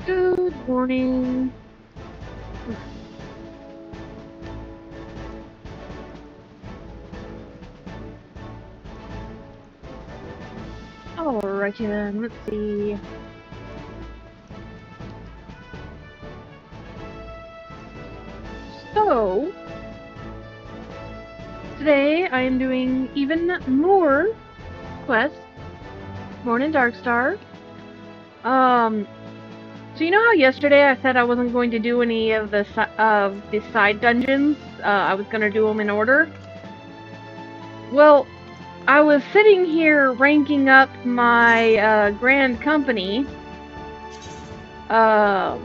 Good morning. Alrighty then, let's see. So, today I am doing even more quests. Morning Darkstar. So you know how yesterday I said I wasn't going to do any of the side dungeons? I was going to do them in order? Well, I was sitting here ranking up my grand company, and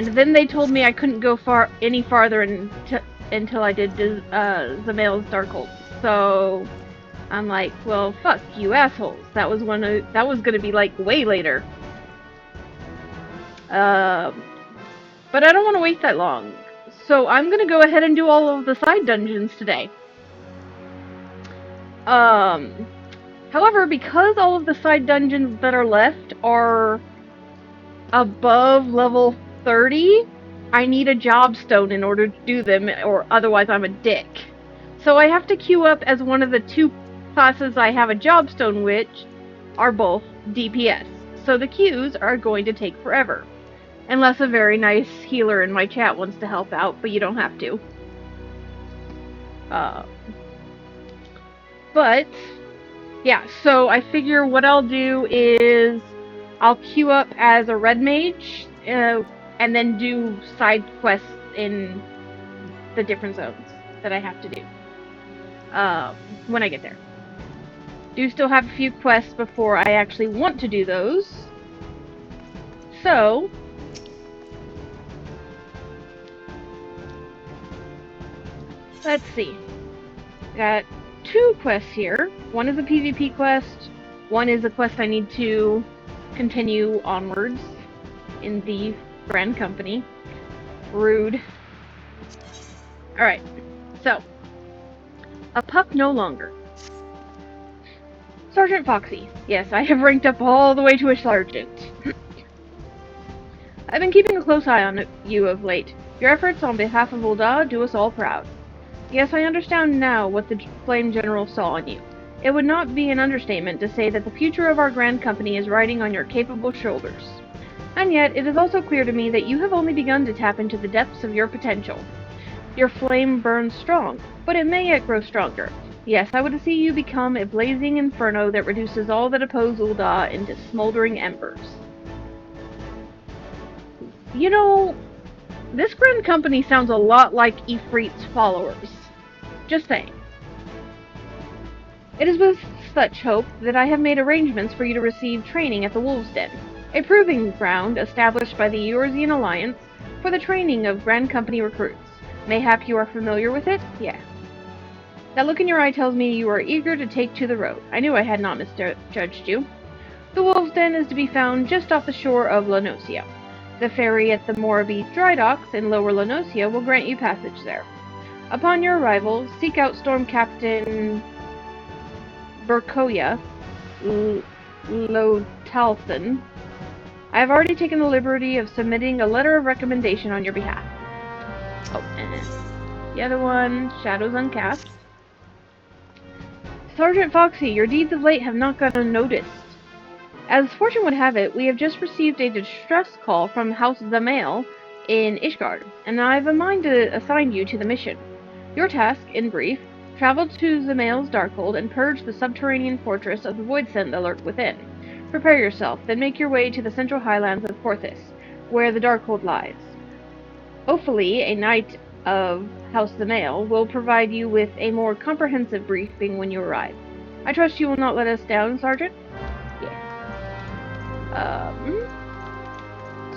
then they told me I couldn't go any farther until I did Dzemael Darkhold. So I'm like, well, fuck you assholes. That was gonna be like way later. But I don't want to wait that long. So I'm gonna go ahead and do all of the side dungeons today. However, because all of the side dungeons that are left are above level 30, I need a jobstone in order to do them, or otherwise I'm a dick. So I have to queue up as one of the two classes I have a jobstone, which are both DPS. So the queues are going to take forever. Unless a very nice healer in my chat wants to help out, but you don't have to. But, yeah, so I figure what I'll do is I'll queue up as a red mage, and then do side quests in the different zones that I have to do when I get there. Do still have a few quests before I actually want to do those. So, let's see. Got 2 quests here. One is a PvP quest. One is a quest I need to continue onwards in the Grand Company. Rude. Alright, so. A pup no longer. Sergeant Foxy. Yes, I have ranked up all the way to a sergeant. I've been keeping a close eye on you of late. Your efforts on behalf of Ul'dah do us all proud. Yes, I understand now what the Flame General saw in you. It would not be an understatement to say that the future of our Grand Company is riding on your capable shoulders. And yet, it is also clear to me that you have only begun to tap into the depths of your potential. Your flame burns strong, but it may yet grow stronger. Yes, I would see you become a blazing inferno that reduces all that oppose Ul'dah into smoldering embers. You know, this Grand Company sounds a lot like Ifrit's followers. Just saying. It is with such hope that I have made arrangements for you to receive training at the Wolves' Den, a proving ground established by the Eorzean Alliance for the training of Grand Company recruits. Mayhap you are familiar with it? Yeah. That look in your eye tells me you are eager to take to the road. I knew I had not misjudged you. The Wolves' Den is to be found just off the shore of Lanosia. The ferry at the Moraby dry docks in Lower Lanosia will grant you passage there. Upon your arrival, seek out Storm Captain Burkoya Lotalthan. I have already taken the liberty of submitting a letter of recommendation on your behalf. Oh, and the other one, Shadows Uncast. Sergeant Foxy, your deeds of late have not gone unnoticed. As fortune would have it, we have just received a distress call from House Dzemael in Ishgard, and I have a mind to assign you to the mission. Your task, in brief, travel to Dzemael Darkhold and purge the subterranean fortress of the Voidsent that lurk within. Prepare yourself, then make your way to the central highlands of Coerthas, where the Darkhold lies. Hopefully, a knight of House Dzemael will provide you with a more comprehensive briefing when you arrive. I trust you will not let us down, Sergeant? Yeah.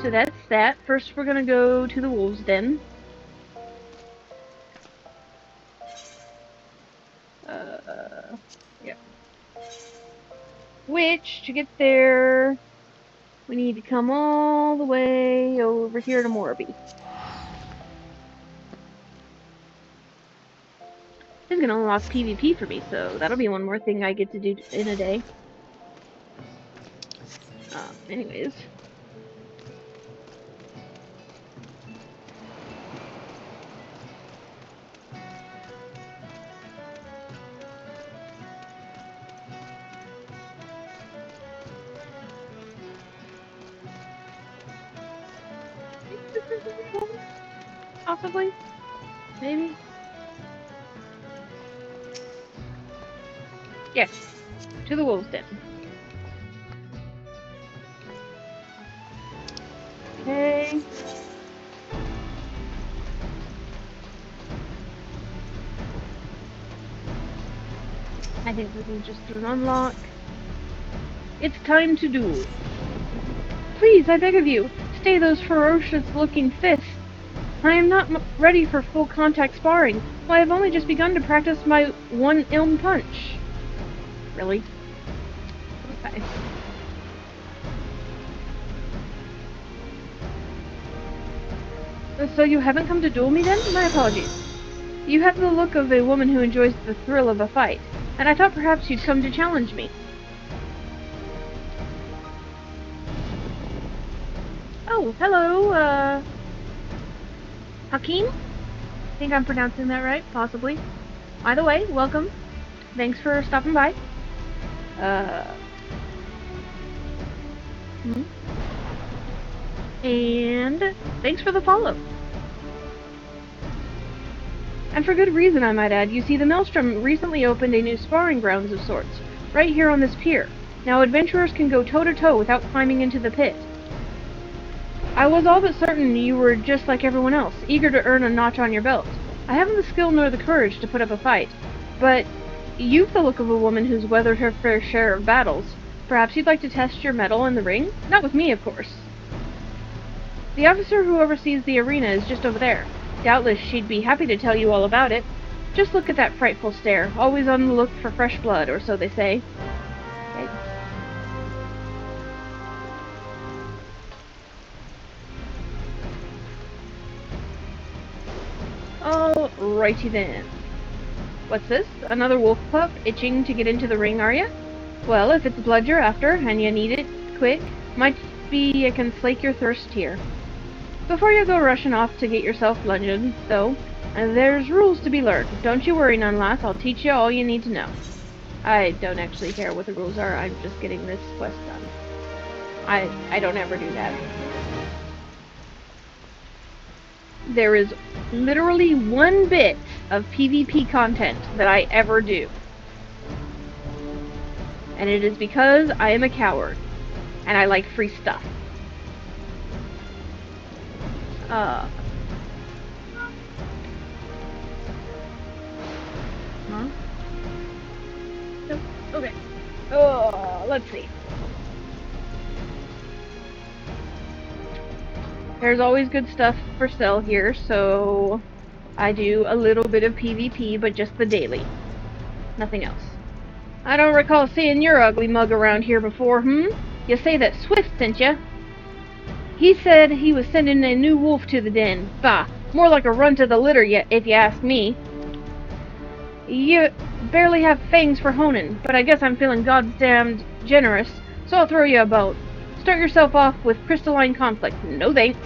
So that's that. First we're gonna go to the Wolves' Den. Yeah. Which, to get there, we need to come all the way over here to Moraby. This is gonna unlock PvP for me, so that'll be one more thing I get to do in a day. Anyways. Possibly? Maybe? Yes. To the wolves' den. Okay. I think we can just do an unlock. It's time to duel. Please, I beg of you, stay those ferocious-looking fists. I am not ready for full contact sparring. Why, I've only just begun to practice my one ilm punch. Really? Okay. So you haven't come to duel me then? My apologies. You have the look of a woman who enjoys the thrill of a fight, and I thought perhaps you'd come to challenge me. Oh, hello, Hakeem? I think I'm pronouncing that right, possibly. Either way, welcome. Thanks for stopping by. And thanks for the follow. And for good reason, I might add. You see, the Maelstrom recently opened a new sparring grounds of sorts, right here on this pier. Now adventurers can go toe-to-toe without climbing into the pit. I was all but certain you were just like everyone else, eager to earn a notch on your belt. I haven't the skill nor the courage to put up a fight, but you've the look of a woman who's weathered her fair share of battles. Perhaps you'd like to test your mettle in the ring? Not with me, of course. The officer who oversees the arena is just over there. Doubtless she'd be happy to tell you all about it. Just look at that frightful stare, always on the look for fresh blood, or so they say. Okay. Alrighty then. What's this? Another wolf pup itching to get into the ring, are ya? Well, if it's blood you're after, and you need it quick, might be I can slake your thirst here. Before you go rushing off to get yourself bludgeoned, though, there's rules to be learned. Don't you worry none, lass. I'll teach you all you need to know. I don't actually care what the rules are. I'm just getting this quest done. I don't ever do that. There is literally one bit of PvP content that I ever do. And it is because I am a coward. And I like free stuff. Huh? Nope. Okay. Let's see. There's always good stuff for sale here, so I do a little bit of PvP, but just the daily. Nothing else. I don't recall seeing your ugly mug around here before, You say that Swift sent ya? He said he was sending a new wolf to the den. Bah, more like a run to the litter, if you ask me. You barely have fangs for honing, but I guess I'm feeling goddamned generous, so I'll throw you a bone. Start yourself off with crystalline conflict. No thanks.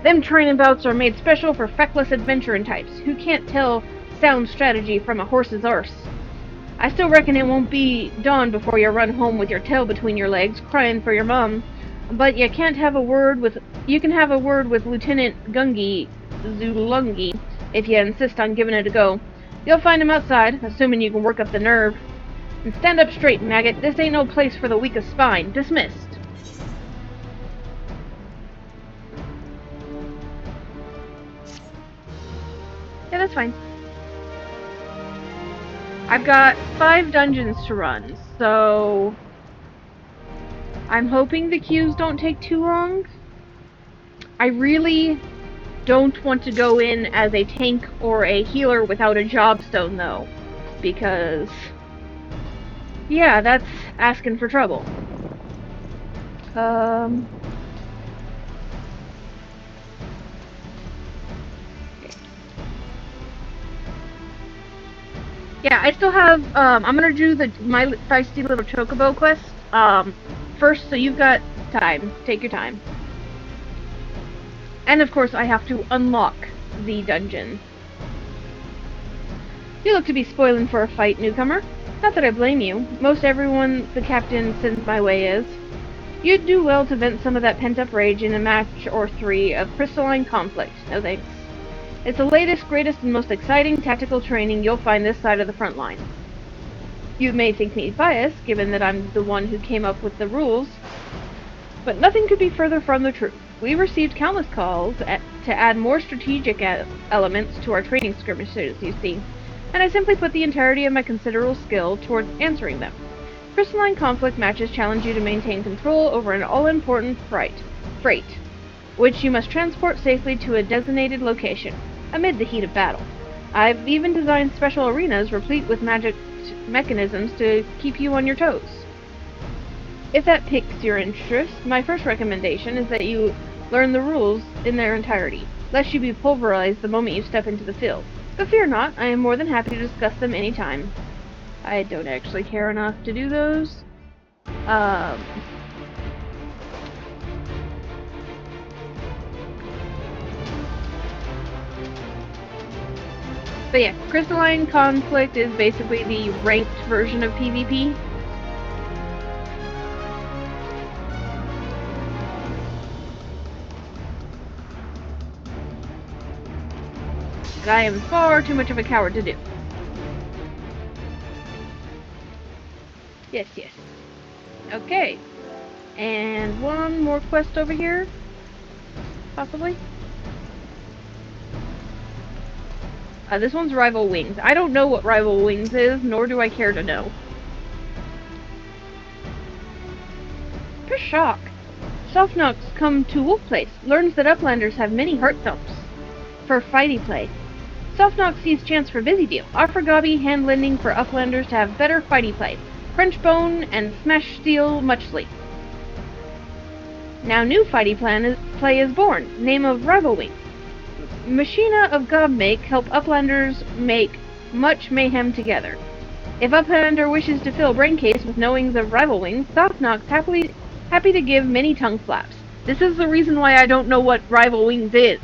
Them training bouts are made special for feckless adventuring types who can't tell sound strategy from a horse's arse. I still reckon it won't be dawn before you run home with your tail between your legs, crying for your mum. But you can have a word with Lieutenant Gungi Zulungi if you insist on giving it a go. You'll find him outside, assuming you can work up the nerve. And stand up straight, maggot. This ain't no place for the weak of spine. Dismissed. Yeah, that's fine. I've got 5 dungeons to run, so I'm hoping the queues don't take too long. I really don't want to go in as a tank or a healer without a jobstone, though, because, yeah, that's asking for trouble. Yeah, I still have, I'm gonna do my feisty little chocobo quest, first, so you've got time. Take your time. And of course, I have to unlock the dungeon. You look to be spoiling for a fight, newcomer. Not that I blame you. Most everyone the captain sends my way is. You'd do well to vent some of that pent-up rage in a match or 3 of crystalline conflict. No thanks. It's the latest, greatest, and most exciting tactical training you'll find this side of the front line. You may think me biased, given that I'm the one who came up with the rules, but nothing could be further from the truth. We received countless calls to add more strategic elements to our training skirmishes, you see, and I simply put the entirety of my considerable skill towards answering them. Crystalline conflict matches challenge you to maintain control over an all-important freight, which you must transport safely to a designated location, amid the heat of battle. I've even designed special arenas replete with magic mechanisms to keep you on your toes. If that piques your interest, my first recommendation is that you learn the rules in their entirety, lest you be pulverized the moment you step into the field. But fear not, I am more than happy to discuss them any time. I don't actually care enough to do those. But yeah, Crystalline Conflict is basically the ranked version of PvP. That I am far too much of a coward to do. Yes, yes. Okay. And one more quest over here. Possibly. This one's Rival Wings. I don't know what Rival Wings is, nor do I care to know. Shock. Softnox come to Wolf Place, learns that Uplanders have many heart thumps for fighty play. Softnox sees chance for busy deal. Offer Gobby hand lending for Uplanders to have better fighty play. Crunch bone and smash steel muchly. Now new fighty play is born. Name of Rival Wings. Machina of Gobmake help Uplanders make much mayhem together. If Uplander wishes to fill Braincase with knowings of Rival Wings, Softnox happy to give many tongue flaps. This is the reason why I don't know what Rival Wings is.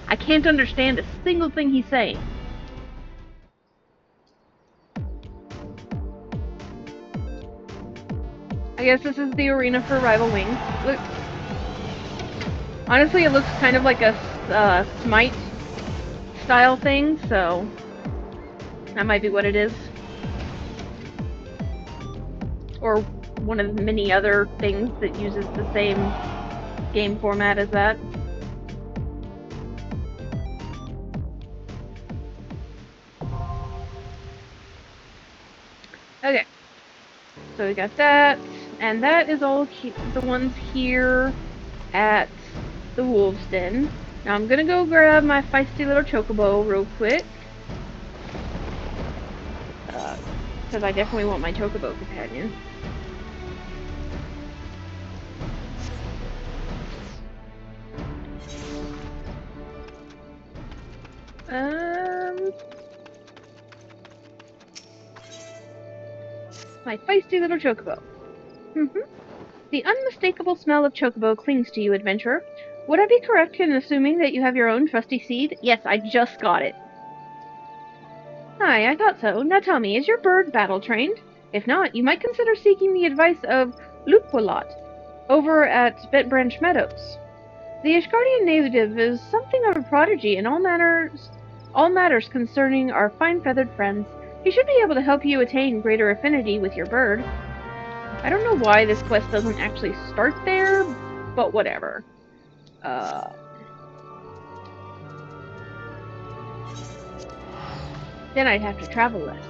I can't understand a single thing he's saying. I guess this is the arena for Rival Wings. Look, honestly, it looks kind of like a Smite style thing, so that might be what it is. Or one of many other things that uses the same game format as that. Okay, so we got that, and that is all the ones here at the Wolves Den. Now I'm gonna go grab my feisty little chocobo real quick, because I definitely want my chocobo companion. My feisty little chocobo. The unmistakable smell of chocobo clings to you, adventurer. Would I be correct in assuming that you have your own trusty seed? Yes, I just got it. Hi, I thought so. Now tell me, is your bird battle-trained? If not, you might consider seeking the advice of Lukwalot over at Bentbranch Meadows. The Ishgardian native is something of a prodigy in all matters concerning our fine-feathered friends. He should be able to help you attain greater affinity with your bird. I don't know why this quest doesn't actually start there, but whatever. Then I'd have to travel less.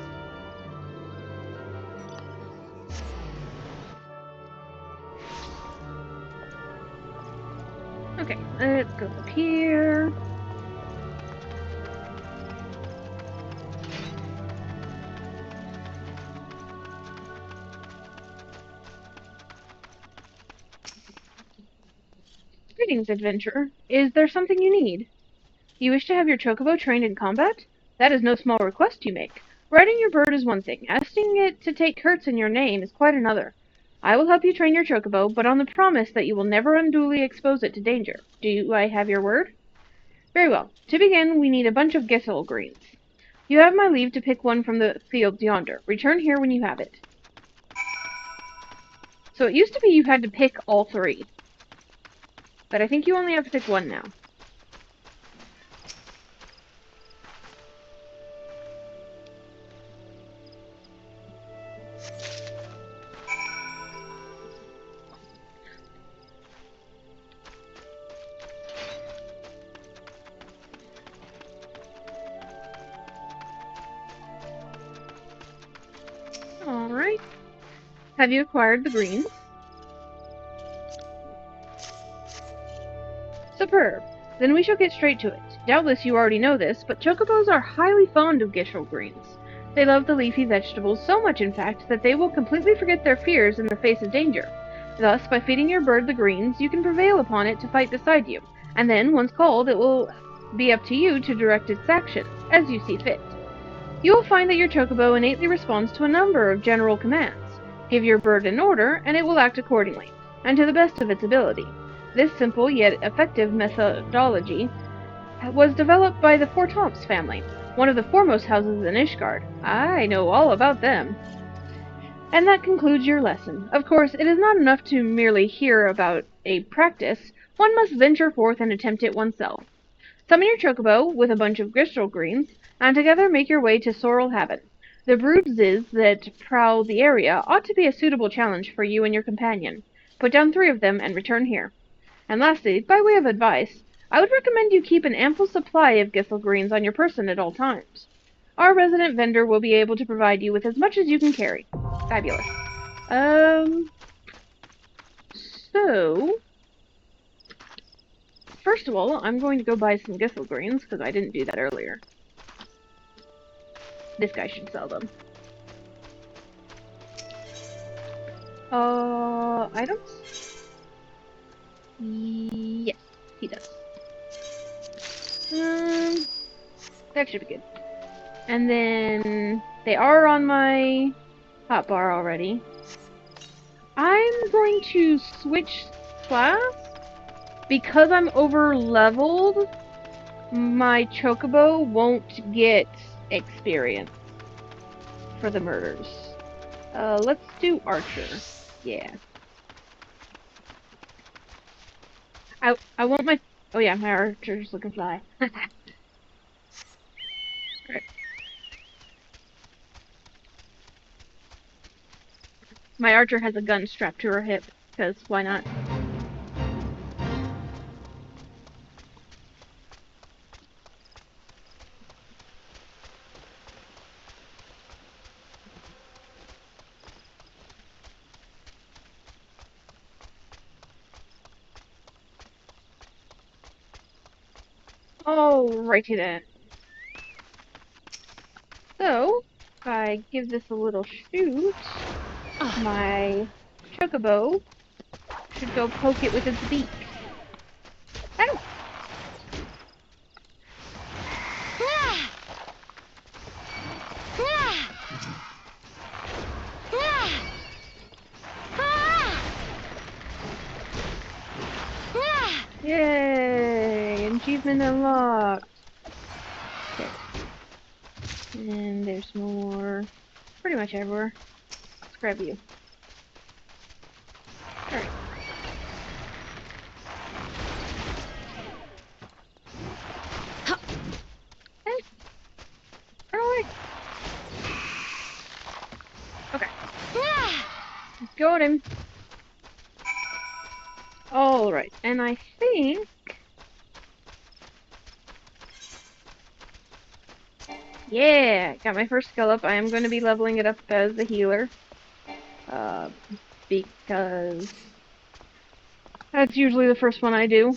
Okay, let's go up here. Greetings, adventurer. Is there something you need? You wish to have your chocobo trained in combat? That is no small request you make. Riding your bird is one thing. Asking it to take hurts in your name is quite another. I will help you train your chocobo, but on the promise that you will never unduly expose it to danger. Do I have your word? Very well. To begin, we need a bunch of Gissel greens. You have my leave to pick one from the fields yonder. Return here when you have it. So it used to be you had to pick all three. But I think you only have to pick one now. Alright. Have you acquired the greens? Superb. Then we shall get straight to it. Doubtless you already know this, but chocobos are highly fond of Gishel greens. They love the leafy vegetables so much, in fact, that they will completely forget their fears in the face of danger. Thus, by feeding your bird the greens, you can prevail upon it to fight beside you, and then, once called, it will be up to you to direct its actions, as you see fit. You will find that your chocobo innately responds to a number of general commands. Give your bird an order, and it will act accordingly, and to the best of its ability. This simple yet effective methodology was developed by the Fortomps family, one of the foremost houses in Ishgard. I know all about them. And that concludes your lesson. Of course, it is not enough to merely hear about a practice. One must venture forth and attempt it oneself. Summon your chocobo with a bunch of Gristle greens, and together make your way to Sorrel Haven. The broodses that prowl the area ought to be a suitable challenge for you and your companion. Put down 3 of them and return here. And lastly, by way of advice, I would recommend you keep an ample supply of Gissel greens on your person at all times. Our resident vendor will be able to provide you with as much as you can carry. Fabulous. So... First of all, I'm going to go buy some Gissel greens, because I didn't do that earlier. This guy should sell them. Items? Yes, he does. That should be good. And then, they are on my hotbar already. I'm going to switch class. Because I'm over-leveled, my chocobo won't get experience for the murders. Let's do Archer. Yeah. I want my... Oh yeah, my Archer's looking fly. Right. My Archer has a gun strapped to her hip, because why not? Alrighty then. So, if I give this a little shoot, my chocobo should go poke it with its beak. Ow! Yay! Achievement unlocked! Okay. And there's more pretty much everywhere. Let's grab you. Alright. Hey! Run away! Okay. Let's go at him. Alright, and I think... Yeah! Got my first skill up. I am going to be leveling it up as a healer. Because... that's usually the first one I do.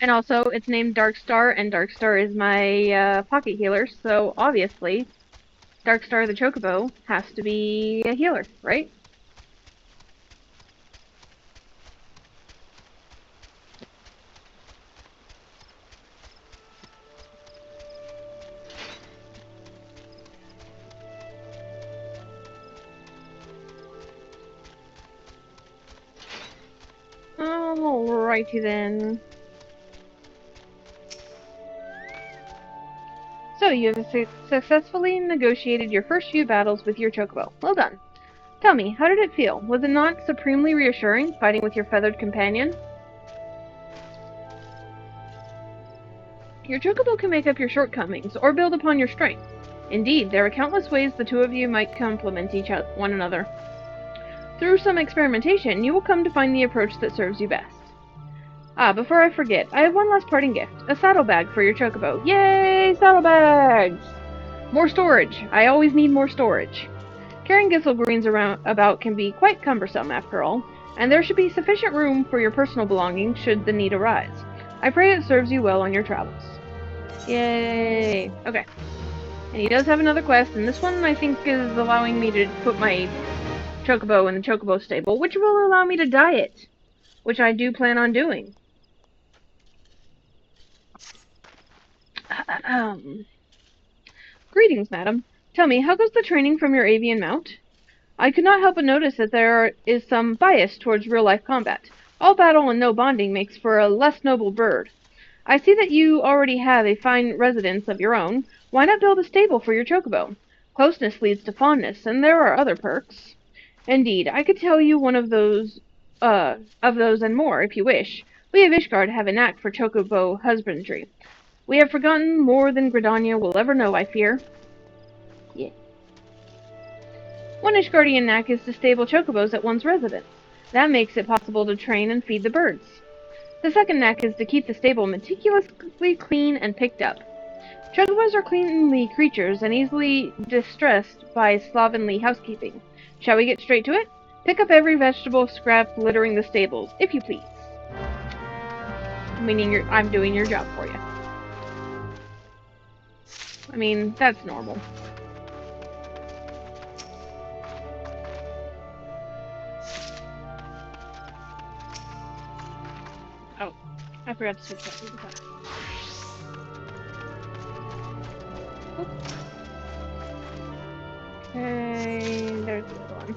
And also, it's named Darkstar, and Darkstar is my pocket healer, so obviously, Darkstar the Chocobo has to be a healer, right? Alrighty then. So, you have successfully negotiated your first few battles with your chocobo. Well done. Tell me, how did it feel? Was it not supremely reassuring, fighting with your feathered companion? Your chocobo can make up your shortcomings, or build upon your strengths. Indeed, there are countless ways the two of you might complement one another. Through some experimentation, you will come to find the approach that serves you best. Ah, before I forget, I have one last parting gift. A saddlebag for your chocobo. Yay, saddlebags! More storage. I always need more storage. Carrying Gisselgreens about can be quite cumbersome, after all, and there should be sufficient room for your personal belongings should the need arise. I pray it serves you well on your travels. Yay! Okay. And he does have another quest, and this one I think is allowing me to put my chocobo in the chocobo stable, which will allow me to diet, which I do plan on doing. Greetings, madam. Tell me, how goes the training from your avian mount? I could not help but notice that there is some bias towards real-life combat. All battle and no bonding makes for a less noble bird. I see that you already have a fine residence of your own. Why not build a stable for your chocobo? Closeness leads to fondness, and there are other perks. Indeed, I could tell you one of those and more, if you wish. We of Ishgard have a knack for chocobo husbandry. We have forgotten more than Gridania will ever know, I fear. Yeah. One Ishgardian knack is to stable chocobos at one's residence. That makes it possible to train and feed the birds. The second knack is to keep the stable meticulously clean and picked up. Chocobos are cleanly creatures and easily distressed by slovenly housekeeping. Shall we get straight to it? Pick up every vegetable scrap littering the stables, if you please. Meaning I'm doing your job for you. I mean, that's normal. Oh, I forgot to switch that to the class. Okay, there's the other one.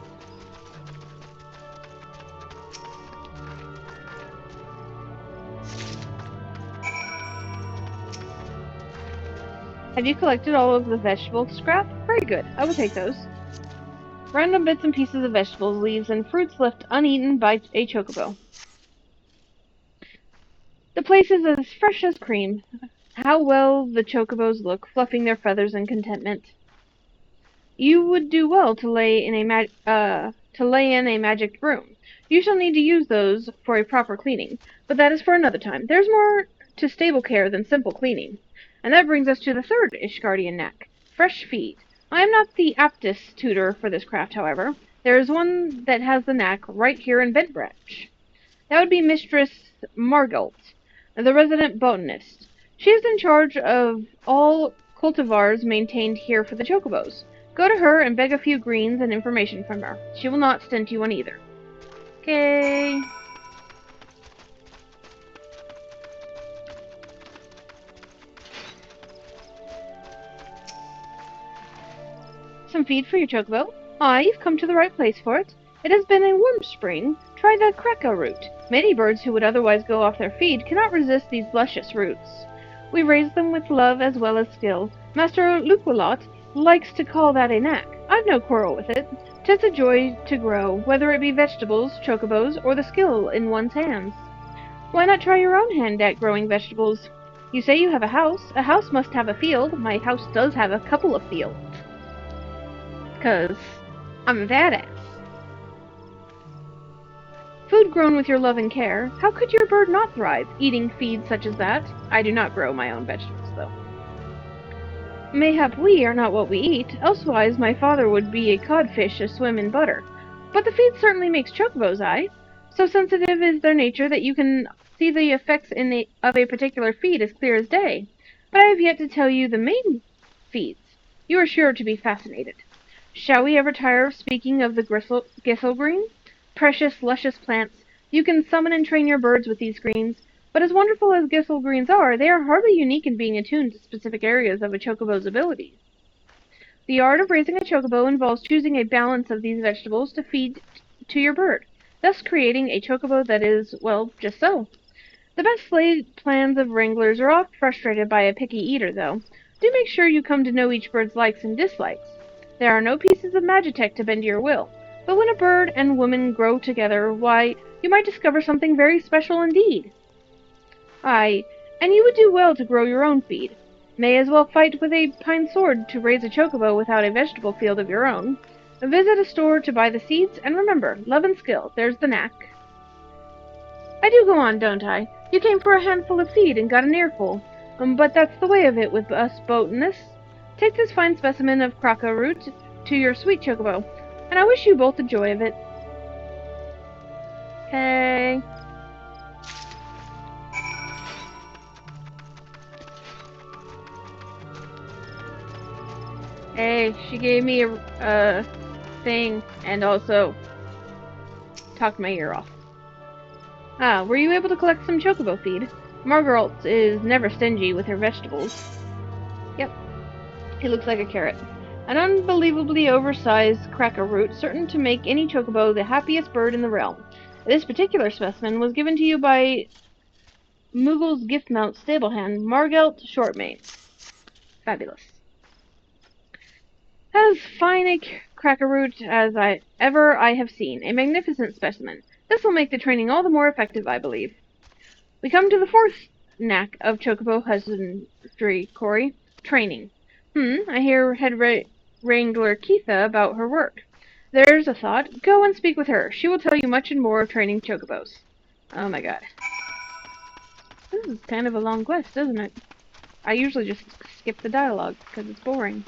Have you collected all of the vegetable scrap? Very good. I will take those. Random bits and pieces of vegetables, leaves, and fruits left uneaten by a chocobo. The place is as fresh as cream. How well the chocobos look, fluffing their feathers in contentment. You would do well to lay in a magic room. You shall need to use those for a proper cleaning, but that is for another time. There's more to stable care than simple cleaning. And that brings us to the third Ishgardian knack, fresh feed. I am not the aptest tutor for this craft, however. There is one that has the knack right here in Ventbranch. That would be Mistress Margalt, the resident botanist. She is in charge of all cultivars maintained here for the chocobos. Go to her and beg a few greens and information from her. She will not stint you on either. Okay. Some feed for your chocobo? Ah, you've come to the right place for it. It has been a warm spring. Try the kreka root. Many birds who would otherwise go off their feed cannot resist these luscious roots. We raise them with love as well as skill. Master Luquilot likes to call that a knack. I've no quarrel with it. 'Tis a joy to grow, whether it be vegetables, chocobos, or the skill in one's hands. Why not try your own hand at growing vegetables? You say you have a house. A house must have a field. My house does have a couple of fields. 'Cause I'm a badass. Food grown with your love and care. How could your bird not thrive, eating feed such as that? I do not grow my own vegetables, though. Mayhap we are not what we eat, elsewise my father would be a codfish a-swim in butter. But the feed certainly makes chocobos, aye. So sensitive is their nature that you can see the effects of a particular feed as clear as day. But I have yet to tell you the main feeds. You are sure to be fascinated. Shall we ever tire of speaking of the gisselgreen? Precious, luscious plants. You can summon and train your birds with these greens. But as wonderful as gisselgreens are, they are hardly unique in being attuned to specific areas of a chocobo's abilities. The art of raising a chocobo involves choosing a balance of these vegetables to feed to your bird. thus creating a chocobo that is, well, just so. The best laid plans of wranglers are oft frustrated by a picky eater, though. Do make sure you come to know each bird's likes and dislikes. There are no pieces of magitech to bend to your will, but when a bird and woman grow together, why, you might discover something very special indeed. Aye, and you would do well to grow your own feed. May as well fight with a pine sword to raise a chocobo without a vegetable field of your own. Visit a store to buy the seeds, and remember, love and skill, there's the knack. I do go on, don't I? You came for a handful of feed and got an earful. But that's the way of it with us botanists. Take this fine specimen of kraka root to your sweet chocobo, and I wish you both the joy of it. Okay. Hey, she gave me a thing, and also talked my ear off. Ah, were you able to collect some chocobo feed? Margaret is never stingy with her vegetables. Yep, he looks like a carrot. An unbelievably oversized cracker root, certain to make any chocobo the happiest bird in the realm. This particular specimen was given to you by Moogle's gift mount stablehand, Margelt Shortmane. Fabulous. As fine a cracker root as I have seen. A magnificent specimen. This will make the training all the more effective, I believe. We come to the fourth knack of chocobo husbandry, Corey. Training. I hear head wrangler Keitha about her work. There's a thought. Go and speak with her. She will tell you much and more of training chocobos. Oh my god. This is kind of a long quest, isn't it? I usually just skip the dialogue, because it's boring.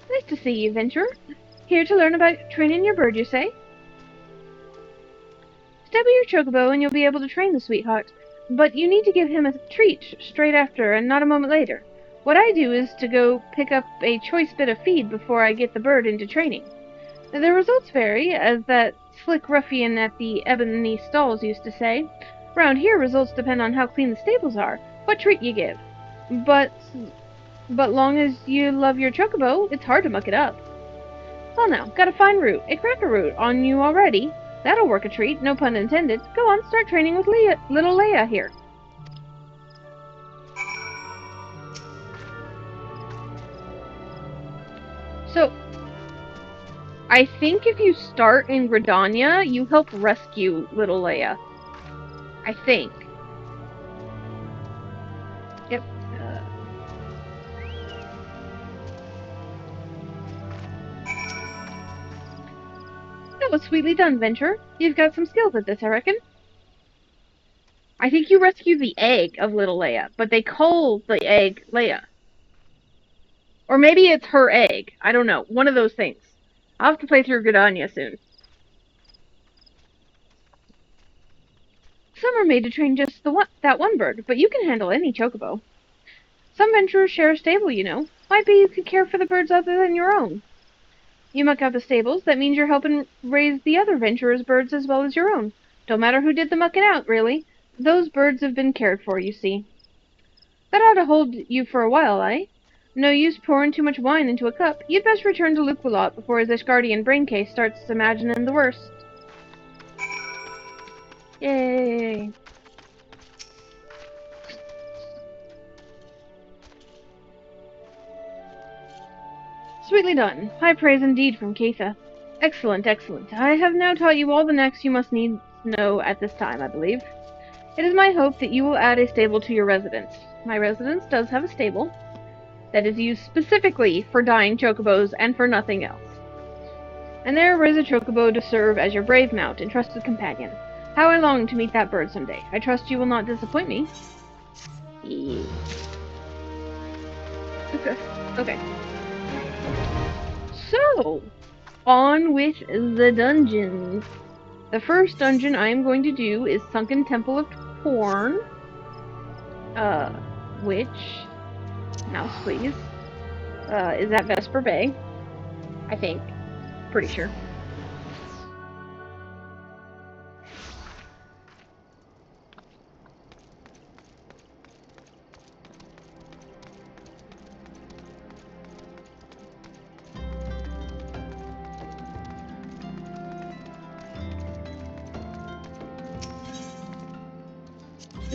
Nice to see you, Venturer. Here to learn about training your bird, you say? Step your chocobo and you'll be able to train the sweetheart. But you need to give him a treat straight after and not a moment later. What I do is to go pick up a choice bit of feed before I get the bird into training. The results vary, as that slick ruffian at the Ebony Stalls used to say. Round here, results depend on how clean the stables are, what treat you give. But long as you love your chocobo, it's hard to muck it up. Well now, got a fine root, a cracker root, on you already. That'll work a treat, no pun intended. Go on, start training with little Leia here. So, I think if you start in Gridania, you help rescue little Leia. I think. Yep. That was sweetly done, Venture. You've got some skills at this, I reckon. I think you rescue the egg of little Leia, but they call the egg Leia. Or maybe it's her egg. I don't know. One of those things. I'll have to play through Gridania soon. Some are made to train just that one bird, but you can handle any chocobo. Some venturers share a stable, you know. Might be you could care for the birds other than your own. You muck out the stables, that means you're helping raise the other venturers' birds as well as your own. Don't matter who did the mucking out, really. Those birds have been cared for, you see. That ought to hold you for a while, eh? No use pouring too much wine into a cup. You'd best return to Luculot before his Ishgardian brain case starts imagining the worst. Yay! Sweetly done. High praise indeed from Keitha. Excellent, excellent. I have now taught you all the necks you must need know at this time, I believe. It is my hope that you will add a stable to your residence. My residence does have a stable that is used specifically for dying chocobos and for nothing else. And there is a chocobo to serve as your brave mount and trusted companion. How I long to meet that bird someday. I trust you will not disappoint me. Yeah. Okay. So, on with the dungeons. The first dungeon I am going to do is Sunken Temple of Qarn. Which, mouse please, is at Vesper Bay. I think. Pretty sure.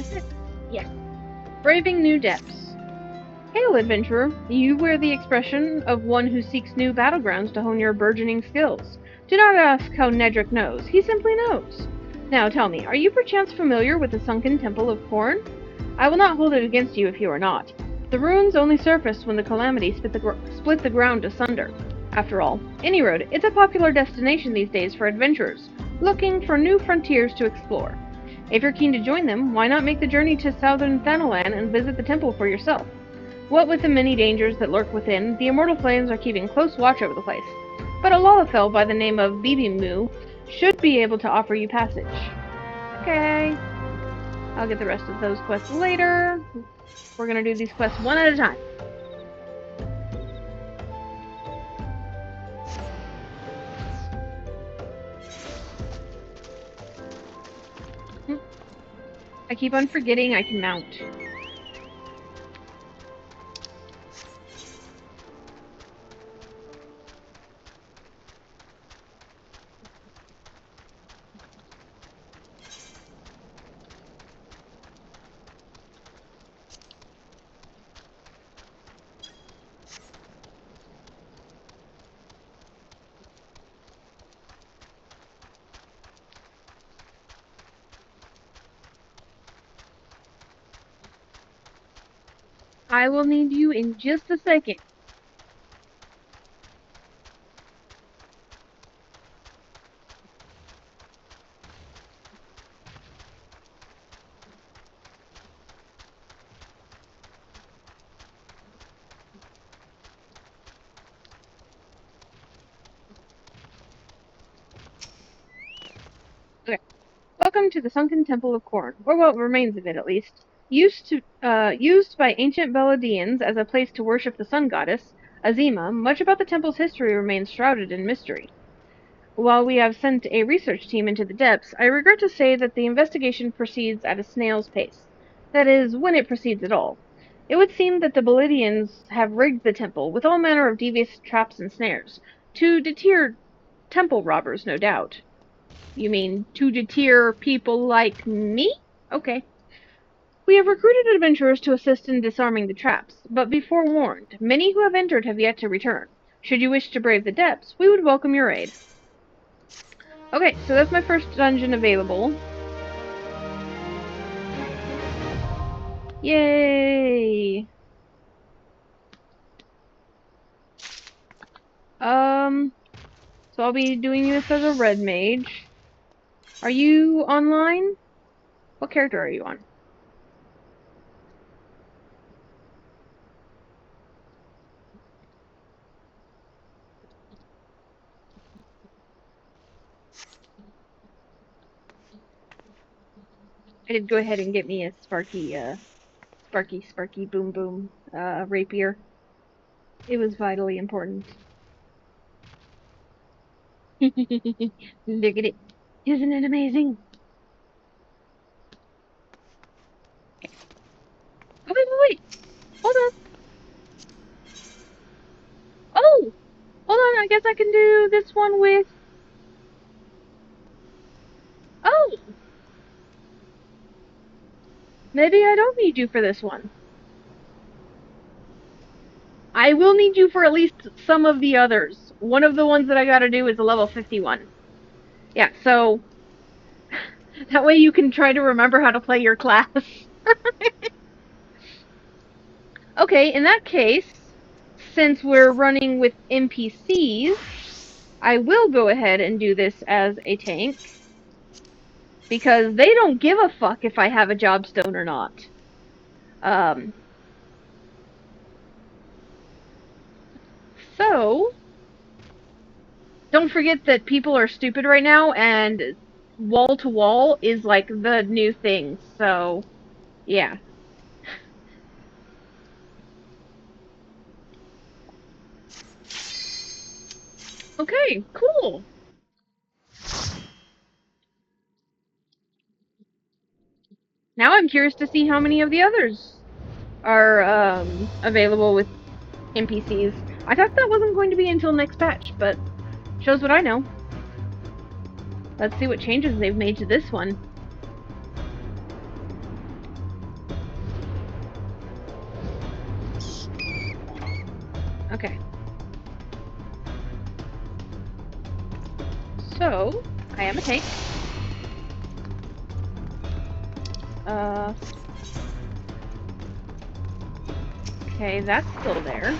this it? Yes. Braving new depths. Hail, adventurer. You wear the expression of one who seeks new battlegrounds to hone your burgeoning skills. Do not ask how Nedrick knows. He simply knows. Now tell me, are you perchance familiar with the Sunken Temple of Qarn? I will not hold it against you if you are not. The ruins only surfaced when the calamity split the ground asunder. After all, Anyroad, it's a popular destination these days for adventurers, looking for new frontiers to explore. If you're keen to join them, why not make the journey to southern Thanalan and visit the temple for yourself? What with the many dangers that lurk within, the immortal flames are keeping close watch over the place. But a Lalafell by the name of Bibimu should be able to offer you passage. Okay. I'll get the rest of those quests later. We're gonna do these quests one at a time. I keep on forgetting I can mount. I will need you in just a second. Okay. Welcome to the Sunken Temple of Qarn, or what remains of it at least. Used by ancient Beladians as a place to worship the sun goddess, Azima, much about the temple's history remains shrouded in mystery. While we have sent a research team into the depths, I regret to say that the investigation proceeds at a snail's pace. That is, when it proceeds at all. It would seem that the Beladians have rigged the temple with all manner of devious traps and snares, to deter temple robbers, no doubt. You mean to deter people like me? Okay. We have recruited adventurers to assist in disarming the traps, but be forewarned, many who have entered have yet to return. Should you wish to brave the depths, we would welcome your aid. Okay, so that's my first dungeon available. Yay! So I'll be doing this as a red mage. Are you online? What character are you on? I did go ahead and get me a sparky boom boom, rapier. It was vitally important. Look at it. Isn't it amazing? Oh, wait. Hold on. Oh! Hold on, I guess I can do this one with... Oh! Maybe I don't need you for this one. I will need you for at least some of the others. One of the ones that I gotta do is a level 51. Yeah, so... that way you can try to remember how to play your class. Okay, in that case, since we're running with NPCs, I will go ahead and do this as a tank. Because they don't give a fuck if I have a jobstone or not. So, don't forget that people are stupid right now, and wall to wall is like the new thing. So, yeah. Okay, cool. Now I'm curious to see how many of the others are available with NPCs. I thought that wasn't going to be until next patch, but shows what I know. Let's see what changes they've made to this one. So, I am a tank. Okay, that's still there.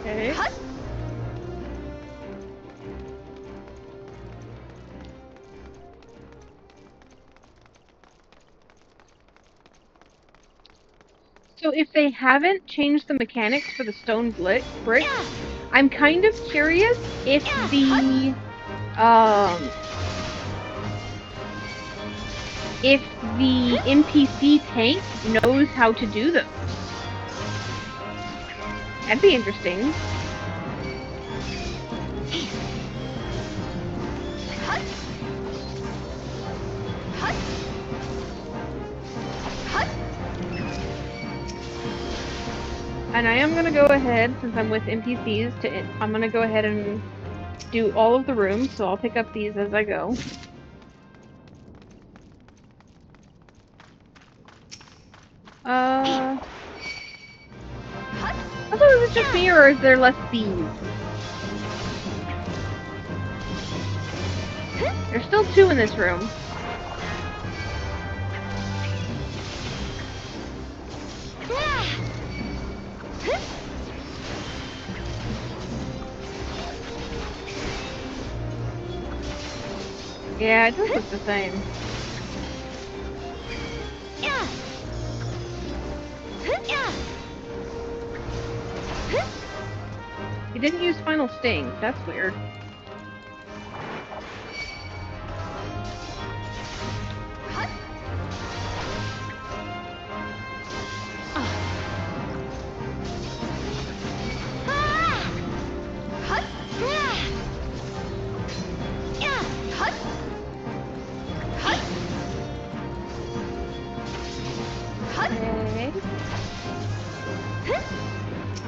Okay. So if they haven't changed the mechanics for the stone bricks, I'm kind of curious if the NPC tank knows how to do those. That'd be interesting. And I am gonna go ahead, since I'm with NPCs, I'm gonna go ahead and do all of the rooms, so I'll pick up these as I go. I thought it was just me, or is there less bees? There's still 2 in this room. Yeah, it does look the same. He didn't use Final Sting. That's weird.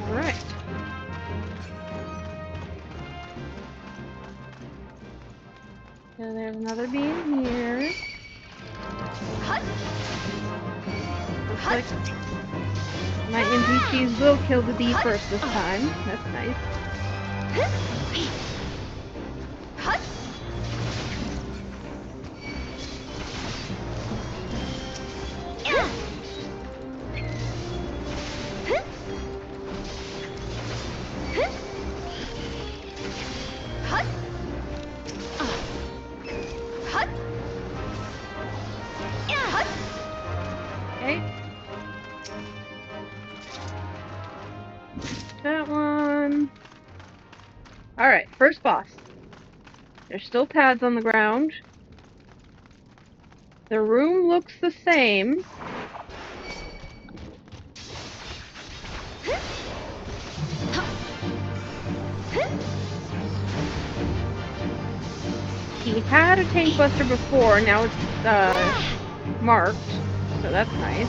Alright. So there's another bee in here. Looks like my NPCs will kill the bee first this time. That's nice. Okay. That one. Alright, first boss. There's still pads on the ground. The room looks the same. He had a tank buster before, now it's marked, so that's nice.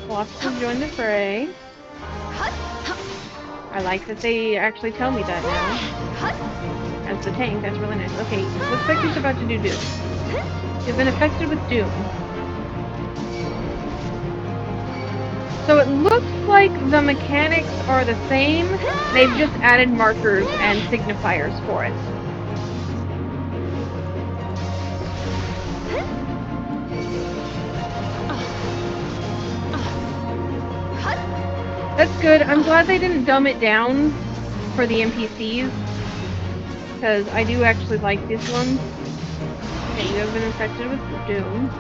Lots to join the fray. I like that they actually tell me that now. As the tank, that's really nice. Okay, looks like he's about to do Doom. You've been affected with Doom. So it looks like the mechanics are the same, they've just added markers and signifiers for it. That's good. I'm glad they didn't dumb it down for the NPCs, because I do actually like this one. Okay, you have been infected with Doom.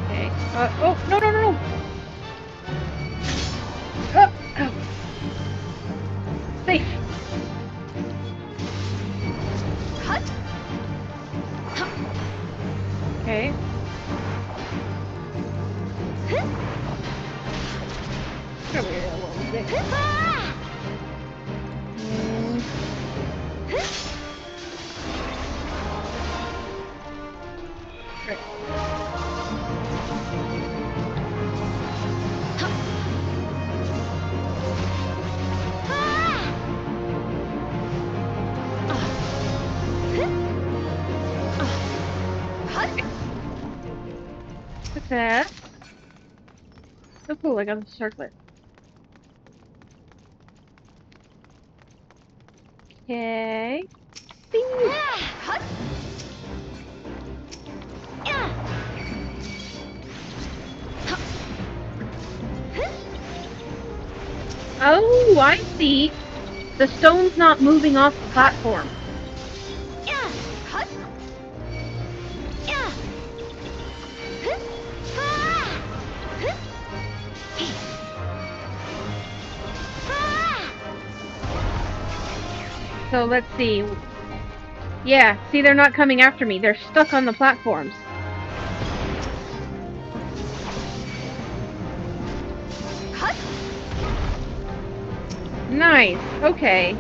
Okay. Oh, no, no, no, no! Oh. Safe! Okay. Come here, little dick. Success. So cool, I got a circlet. Okay. Oh, I see. The stone's not moving off the platform. So let's see. Yeah, see, they're not coming after me. They're stuck on the platforms. Nice. Okay.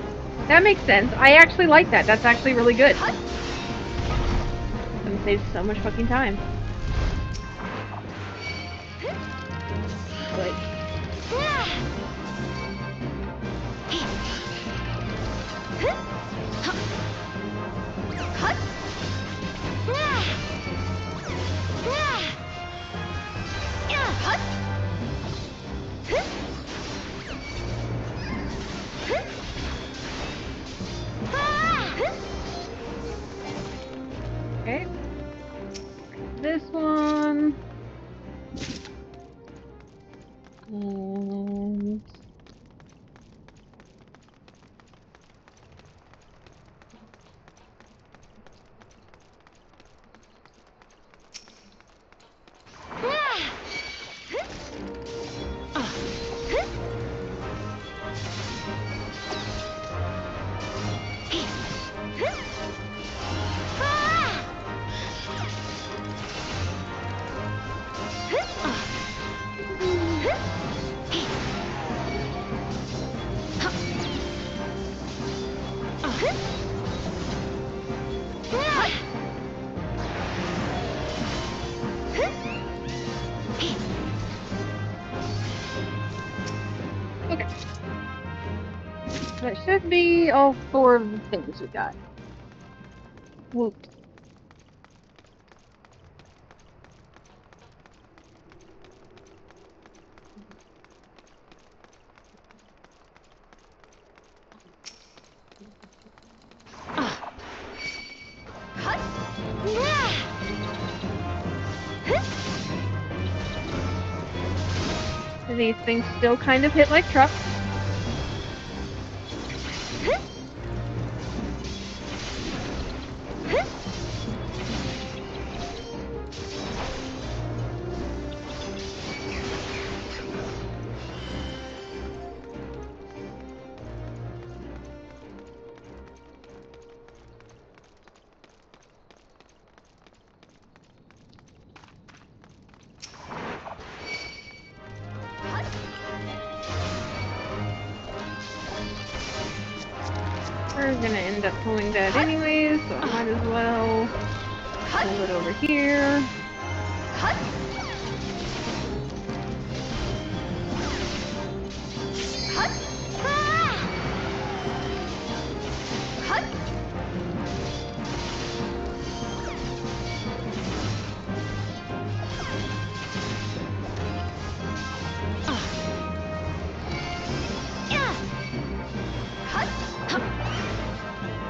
That makes sense. I actually like that. That's actually really good. It's gonna save so much fucking time. But... Okay. This one. And... Okay. That should be all 4 of the things we got. Whoops. These things still kind of hit like trucks. We're gonna end up pulling that anyways, so I might as well pull it over here.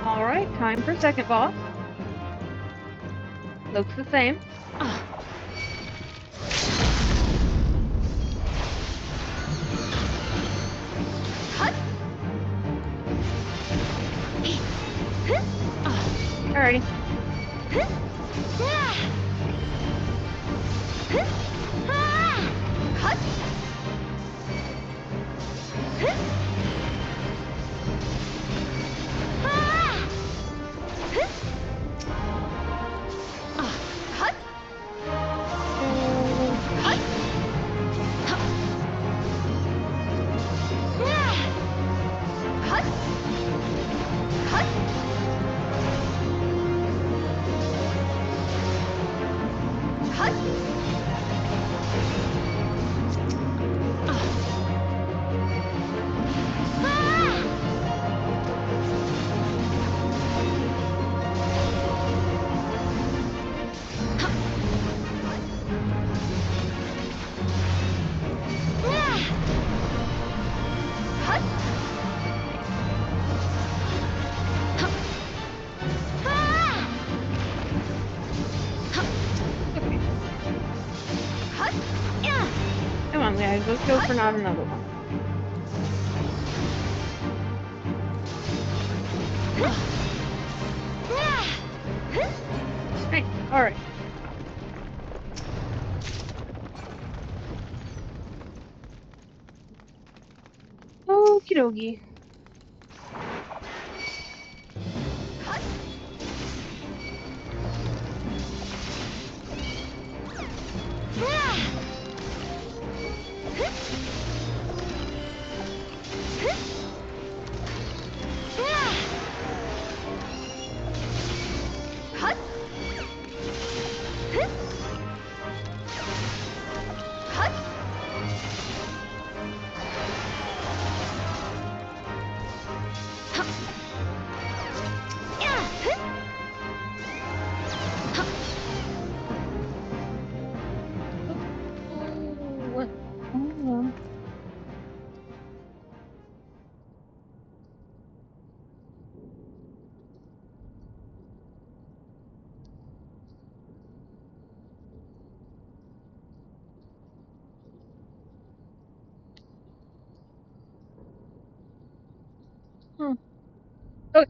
Alright, time for second boss. Looks the same. Alrighty. for not another one. Nice. Alright. Okie dokie. Hmm. Okay.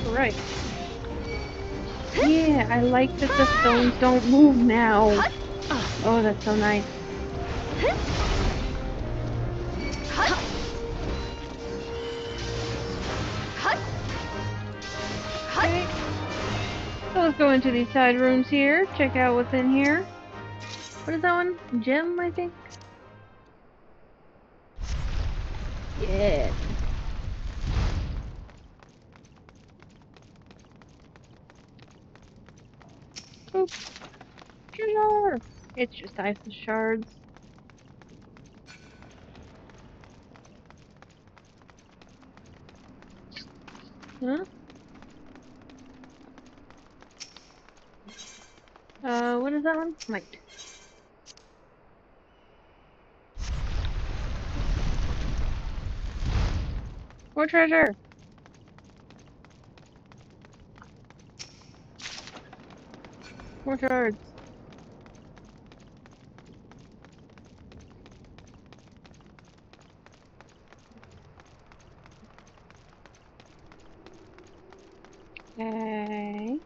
Alright. Yeah, I like that the stones don't move now. Oh, that's so nice. Okay. So let's go into these side rooms here. Check out what's in here. What is that one? Gem, I think? Yeah. Oh, treasure! It's just ice shards. Huh? What is that one? Might. More treasure! More shards. Okay.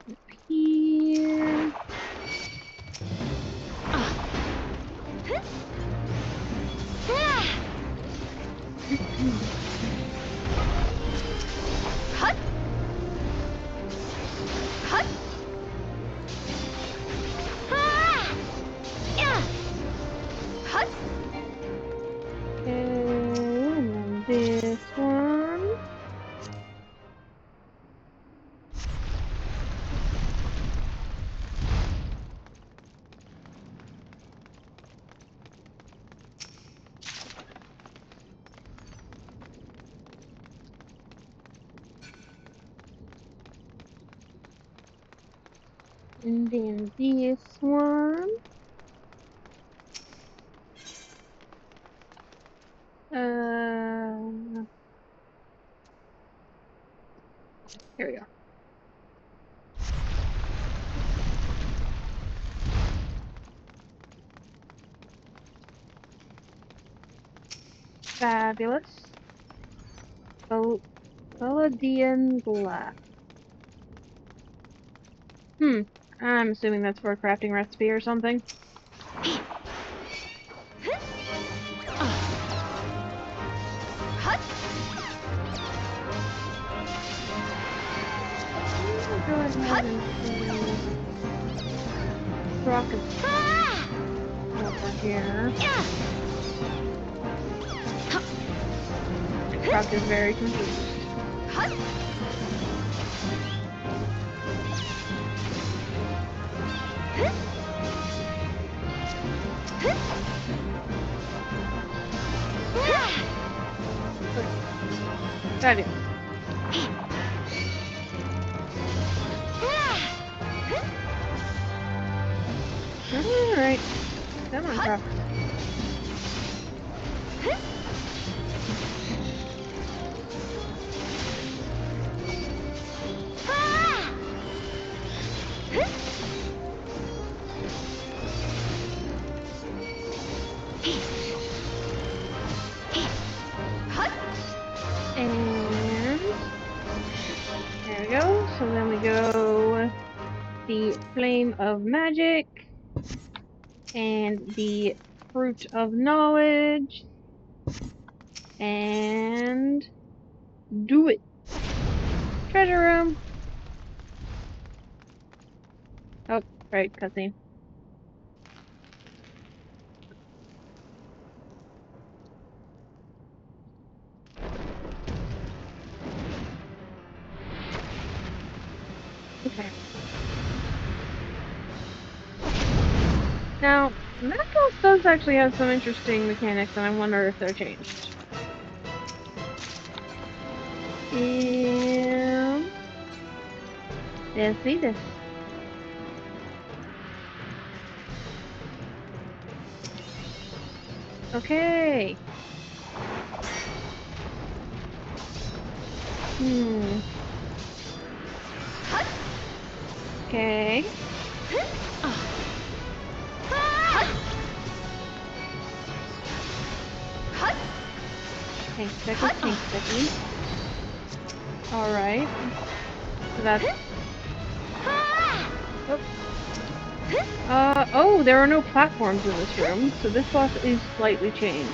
Up here. Okay, and then this one. And then this one. Here we go. Fabulous. Palladian glass. I'm assuming that's for a crafting recipe or something. Go ahead and rocket over here. armor. Croc is very confused. Fabulous. Alright. Come on, Croc. And there we go. So then we go the Flame of Magic and the Fruit of Knowledge and do it. Treasure room. Oh, right, cutscene. Okay. Now, Macros does actually have some interesting mechanics, and I wonder if they're changed. And let's see this. Okay. Okay. Tank sticky. Alright. So that's... oh, there are no platforms in this room, so this boss is slightly changed.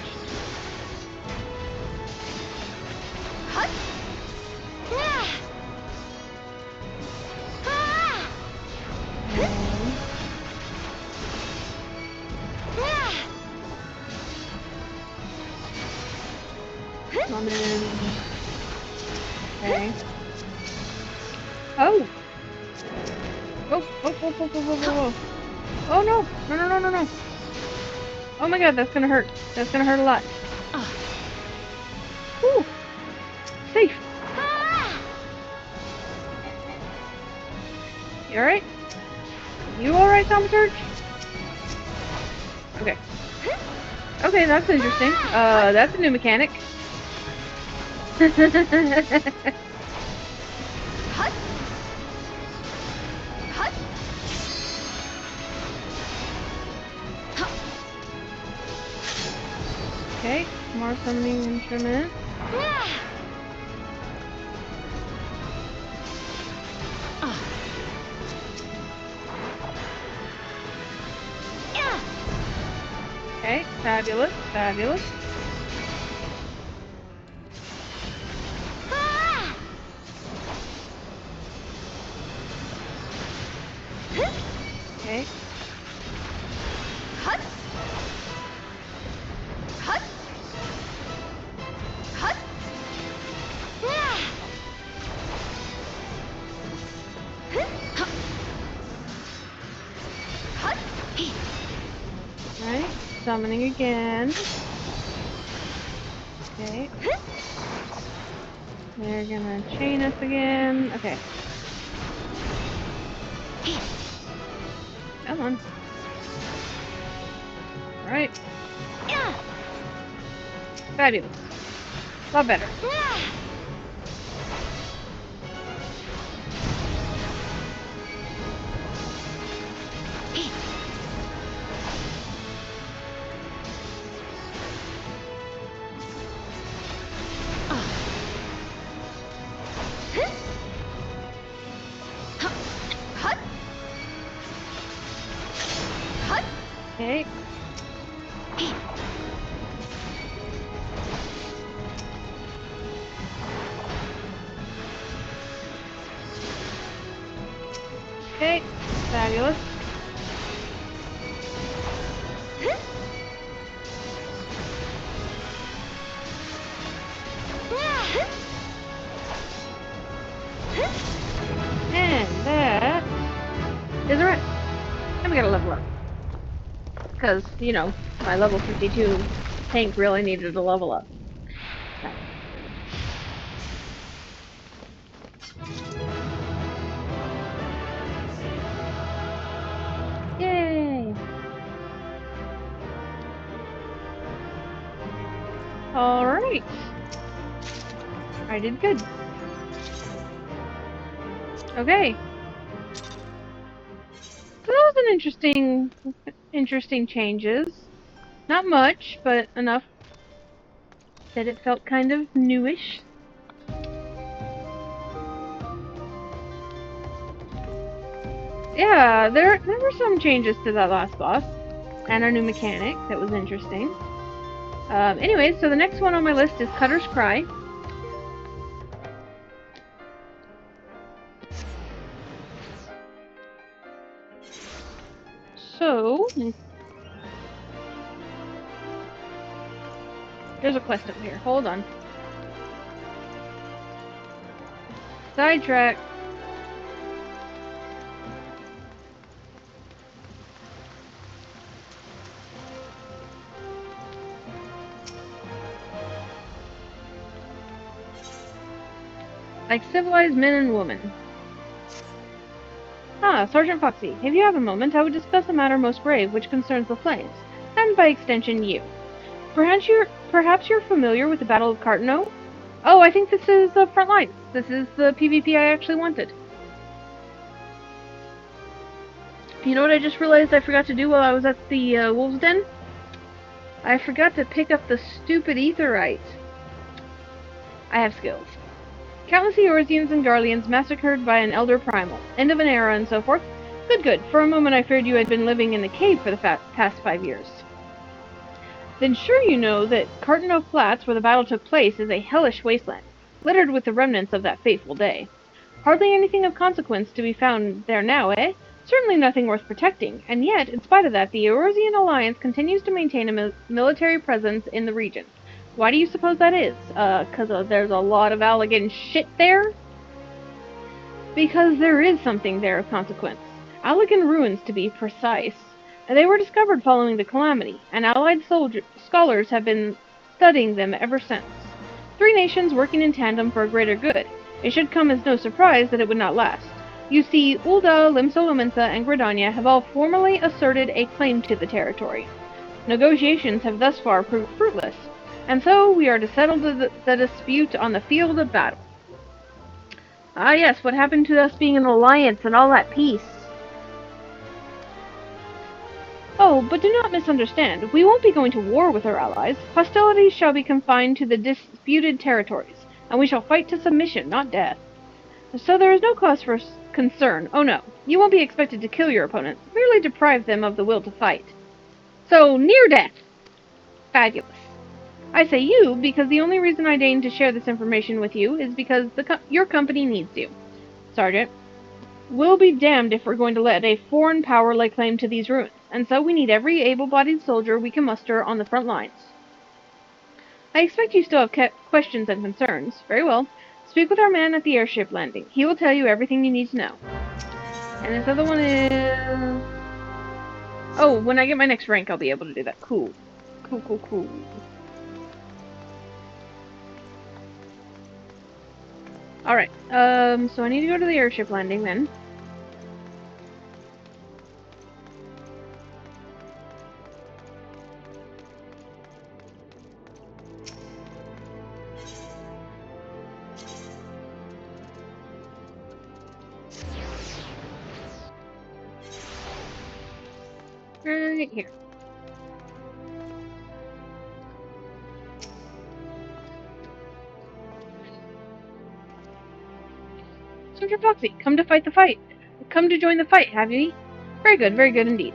Okay. Oh! Oh! Oh no! No! Oh my god, that's gonna hurt. That's gonna hurt a lot. Whew! Safe! You alright? You alright, Thaumaturge? Okay. Okay, that's interesting. That's a new mechanic. Okay, more summoning instrument. Okay, fabulous. Okay. Alright, summoning again. Okay. They're gonna chain us again. Okay. Come on. Alright. Fabulous. A lot better. Okay. Okay. Fabulous. because, you know, my level 52 tank really needed to level up. Yay! Alright. I did good. Okay. So that was an interesting changes. Not much, but enough that it felt kind of newish. Yeah, there were some changes to that last boss, and a new mechanic that was interesting. Anyways, so the next one on my list is Cutter's Cry. So, there's a quest up here. Hold on. Sidetrack. Like civilized men and women. Ah, Sergeant Foxy, if you have a moment, I would discuss a matter most grave which concerns the Flames, and by extension you. Perhaps you're familiar with the Battle of Qarn? Oh, I think this is the front lines. This is the PvP I actually wanted. You know what I just realized I forgot to do while I was at the Wolves' Den? I forgot to pick up the stupid Aetheryte. I have skills. Countless Eorzeans and Garleans massacred by an Elder Primal. End of an era and so forth. Good. For a moment I feared you had been living in a cave for the past 5 years. Then sure you know that Qarn Flats, where the battle took place, is a hellish wasteland, littered with the remnants of that fateful day. Hardly anything of consequence to be found there now, eh? Certainly nothing worth protecting, and yet, in spite of that, the Eorzean Alliance continues to maintain a military presence in the region. Why do you suppose that is? 'Cause there's a lot of Allagan shit there? Because there is something there of consequence. Allagan ruins, to be precise. They were discovered following the calamity, and allied scholars have been studying them ever since. 3 nations working in tandem for a greater good. It should come as no surprise that it would not last. You see, Ul'dah, Limsa-Lominsa, and Gridania have all formally asserted a claim to the territory. Negotiations have thus far proved fruitless, and so we are to settle the dispute on the field of battle. Ah yes, what happened to us being an alliance and all that peace? Oh, but do not misunderstand. We won't be going to war with our allies. Hostilities shall be confined to the disputed territories, and we shall fight to submission, not death. So there is no cause for concern. Oh no, you won't be expected to kill your opponents, merely deprive them of the will to fight. So, near death! Fabulous. I say you because the only reason I deign to share this information with you is because your company needs you. Sergeant, we'll be damned if we're going to let a foreign power lay claim to these ruins, and so we need every able-bodied soldier we can muster on the front lines. I expect you still have questions and concerns. Very well. Speak with our man at the airship landing. He will tell you everything you need to know. And this other one is... Oh, when I get my next rank, I'll be able to do that. Cool. Cool. Alright, so I need to go to the airship landing then. Right here. Soldier Foxy, come to fight the fight. Come to join the fight, have ye? Very good indeed.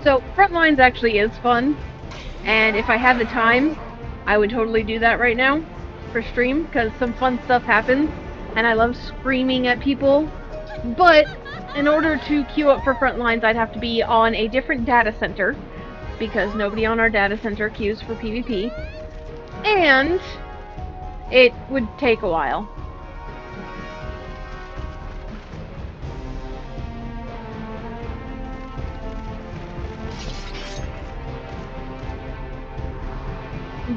So, front lines actually is fun, and if I had the time, I would totally do that right now for stream, because some fun stuff happens, and I love screaming at people But in order to queue up for front lines, I'd have to be on a different data center, because nobody on our data center queues for PvP, and it would take a while.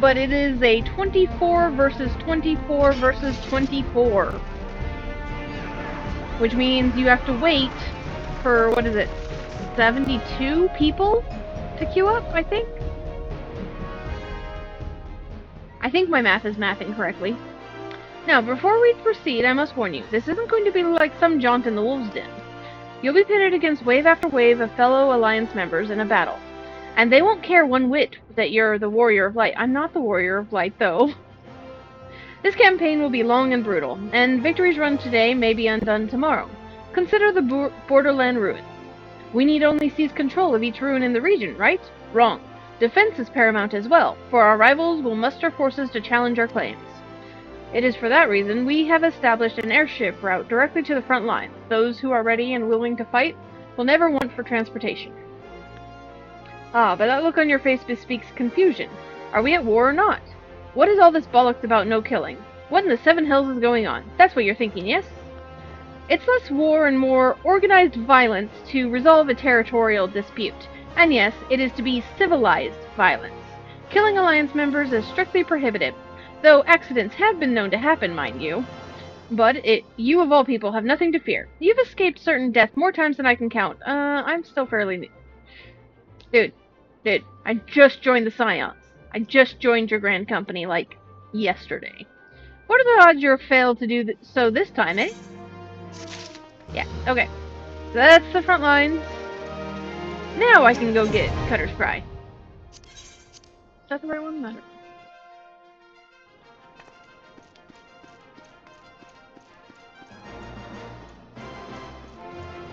But it is a 24 versus 24 versus 24. Which means you have to wait for, what is it, 72 people to queue up, I think? I think my math is mathing correctly. Now, before we proceed, I must warn you, this isn't going to be like some jaunt in the Wolves' Den. You'll be pitted against wave after wave of fellow Alliance members in a battle. And they won't care one whit that you're the Warrior of Light. I'm not the Warrior of Light, though. This campaign will be long and brutal, and victories run today may be undone tomorrow. Consider the borderland ruin. We need only seize control of each ruin in the region, right? Wrong. Defense is paramount as well, for our rivals will muster forces to challenge our claims. It is for that reason we have established an airship route directly to the front line. Those who are ready and willing to fight will never want for transportation. Ah, but that look on your face bespeaks confusion. Are we at war or not? What is all this bollocks about no killing? What in the seven hells is going on? That's what you're thinking, yes? It's less war and more organized violence to resolve a territorial dispute. And yes, it is to be civilized violence. Killing Alliance members is strictly prohibited, though accidents have been known to happen, mind you. But you of all people have nothing to fear. You've escaped certain death more times than I can count. I'm still fairly new. Dude, I just joined the Scions. I just joined your grand company, like, yesterday. What are the odds you'll fail to do so this time, eh? Yeah, okay. So that's the front lines. Now I can go get Cutter's Cry. Is that the right one? No.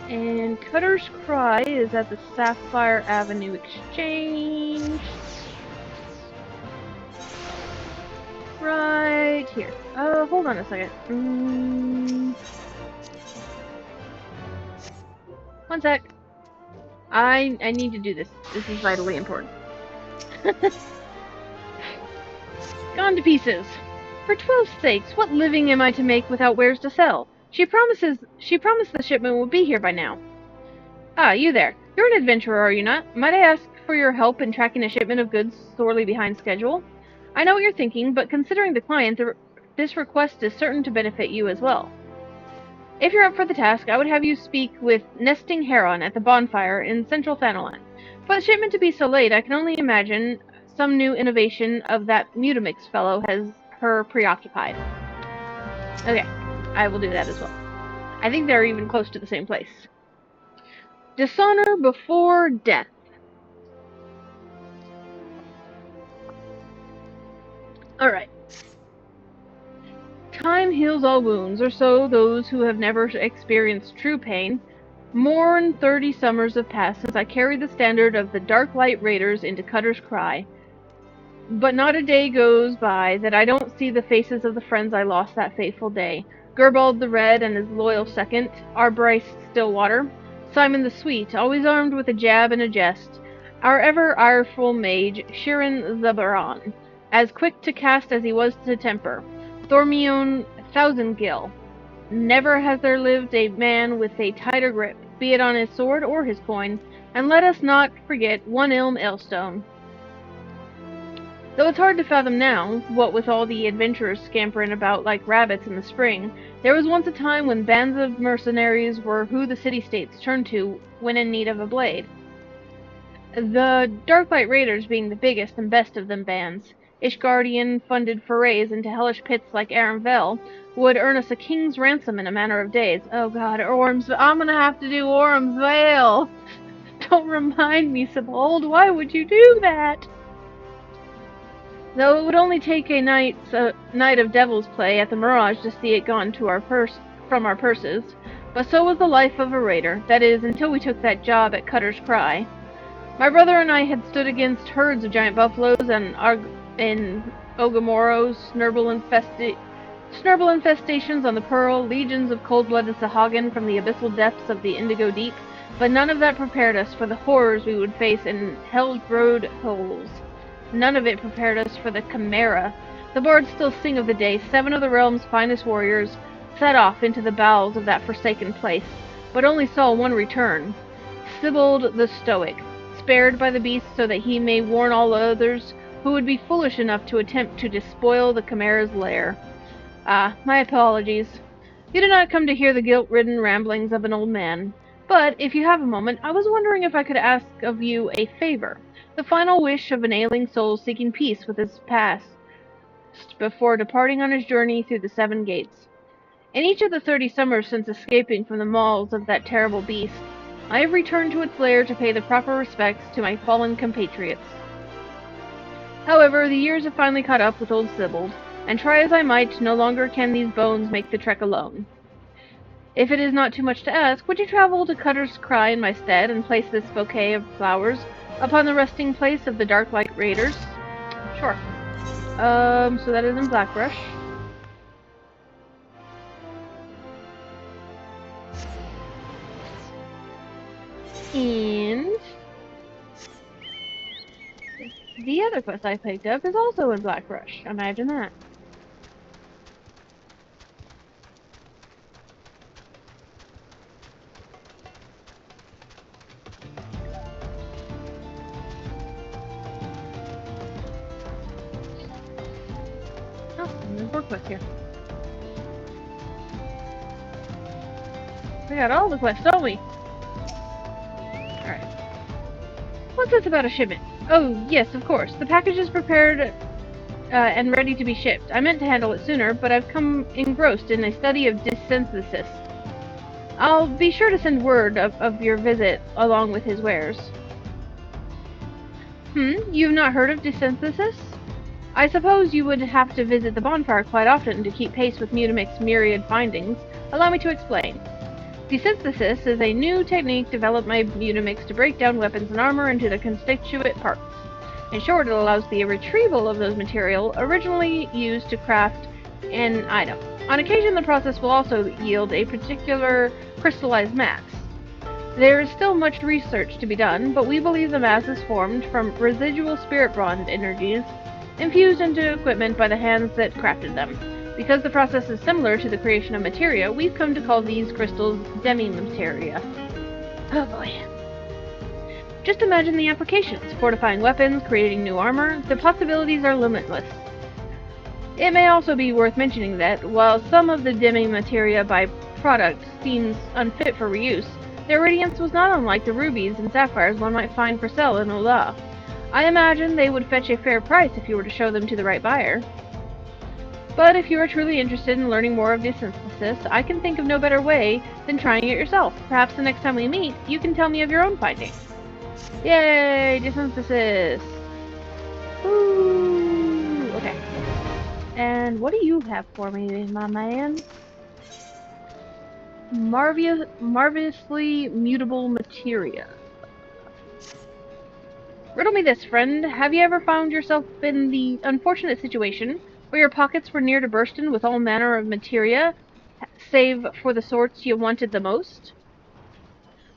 And Cutter's Cry is at the Sapphire Avenue Exchange. Right here. Hold on a second. One sec. I need to do this. This is vitally important. Gone to pieces. For 12's sakes, what living am I to make without wares to sell? She promised the shipment will be here by now. Ah, you there. You're an adventurer, are you not? Might I ask for your help in tracking a shipment of goods sorely behind schedule? I know what you're thinking, but considering the client, this request is certain to benefit you as well. If you're up for the task, I would have you speak with Nesting Heron at the bonfire in central Thanalan. For the shipment to be so late, I can only imagine some new innovation of that Mutamix fellow has her preoccupied. Okay, I will do that as well. I think they're even close to the same place. Dishonor before death. Alright. Time heals all wounds, or so those who have never experienced true pain. More than 30 summers have passed since I carried the standard of the Dark Light Raiders into Cutter's Cry. But not a day goes by that I don't see the faces of the friends I lost that fateful day. Gerbald the Red and his loyal second, Arbryce Stillwater, Simon the Sweet, always armed with a jab and a jest, our ever ireful mage, Shirin Zabaran, as quick to cast as he was to temper, Thormion Thousandgill. Never has there lived a man with a tighter grip, be it on his sword or his coin, and let us not forget one Ilm Ailstone. Though it's hard to fathom now, what with all the adventurers scampering about like rabbits in the spring, there was once a time when bands of mercenaries were who the city-states turned to when in need of a blade. The Darklight Raiders being the biggest and best of them bands. Ishgardian-funded forays into hellish pits like Aurum Vale would earn us a king's ransom in a matter of days. Oh god, I'm gonna have to do Aurum Vale! Don't remind me, Sibold, why would you do that? Though it would only take a night of devil's play at the Mirage to see it gone to from our purses, but so was the life of a raider, that is, until we took that job at Cutter's Cry. My brother and I had stood against herds of giant buffaloes and in Ogamoros, Snurble infestations on the Pearl, legions of cold-blooded Sahagin from the abyssal depths of the Indigo Deep, but none of that prepared us for the horrors we would face in Hellroad holes. None of it prepared us for the Chimera. The bards still sing of the day 7 of the realm's finest warriors set off into the bowels of that forsaken place, but only saw one return. Sibold the Stoic, spared by the beast so that he may warn all others who would be foolish enough to attempt to despoil the Chimera's lair. My apologies. You did not come to hear the guilt-ridden ramblings of an old man. But, if you have a moment, I was wondering if I could ask of you a favor. The final wish of an ailing soul seeking peace with his past before departing on his journey through the 7 gates. In each of the 30 summers since escaping from the maws of that terrible beast, I have returned to its lair to pay the proper respects to my fallen compatriots. However, the years have finally caught up with old Sibold, and try as I might, no longer can these bones make the trek alone. If it is not too much to ask, would you travel to Cutter's Cry in my stead and place this bouquet of flowers upon the resting place of the Darklight Raiders? Sure. So that is in Blackbrush. And the other quest I picked up is also in Blackbrush. Imagine that. There's more quests here. We got all the quests, don't we? Alright. What's this about a shipment? Oh, yes, of course. The package is prepared and ready to be shipped. I meant to handle it sooner, but I've come engrossed in a study of dissynthesis. I'll be sure to send word of your visit along with his wares. You've not heard of dissynthesis? I suppose you would have to visit the bonfire quite often to keep pace with Mutamix's myriad findings. Allow me to explain. Dissynthesis is a new technique developed by Mutamix to break down weapons and armor into their constituent parts. In short, it allows the retrieval of those material originally used to craft an item. On occasion, the process will also yield a particular crystallized mass. There is still much research to be done, but we believe the mass is formed from residual spirit bond energies infused into equipment by the hands that crafted them. Because the process is similar to the creation of materia, we've come to call these crystals demi-materia. Oh boy. Just imagine the applications: fortifying weapons, creating new armor. The possibilities are limitless. It may also be worth mentioning that, while some of the demi-materia byproduct seems unfit for reuse, their radiance was not unlike the rubies and sapphires one might find for sale in Ola. I imagine they would fetch a fair price if you were to show them to the right buyer. But if you are truly interested in learning more of dissynthesis, I can think of no better way than trying it yourself. Perhaps the next time we meet, you can tell me of your own findings. Yay, dissynthesis! Woo! Okay. And what do you have for me, my man? Marvelously mutable materia. Riddle me this, friend. Have you ever found yourself in the unfortunate situation where your pockets were near to bursting with all manner of materia, save for the sorts you wanted the most?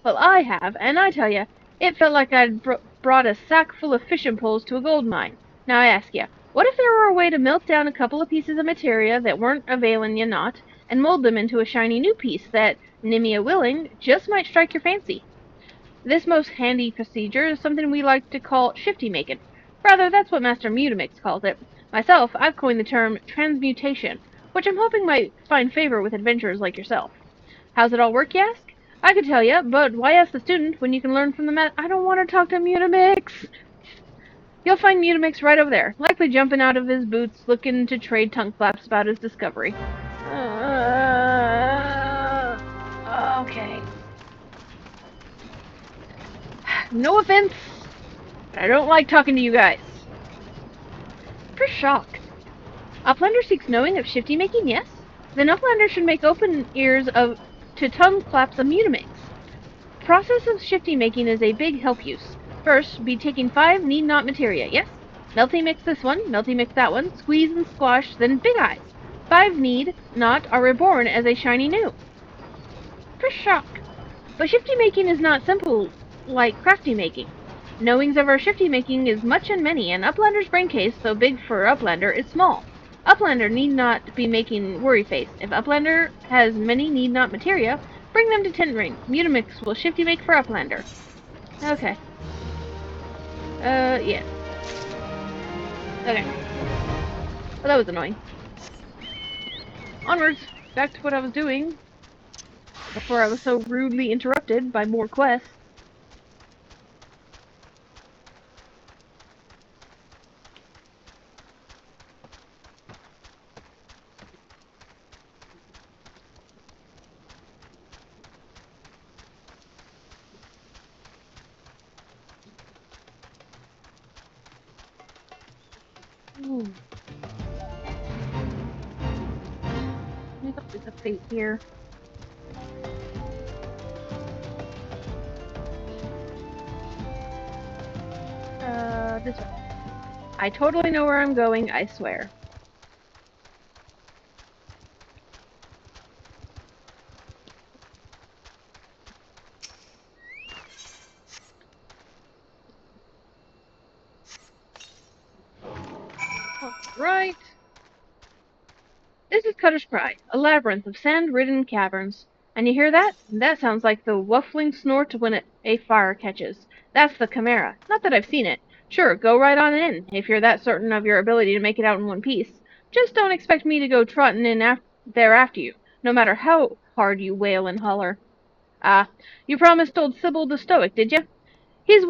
Well, I have, and I tell you, it felt like I'd brought a sack full of fishing poles to a gold mine. Now I ask you, what if there were a way to melt down a couple of pieces of materia that weren't availing you not, and mold them into a shiny new piece that, Nimia willing, just might strike your fancy? This most handy procedure is something we like to call shifty making. Rather, that's what Master Mutamix calls it. Myself, I've coined the term transmutation, which I'm hoping might find favor with adventurers like yourself. How's it all work, you ask? I could tell you, but why ask the student when you can learn from the I don't want to talk to Mutamix! You'll find Mutamix right over there, likely jumping out of his boots, looking to trade tongue flaps about his discovery. Okay. No offense, but I don't like talking to you guys. For shock. Uplander seeks knowing of shifty making, yes? Then Uplander should make open ears to tongue claps of Mutamix. Process of shifty making is a big help use. First, be taking 5 need not materia, yes? Melty mix this one, melty mix that one, squeeze and squash, then big eyes. 5 need not are reborn as a shiny new. For shock. But shifty making is not simple like crafty making. Knowings of our shifty making is much and many, and Uplander's brain case, though big for Uplander, is small. Uplander need not be making worry face. If Uplander has many need not materia, bring them to Tin Ring. Mutamix will shifty make for Uplander. Okay. Yeah. Okay. Well, that was annoying. Onwards, back to what I was doing before I was so rudely interrupted by more quests. Ooh. There's always a fate here. This way. I totally know where I'm going, I swear. Right. This is Cutter's Cry, a labyrinth of sand-ridden caverns. And you hear that? That sounds like the wuffling snort when a fire catches. That's the Chimera. Not that I've seen it. Sure, go right on in, if you're that certain of your ability to make it out in one piece. Just don't expect me to go trotting in there after you, no matter how hard you wail and holler. Ah, you promised old Sybil the Stoic, did you? He's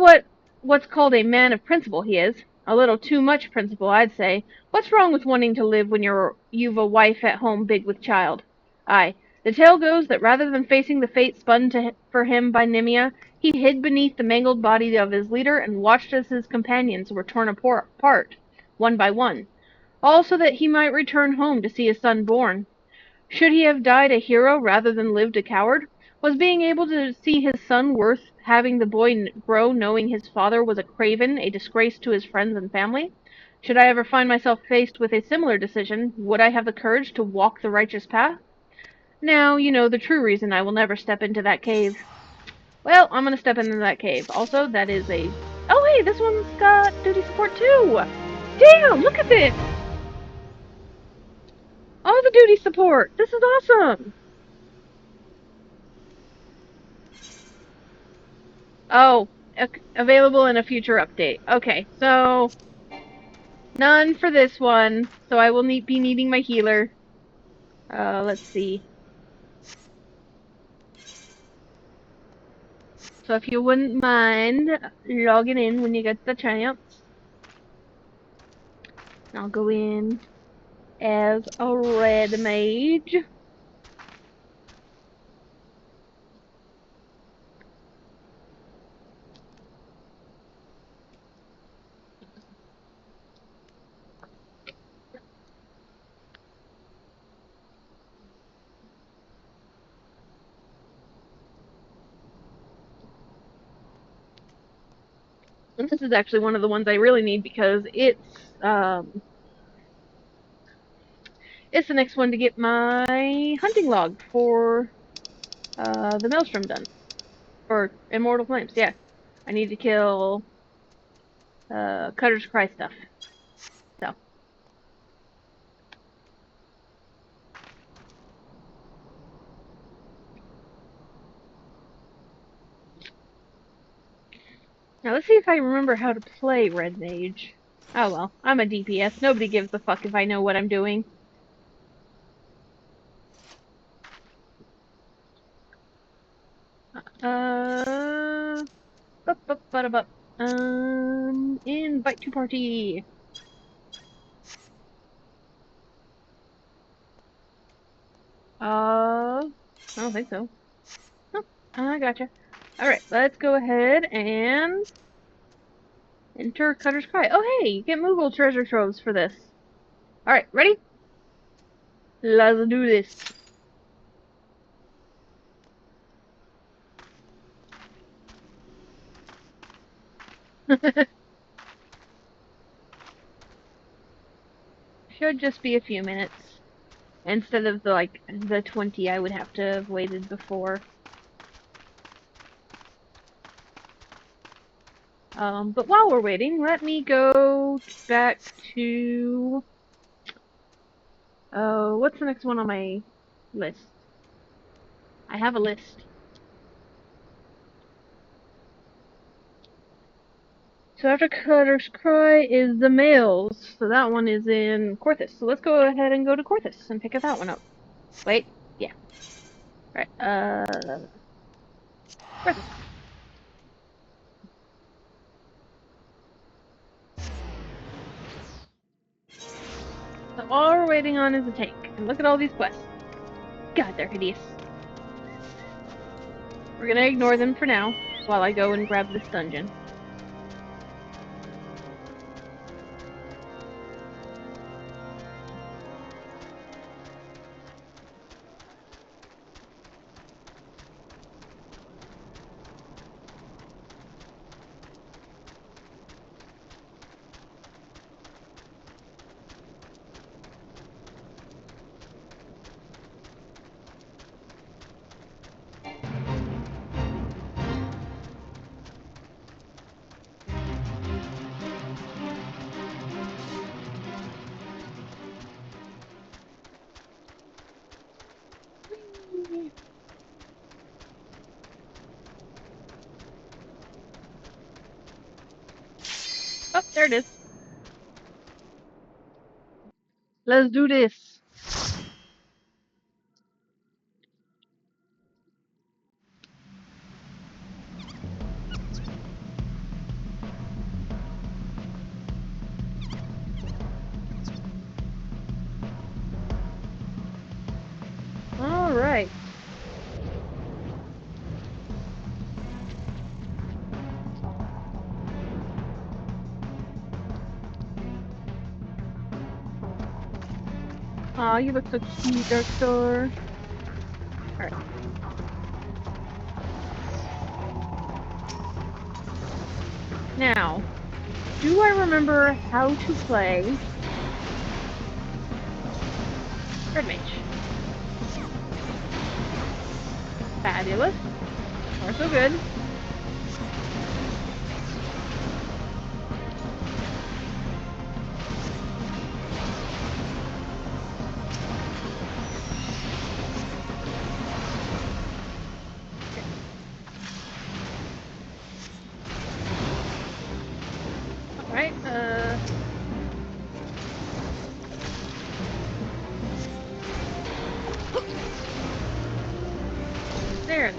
what's called a man of principle, he is. A little too much principle, I'd say. What's wrong with wanting to live when you've a wife at home big with child? Aye, the tale goes that rather than facing the fate spun for him by Nimia, he hid beneath the mangled body of his leader and watched as his companions were torn apart, one by one, all so that he might return home to see his son born. Should he have died a hero rather than lived a coward? Was being able to see his son worth having the boy grow knowing his father was a craven, a disgrace to his friends and family? Should I ever find myself faced with a similar decision, would I have the courage to walk the righteous path? Now, you know the true reason I will never step into that cave. Well, I'm gonna step into that cave. Also, that is a... Oh, hey, this one's got duty support too! Damn, look at this! All the duty support! This is awesome! Oh, available in a future update. Okay, so none for this one. So I will be needing my healer. Let's see. So if you wouldn't mind logging in when you get the chance, I'll go in as a red mage. And this is actually one of the ones I really need because it's the next one to get my hunting log for the Maelstrom done. For Immortal Flames, yeah. I need to kill Cutter's Cry stuff. So. Now let's see if I remember how to play Red Mage. Oh well, I'm a DPS. Nobody gives a fuck if I know what I'm doing. Uh, invite to party. I don't think so. Oh, I gotcha. Alright, let's go ahead and enter Cutter's Cry. Oh hey, you get Moogle treasure troves for this. Alright, ready? Let's do this. Should just be a few minutes. instead of the 20 I would have to have waited before. But while we're waiting, let me go back to what's the next one on my list? I have a list. So after Cutter's Cry is the males. So that one is in Coerthas. So let's go ahead and go to Coerthas and pick that one up. Wait, yeah. Right, Coerthas. So all we're waiting on is a tank. And look at all these quests. God, they're hideous. We're gonna ignore them for now, while I go and grab this dungeon. Oh, there it is. Let's do this. Alright. Aw, you look so cute, Dark Star. Alright. Now, do I remember how to play Red Mage? Fabulous. Far so good. Alright, there.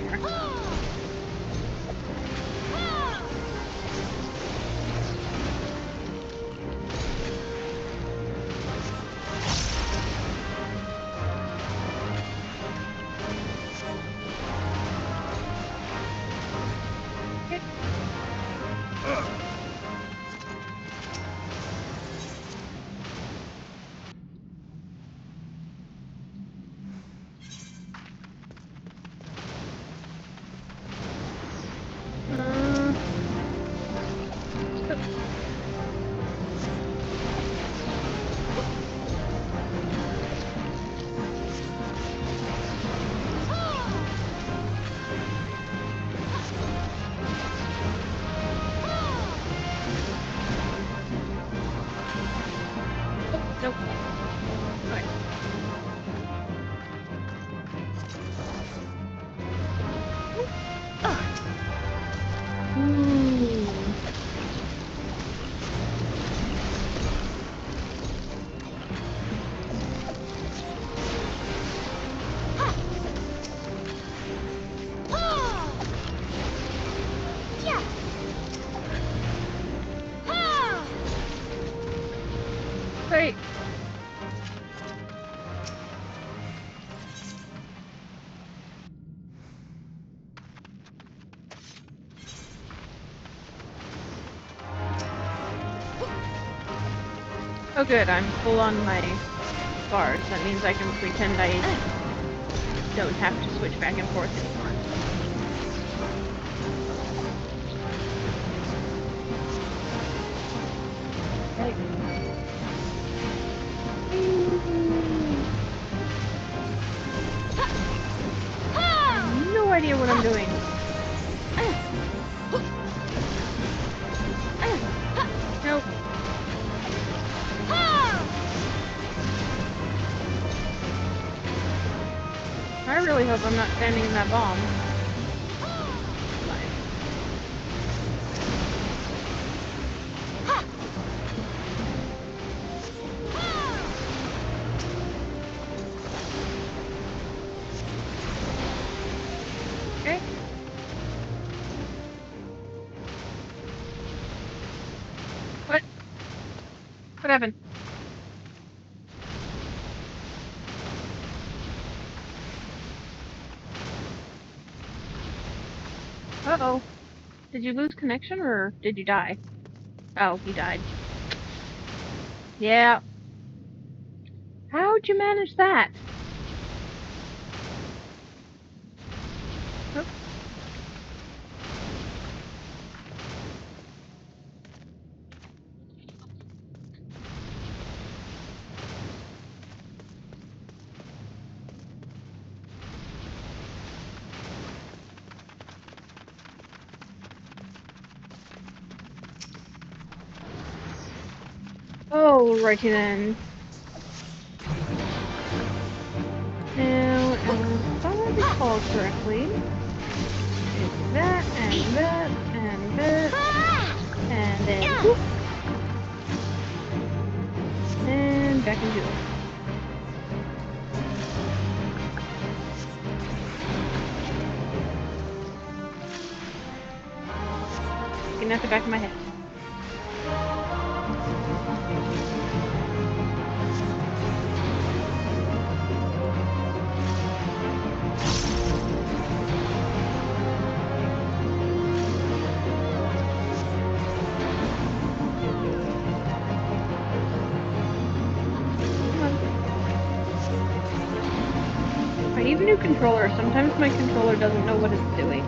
Nope. Alright. Ooh. Wait. Oh good, I'm full on my bars. That means I can pretend I don't have to switch back and forth anymore. Right. really hope I'm not standing in that bomb. Okay. What? What happened? Uh-oh. Did you lose connection or did you die? Oh, you died. Yeah. How'd you manage that? Oh. Alrighty then. Now, if I recall correctly, it's that, and that, and that, and then whoop, and back into it. Getting at the back of my head. I need a new controller. Sometimes my controller doesn't know what it's doing.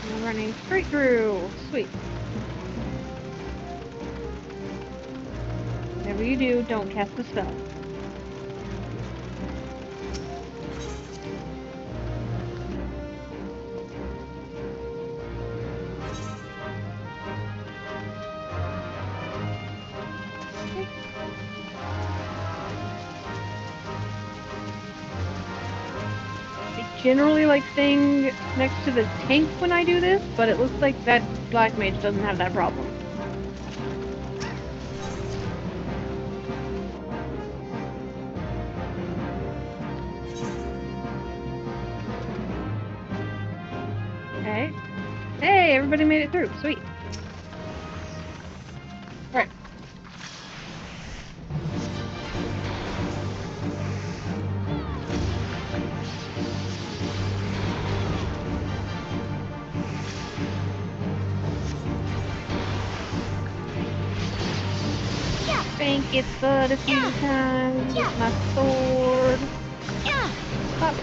I'm running straight through. Sweet. Whatever you do, don't cast the spell. I generally like staying next to the tank when I do this, but it looks like that black mage doesn't have that problem. Okay. Hey, everybody made it through. Sweet. Alright. Bank it, bud, a few times with my sword. Pop.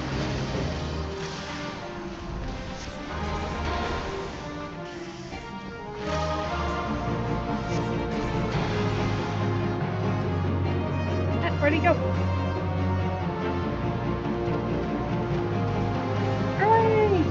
Ready, go. Hooray!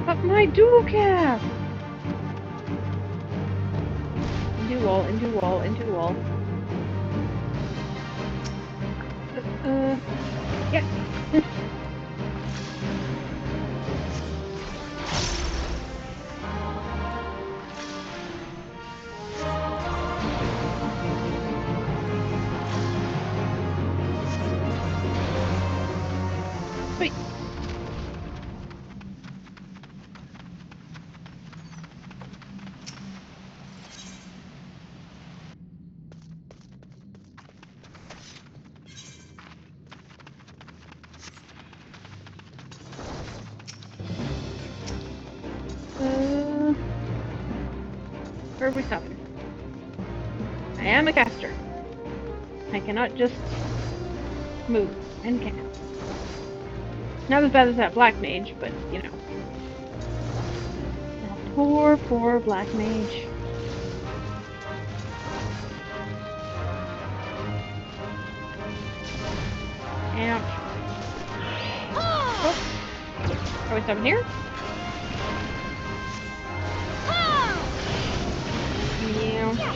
But my dual cast! Into wall, into wall, into wall. Yeah. Sweet. Where are we stopping? I am a caster. I cannot just move and cast. Not as bad as that black mage, but you know. That poor black mage. Ouch. Oh. Are we stopping here? Yeah.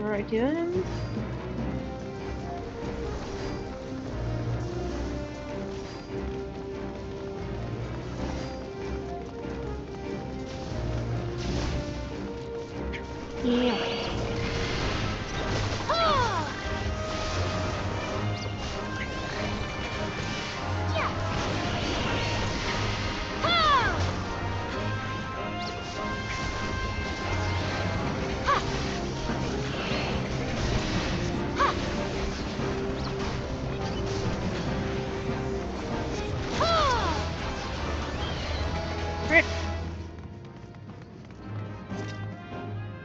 Right then. Yeah.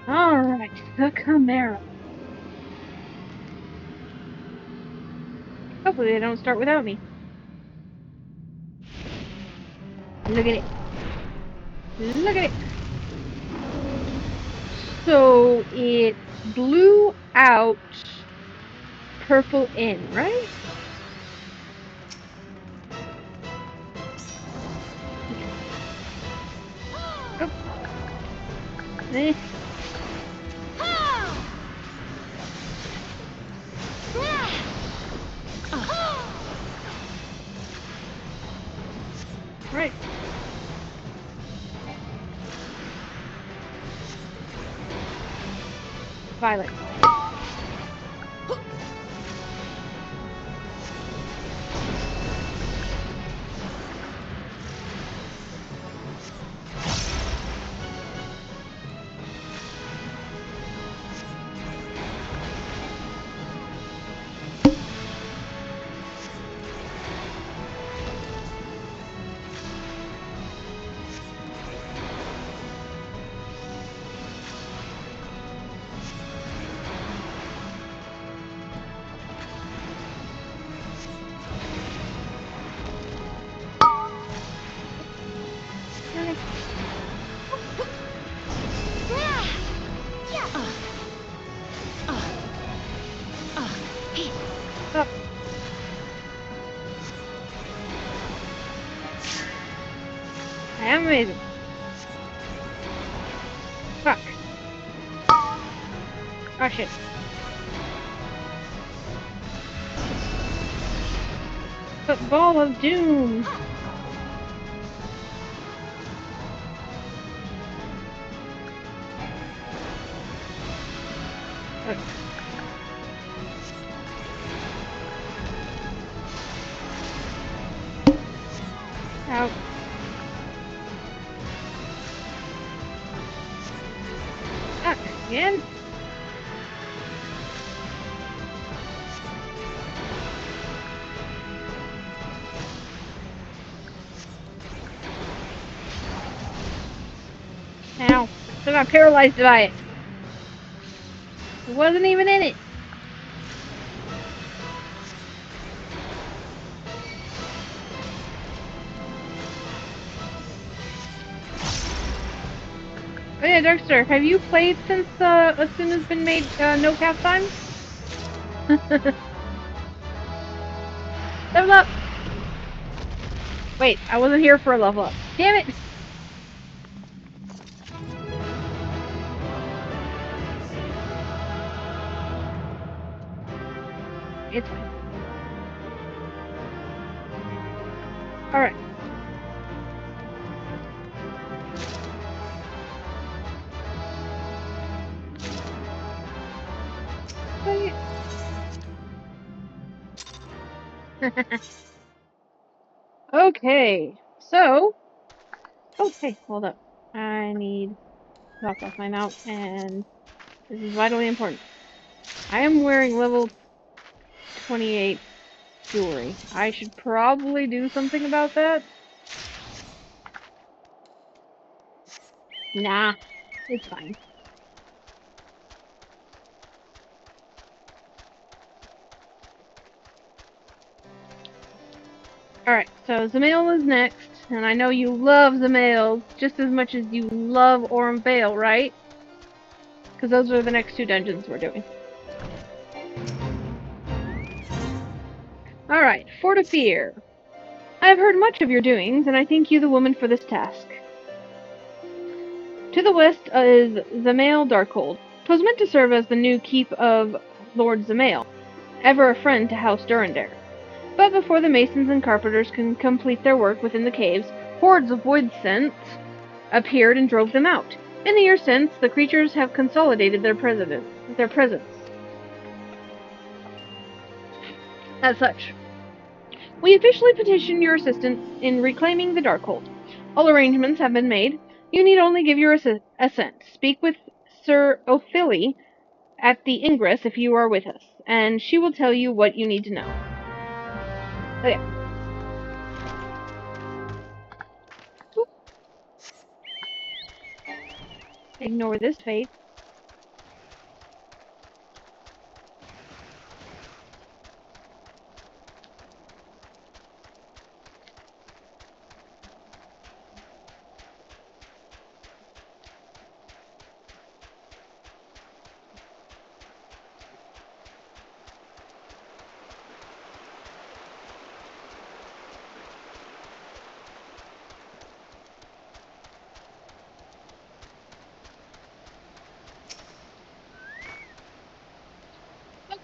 Alright, the Chimera. Hopefully they don't start without me. Look at it. Look at it. So it blew out purple in, right? Oh. Eh. Right. Violet. Oh. I am amazing. Fuck. Oh shit. The ball of doom. Okay. Out. Fuck. Again. Ow. I got paralyzed by it. It wasn't even in it. Oh yeah, Darkstar, have you played since Asuna's been made no cap time? Level up! Wait, I wasn't here for a level up. Damn it! It's fine. Alright. Okay, so... Oh, hey, hold up. I need to knock off my mount, and this is vitally important. I am wearing level 28 jewelry. I should probably do something about that. Nah, it's fine. Alright, so Dzemael is next, and I know you love Dzemael just as much as you love Aurum Vale, right? Because those are the next two dungeons we're doing. Alright, Fort of Fear. I have heard much of your doings, and I think you the woman for this task. To the west is Dzemael Darkhold. 'Twas meant to serve as the new keep of Lord Dzemael, ever a friend to House Durandare. But before the masons and carpenters can complete their work within the caves, hordes of void scents appeared and drove them out. In the years since, the creatures have consolidated their presence. As such, we officially petition your assistance in reclaiming the Darkhold. All arrangements have been made. You need only give your assent. Speak with Sir Ophilie at the ingress if you are with us, and she will tell you what you need to know. Okay. Ignore this fate.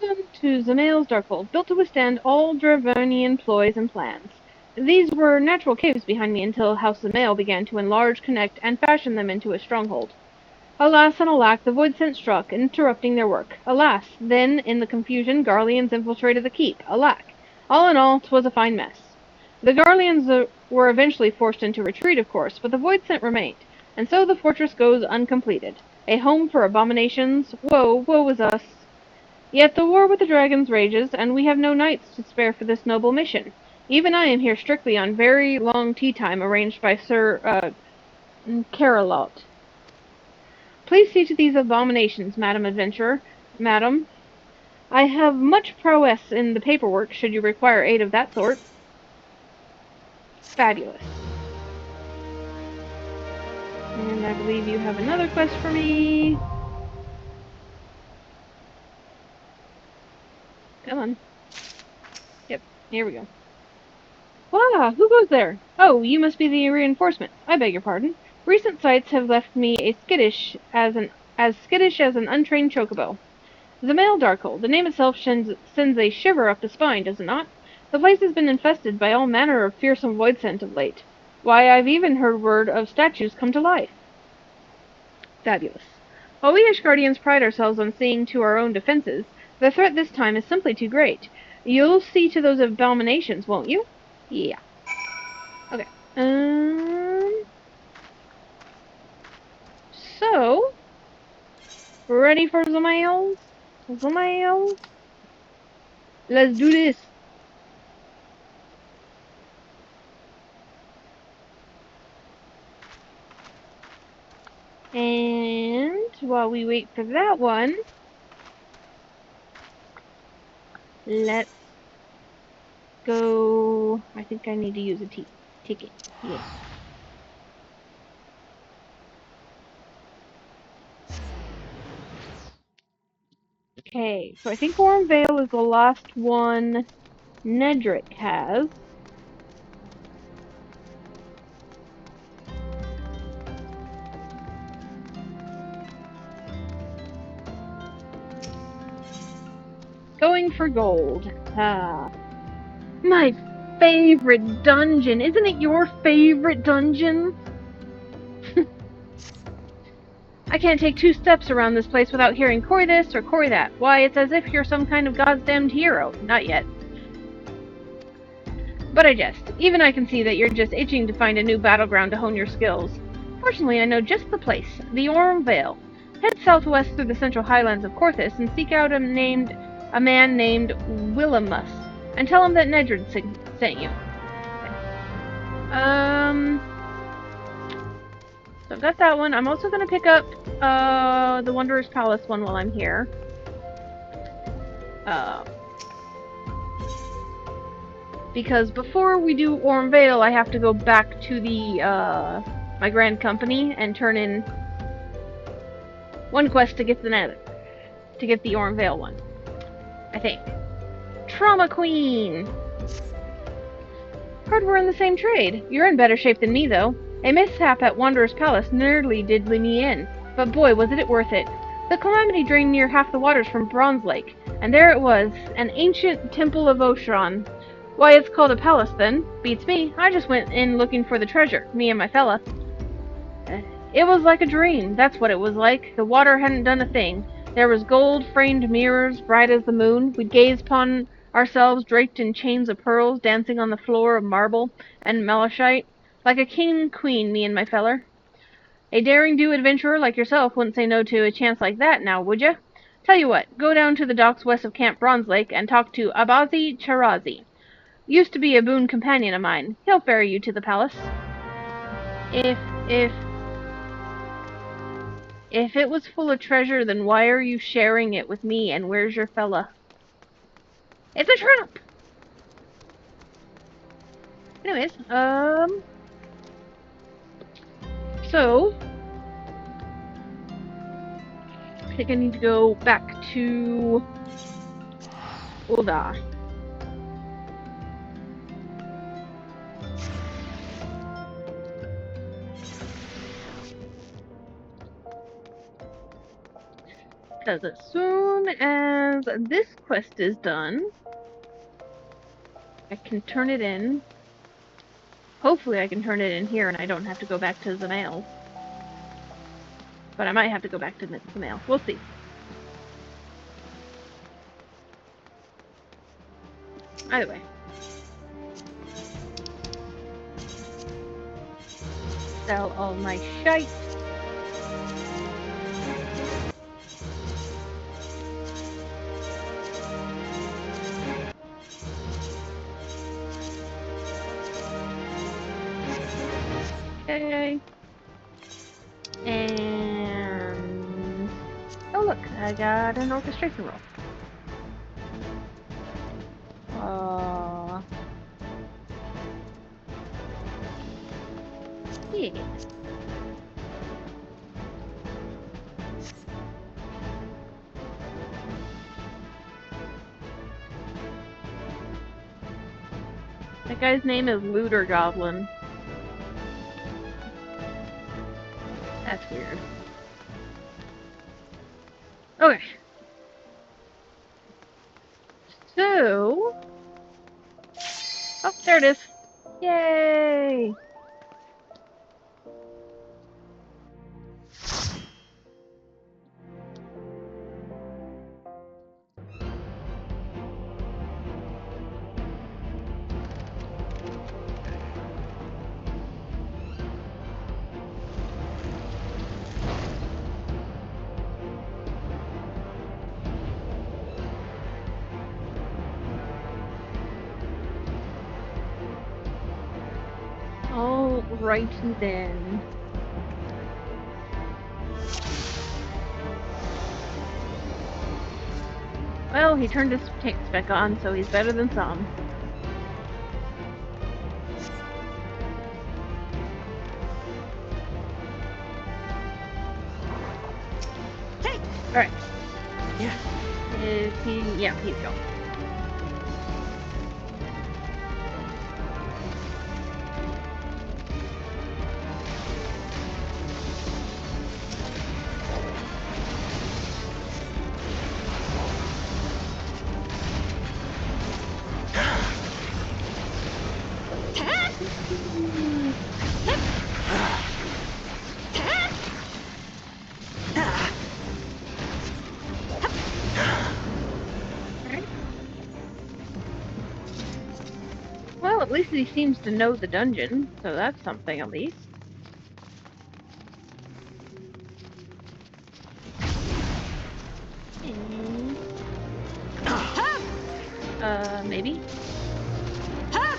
Welcome to Dzemael's Darkhold, built to withstand all Dravonian ploys and plans. These were natural caves behind me until House Dzemael began to enlarge, connect, and fashion them into a stronghold. Alas and alack, the void scent struck, interrupting their work. Alas, then, in the confusion, Garleans infiltrated the keep. Alack. All in all, 'twas a fine mess. The Garleans were eventually forced into retreat, of course, but the void scent remained, and so the fortress goes uncompleted. A home for abominations. Woe is us. Yet the war with the dragons rages, and we have no knights to spare for this noble mission. Even I am here strictly on very long tea time arranged by Sir, Carolot. Please see to these abominations, Madam Adventurer. Madam, I have much prowess in the paperwork, should you require aid of that sort. Fabulous. And I believe you have another quest for me. Come on. Yep, here we go. Ah, who goes there? Oh, you must be the reinforcement. I beg your pardon. Recent sights have left me as skittish as an untrained chocobo. Dzemael Darkhold. The name itself sends a shiver up the spine, does it not? The place has been infested by all manner of fearsome void scent of late. Why, I've even heard word of statues come to life. Fabulous. While we Ishgardians pride ourselves on seeing to our own defenses, the threat this time is simply too great. You'll see to those abominations, won't you? Yeah. Okay. So, ready for Dzemael? Dzemael? Let's do this. And while we wait for that one, let's go. I think I need to use a ticket. Yeah. Okay, so I think Aurum Vale is the last one Nedrick has. Going for gold. Ah. My favorite dungeon. Isn't it your favorite dungeon? I can't take 2 steps around this place without hearing "Coy this" or "Coy that." Why, it's as if you're some kind of goddamned hero. Not yet. But I jest. Even I can see that you're just itching to find a new battleground to hone your skills. Fortunately, I know just the place. The Aurum Vale. Head southwest through the central highlands of Coerthas and seek out a man named Willimus, and tell him that Nedrid sent you. So I've got that one. I'm also going to pick up the Wanderer's Palace one while I'm here. Because before we do Aurum Vale, I have to go back to the my grand company and turn in one quest to get the Nether, to get the Aurum Vale one, I think. Trauma Queen! Heard we're in the same trade. You're in better shape than me, though. A mishap at Wanderer's Palace nearly did me in, but boy, wasn't it worth it. The calamity drained near half the waters from Bronze Lake, and there it was, an ancient Temple of Qarn. Why, it's called a palace, then. Beats me. I just went in looking for the treasure, me and my fella. It was like a dream, that's what it was like. The water hadn't done a thing. There was gold-framed mirrors, bright as the moon. We'd gaze upon ourselves draped in chains of pearls, dancing on the floor of marble and malachite. Like a king and queen, me and my feller. A daring-do adventurer like yourself wouldn't say no to a chance like that, now, would ya? Tell you what, go down to the docks west of Camp Bronze Lake and talk to Abazi Charazi. Used to be a boon companion of mine. He'll ferry you to the palace. If it was full of treasure, then why are you sharing it with me, and where's your fella? It's a trap! Anyways, so I think I need to go back to Ul'dah. Because as soon as this quest is done, I can turn it in. Hopefully I can turn it in here and I don't have to go back to Dzemael. But I might have to go back to Dzemael. We'll see. Either way. Sell all my shite. Okay. And oh look, I got an orchestration roll. Yeah. That guy's name is Looter Goblin. That's weird. Okay. So... oh, there it is. Yay! Alrighty then. Well, he turned his tank spec on, so he's better than some. Hey! Alright. Yeah. Is he... yeah, he's gone. Well, at least he seems to know the dungeon, so that's something at least. Maybe? I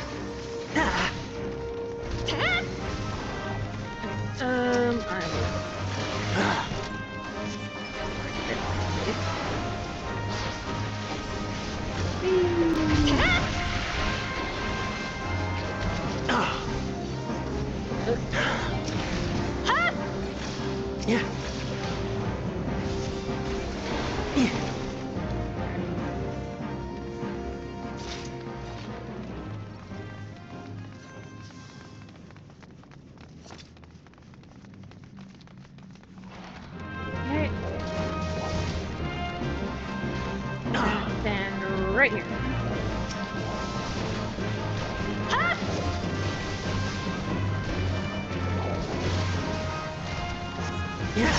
Yeah. Okay. Stand right here. Yeah.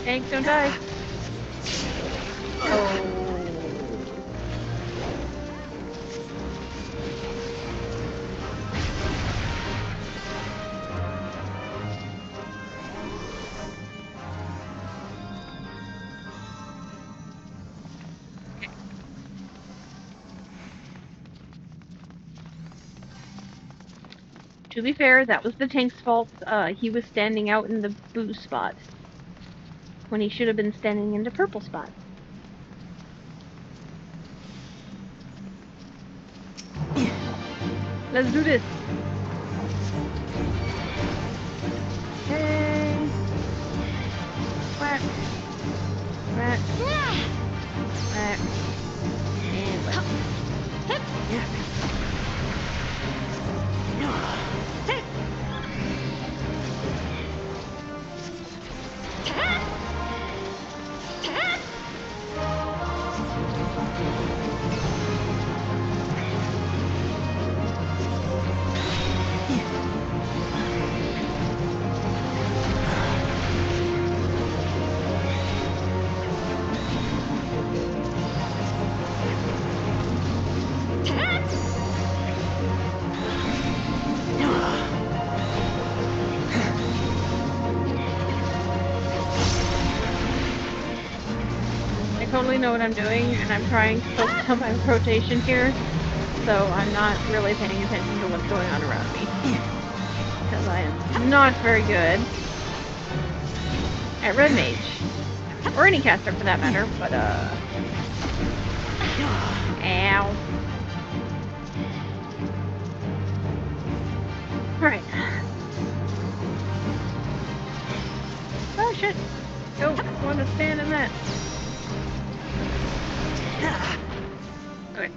Tanks don't die. Oh. To be fair, that was the tank's fault. He was standing out in the blue spot when he should have been standing in the purple spot. Let's do this. Okay. Whack. Whack. Whack. And whack. I totally know what I'm doing, and I'm trying to focus on my rotation here, so I'm not really paying attention to what's going on around me. Because I am not very good at Red Mage. Or any caster for that matter, but ow. Alright. Oh shit. Don't want to stand in that. Okay.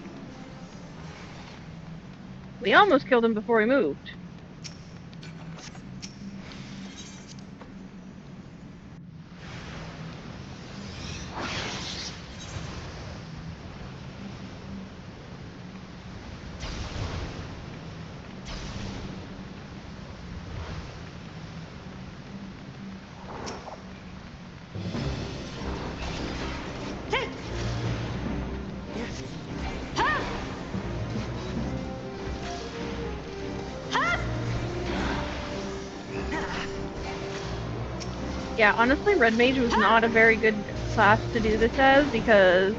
We almost killed him before he moved. Yeah, honestly, Red Mage was not a very good class to do this as, because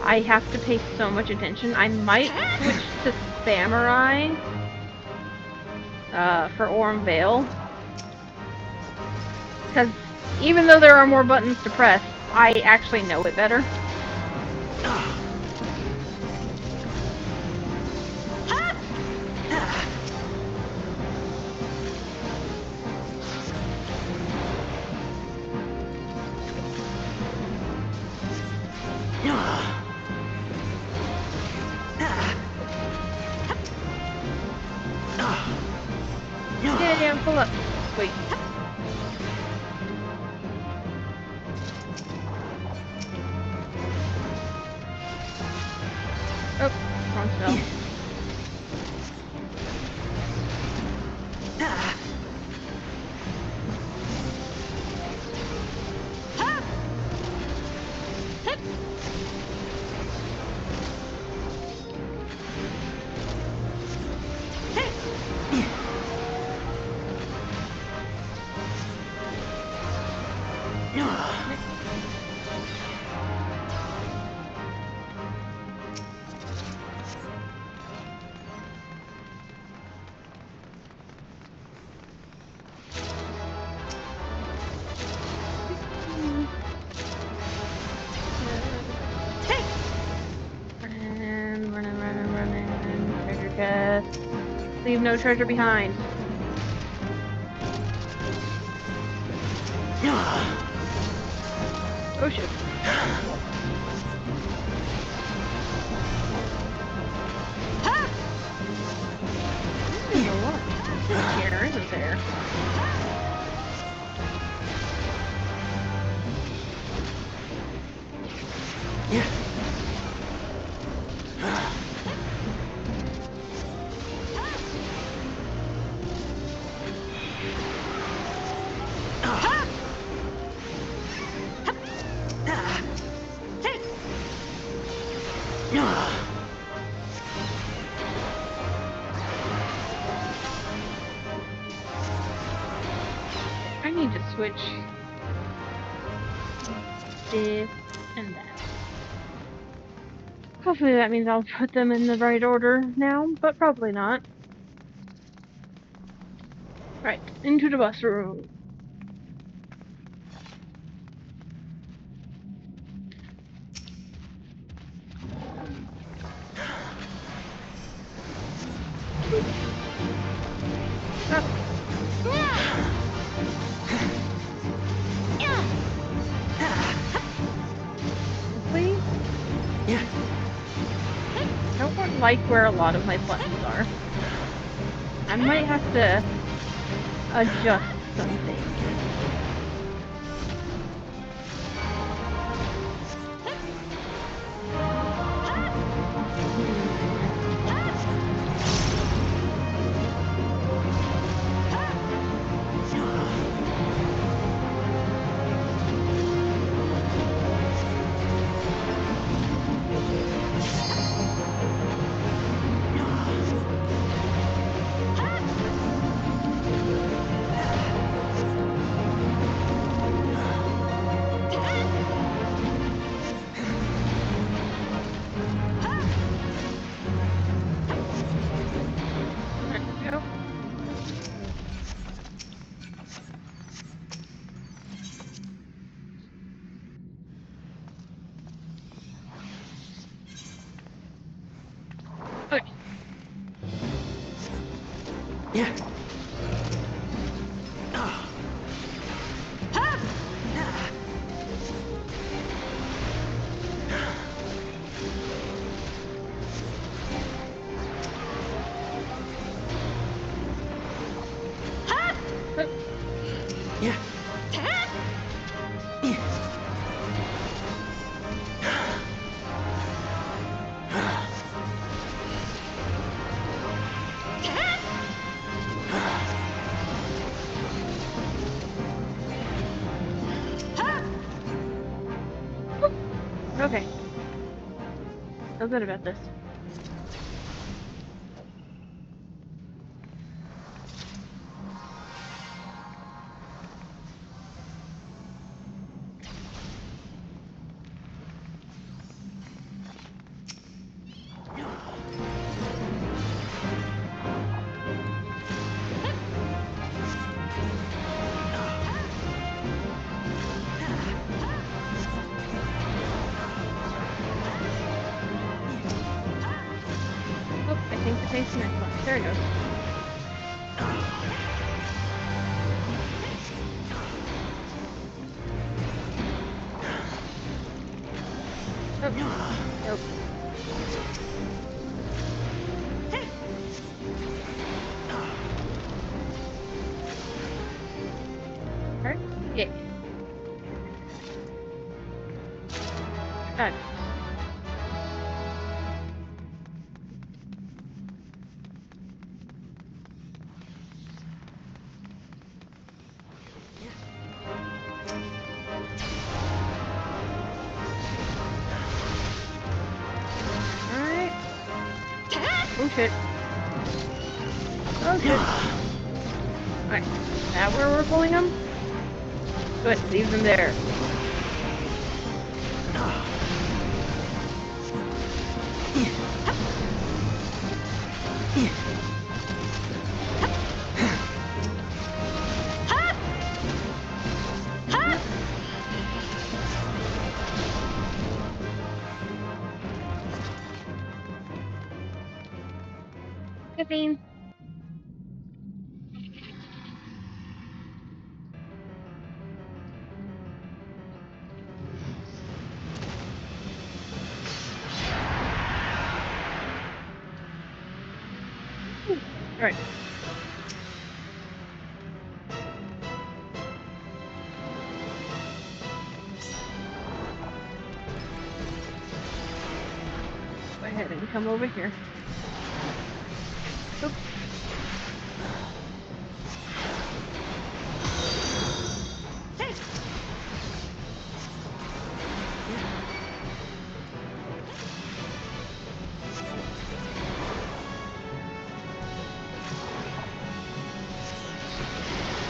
I have to pay so much attention. I might switch to Samurai for Aurum Vale. Because even though there are more buttons to press, I actually know it better. Yeah, pull up. Wait. Oh, wrong spell. Leave no treasure behind. Oh shit. There's a lot here, isn't there? I need to switch this and that. Hopefully that means I'll put them in the right order now, but probably not. Right, into the bus room. Please? Yeah. I don't like where a lot of my buttons are. I might have to adjust something. Okay. Yeah. Yeah. Okay. Feel good about this. Oh, I think the taste next one. There it goes. Oh, nope. Alright, yeah. Got it. Alright. Oh shit. Oh shit. Alright. Now where we're pulling them? Good, leave them there. Tiffin. Right. Go ahead and come over here. Oops.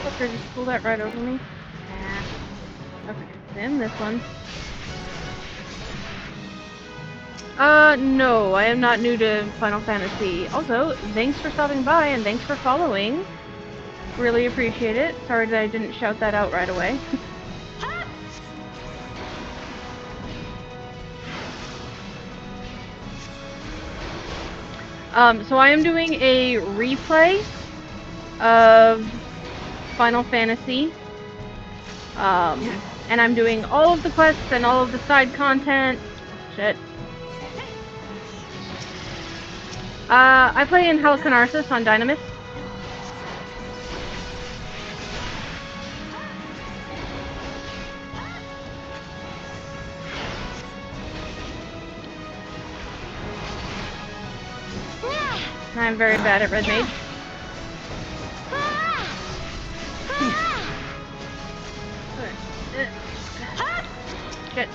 Fucker just pulled that right over me. Okay, then this one. No, I am not new to Final Fantasy. Also, thanks for stopping by and thanks for following. Really appreciate it. Sorry that I didn't shout that out right away. So I am doing a replay of Final Fantasy. And I'm doing all of the quests and all of the side content. Shit. I play in Coerthas on Dynamis. I'm very bad at Red Mage. Shit.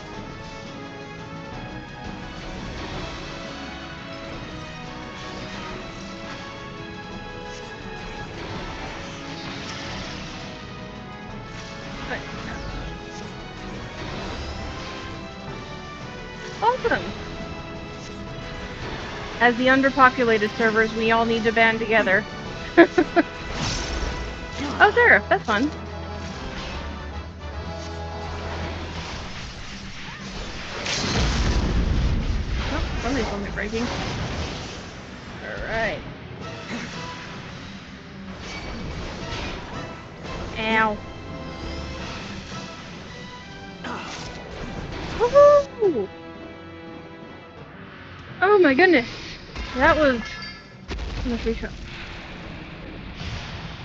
Awesome! As the underpopulated servers, we all need to band together. Oh, Seraph, that's fun. Oh, somebody's limit breaking. Alright. Ow. Woohoo! Oh my goodness. That was... Let's retry.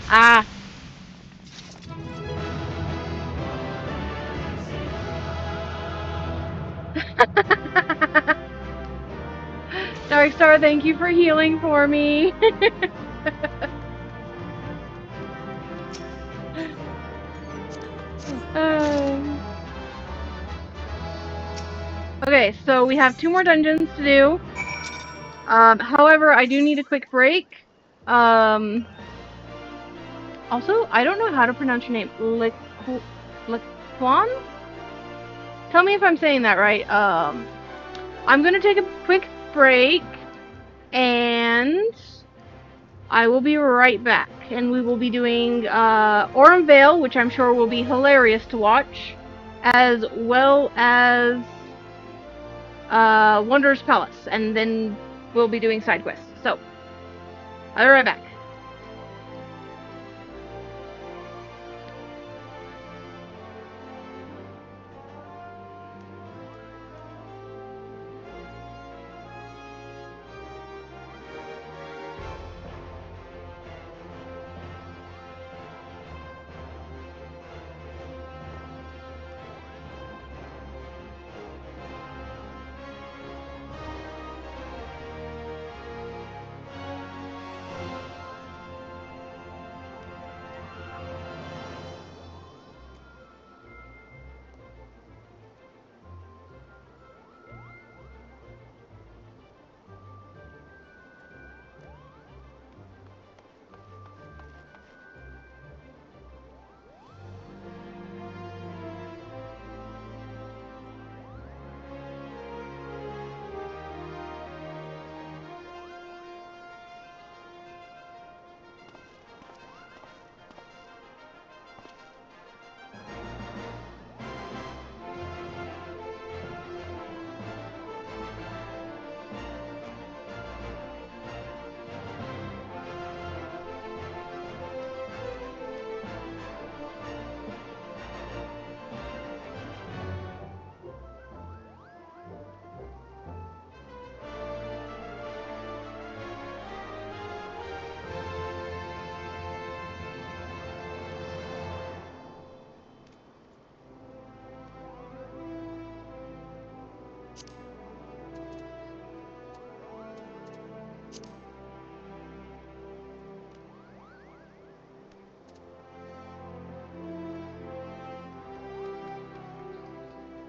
Ah! Darkstar, thank you for healing for me. Okay, so we have 2 more dungeons to do. However, I do need a quick break. Also, I don't know how to pronounce your name. Liquan? Tell me if I'm saying that right. I'm gonna take a quick break, and I will be right back. And we will be doing Aurum Vale, which I'm sure will be hilarious to watch, as well as Wanderer's Palace, and then we'll be doing side quests. So, I'll be right back.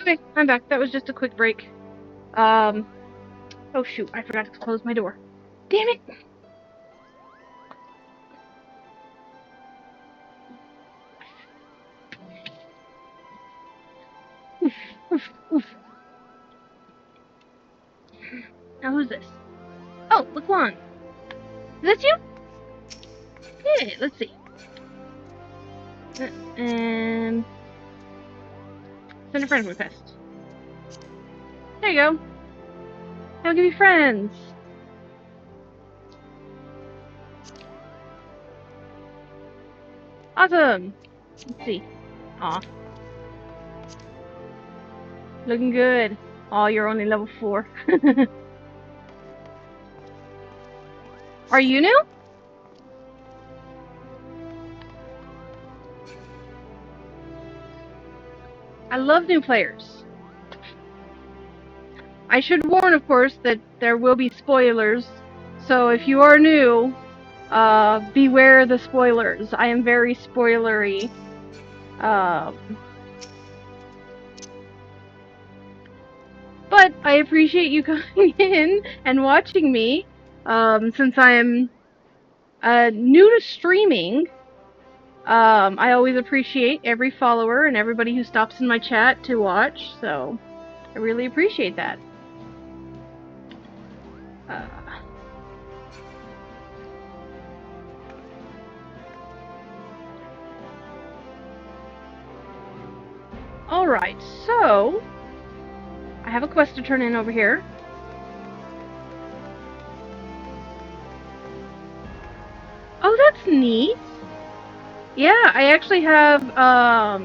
Okay, I'm back. That was just a quick break. Oh shoot, I forgot to close my door. Damn it! Oof, oof, oof. Now who's this? Oh, Laquan. Is this you? Yeah, let's see. And send a friend request. There you go. Now give me friends. Awesome. Let's see. Aw. Looking good. Aw, you're only level 4. Are you new? I love new players. I should warn, of course, that there will be spoilers. So if you are new, beware the spoilers. I am very spoilery. But I appreciate you coming in and watching me, since I am new to streaming. I always appreciate every follower and everybody who stops in my chat to watch, so I really appreciate that. Alright, so I have a quest to turn in over here. Oh, that's neat. Yeah, I actually have my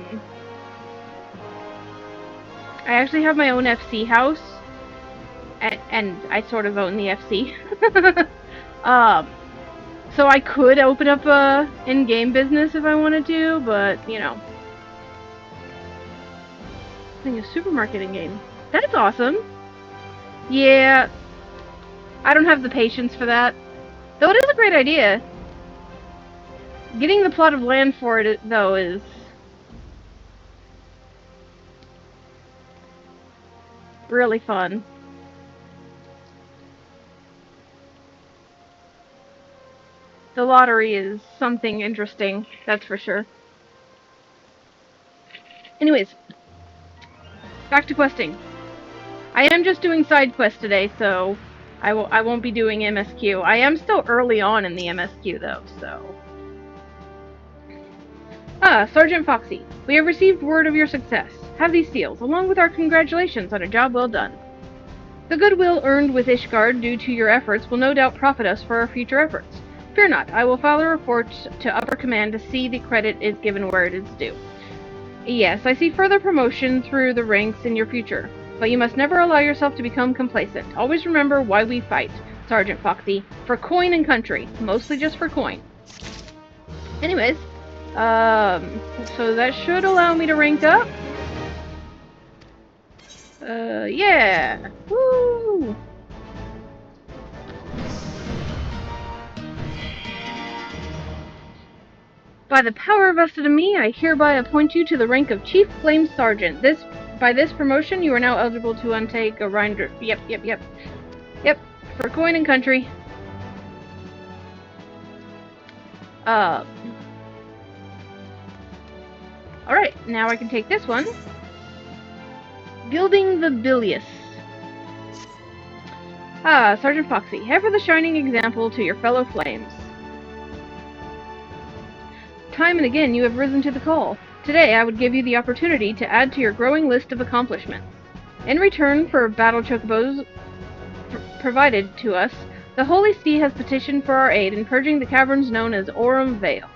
own FC house, and I sort of own the FC. So I could open up a in-game business if I wanted to, but you know, I think a supermarket in-game. That's awesome. Yeah, I don't have the patience for that. Though it is a great idea. Getting the plot of land for it, though, is really fun. The lottery is something interesting, that's for sure. Anyways, back to questing. I am just doing side quests today, so I won't be doing MSQ. I am still early on in the MSQ, though, so... Sergeant Foxy, we have received word of your success. Have these seals, along with our congratulations on a job well done. The goodwill earned with Ishgard due to your efforts will no doubt profit us for our future efforts. Fear not, I will file a report to upper command to see the credit is given where it is due. Yes, I see further promotion through the ranks in your future, but you must never allow yourself to become complacent. Always remember why we fight, Sergeant Foxy. For coin and country. Mostly just for coin. Anyways, so that should allow me to rank up. Yeah! Woo! By the power vested in me, I hereby appoint you to the rank of Chief Flame Sergeant. By this promotion, you are now eligible to untake a rinder. Yep, for coin and country. Alright, now I can take this one. Gilding the Bilious. Sergeant Foxy, ever the shining example to your fellow flames. Time and again you have risen to the call. Today I would give you the opportunity to add to your growing list of accomplishments. In return for battle chocobos provided to us, the Holy See has petitioned for our aid in purging the caverns known as Aurum Vale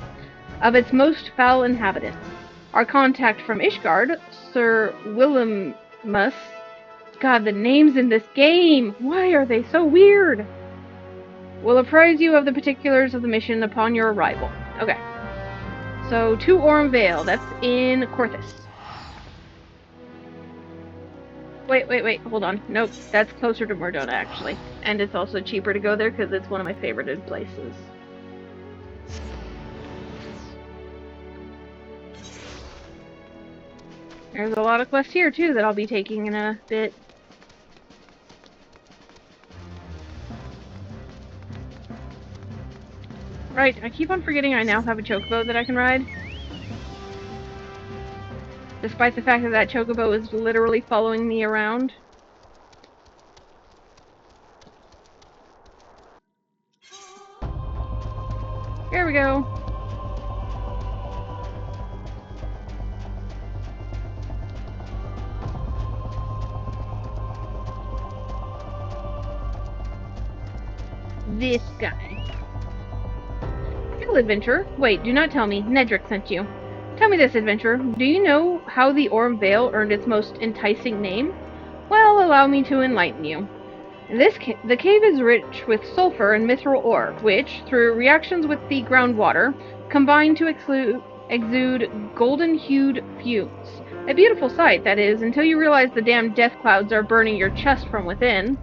of its most foul inhabitants. Our contact from Ishgard, Sir Willimus... God, the names in this game! Why are they so weird? Will apprise you of the particulars of the mission upon your arrival. Okay. So, to Aurum Vale. That's in Coerthas. Wait, hold on. Nope, that's closer to Mor Dhona, actually. And it's also cheaper to go there because it's one of my favorited places. There's a lot of quests here, too, that I'll be taking in a bit. Right, I keep on forgetting I now have a chocobo that I can ride. Despite the fact that that chocobo is literally following me around. Here we go. This guy. Hello, adventurer. Wait, do not tell me. Nedrick sent you. Tell me this, adventurer. Do you know how the Aurum Vale earned its most enticing name? Well, allow me to enlighten you. The cave is rich with sulfur and mithril ore, which, through reactions with the groundwater, combine to exude golden-hued fumes. A beautiful sight, that is, until you realize the damn death clouds are burning your chest from within.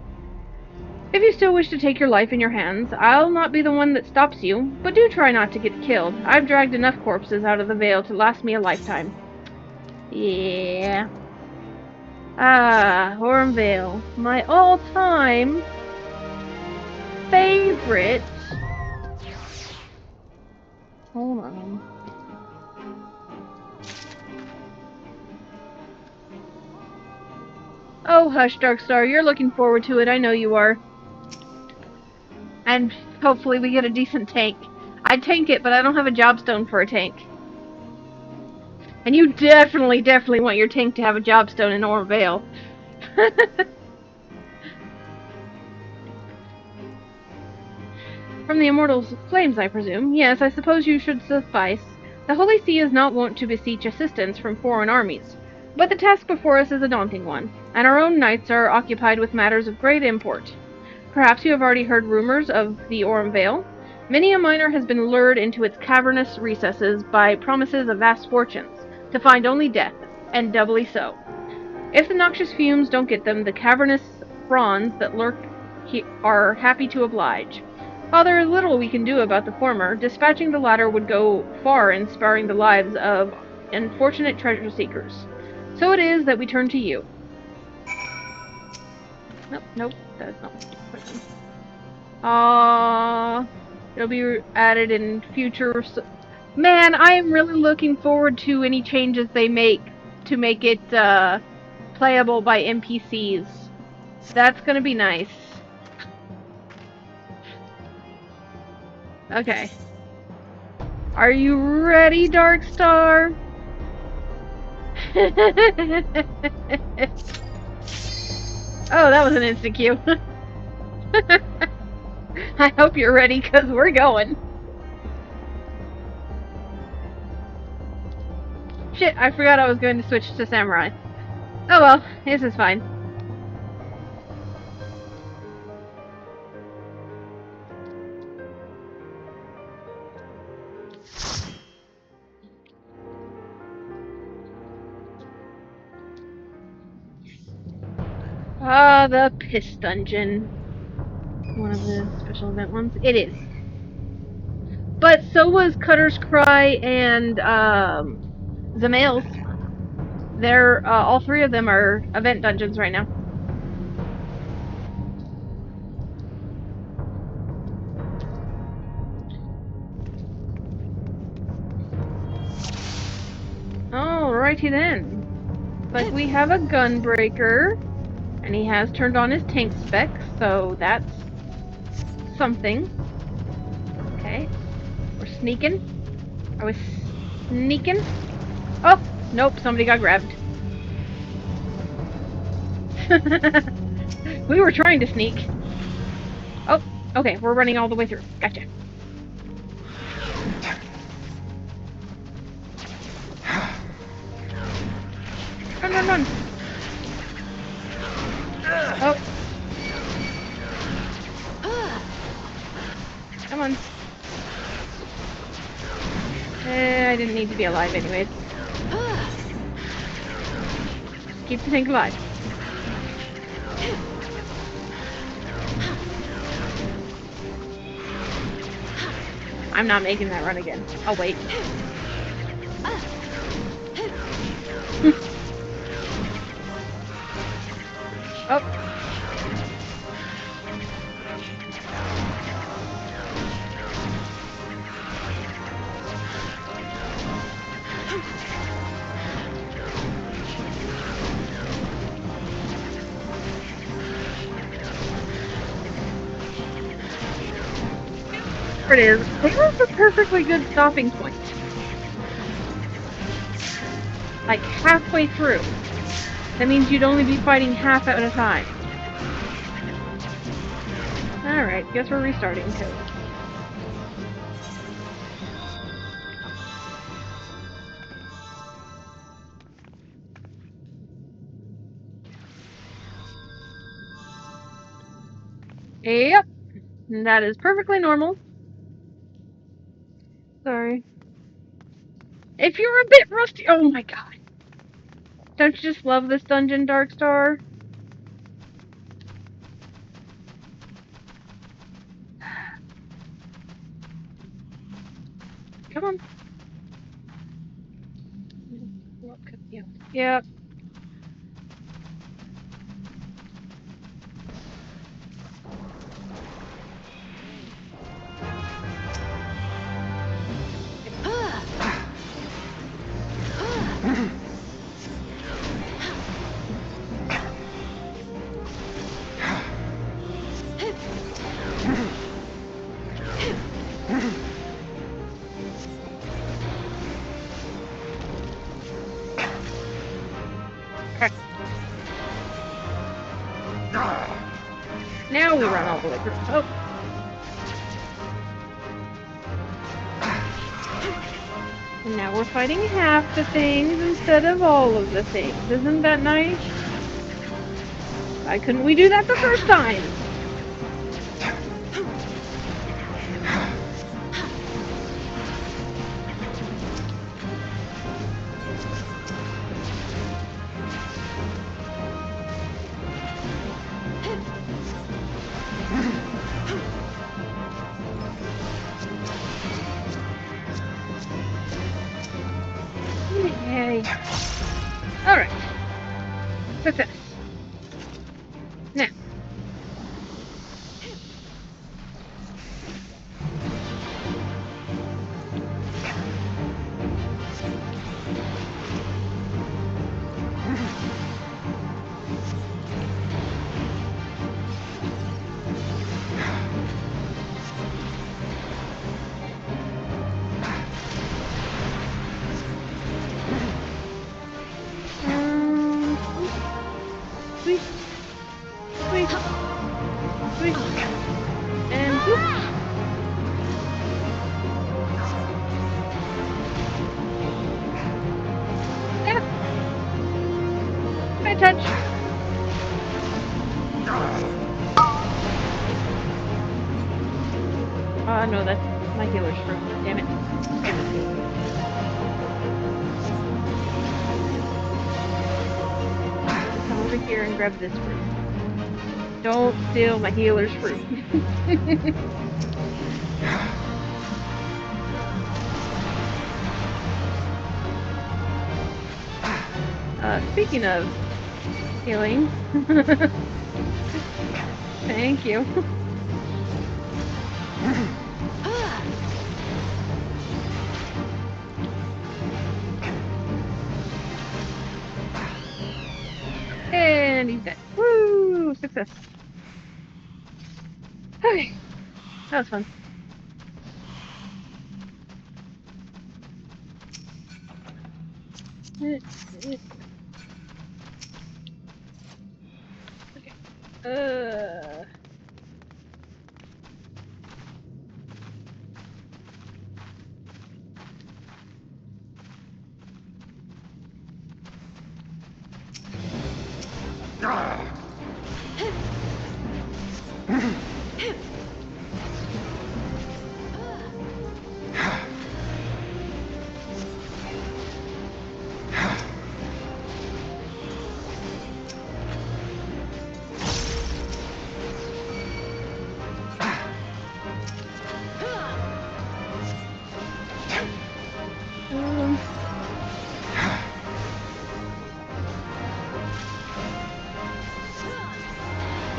If you still wish to take your life in your hands, I'll not be the one that stops you, but do try not to get killed. I've dragged enough corpses out of the Vale to last me a lifetime. Yeah. Ah, Aurum Vale. My all-time favorite. Hold on. Oh, hush, Darkstar. You're looking forward to it. I know you are. And hopefully we get a decent tank. I'd tank it, but I don't have a jobstone for a tank. And you definitely want your tank to have a jobstone in Aurum Vale. From the Immortal's flames, I presume. Yes, I suppose you should suffice. The Holy See is not wont to beseech assistance from foreign armies. But the task before us is a daunting one, and our own knights are occupied with matters of great import. Perhaps you have already heard rumors of the Aurum Vale. Many a miner has been lured into its cavernous recesses by promises of vast fortunes, to find only death, and doubly so. If the noxious fumes don't get them, the cavernous fronds that lurk are happy to oblige. While there is little we can do about the former, dispatching the latter would go far in sparing the lives of unfortunate treasure seekers. So it is that we turn to you. Nope, that's not question. It'll be added in future. Man, I am really looking forward to any changes they make to make it playable by NPCs. That's gonna be nice. Okay. Are you ready, Darkstar? Oh, that was an instant queue. I hope you're ready, because we're going. Shit, I forgot I was going to switch to Samurai. Oh well, this is fine. Ah, the Piss Dungeon. One of the special event ones. It is. But so was Cutter's Cry and Dzemael's. They're all three of them are event dungeons right now. Alrighty then. But we have a Gunbreaker, and he has turned on his tank specs, so that's something. Okay. We're sneaking. Are we sneaking? Oh! Nope, somebody got grabbed. We were trying to sneak. Oh, okay, we're running all the way through. Gotcha. Run! Oh. Come on. I didn't need to be alive anyways. Keep the tank alive. I'm not making that run again. I'll wait. Oh. There it is. There's a perfectly good stopping point. Like halfway through. That means you'd only be fighting half at a time. Alright, guess we're restarting too. Yep. That is perfectly normal. Sorry. If you're a bit rusty... Oh my god. Don't you just love this dungeon, Darkstar? Come on. Yep. Now we run all the way through. Oh. And now we're fighting half the things instead of all of the things. Isn't that nice? Why couldn't we do that the first time? Yay. Alright. Success. Now. Sweet. Sweet. Sweet. And whoop. Yeah. High touch. No, that's my healer's fruit. Damn it. Come over here and grab this fruit. Don't steal my healer's fruit. Speaking of healing. Thank you. And he's dead. Woo! Success. Okay. That was fun. Okay.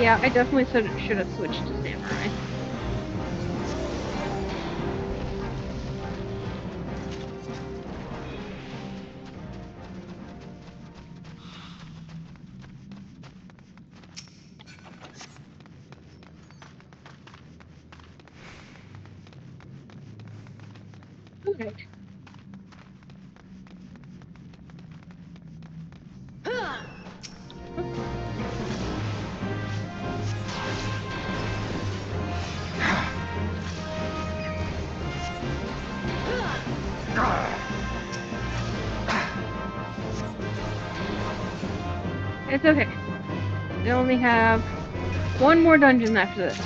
Yeah, I definitely should have switched to samurai. Okay. It's okay. We only have one more dungeon after this.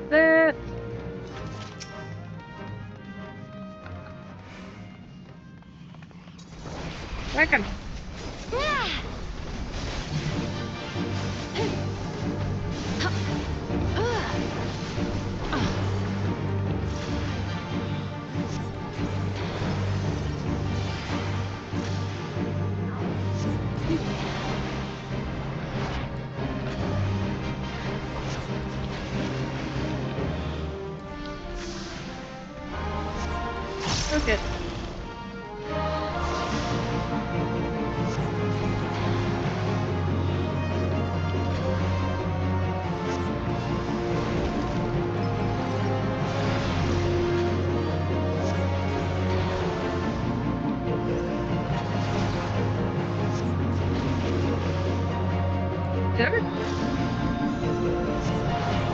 That. Whack him. Okay.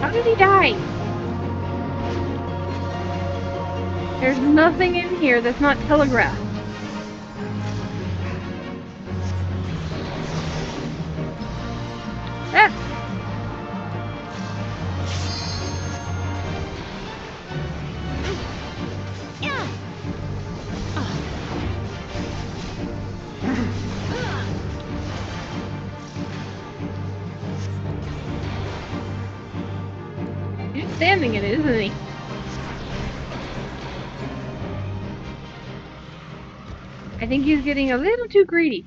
How did he die? There's nothing in here that's not telegraphed. Ah! He's standing in it, isn't he? I think he's getting a little too greedy.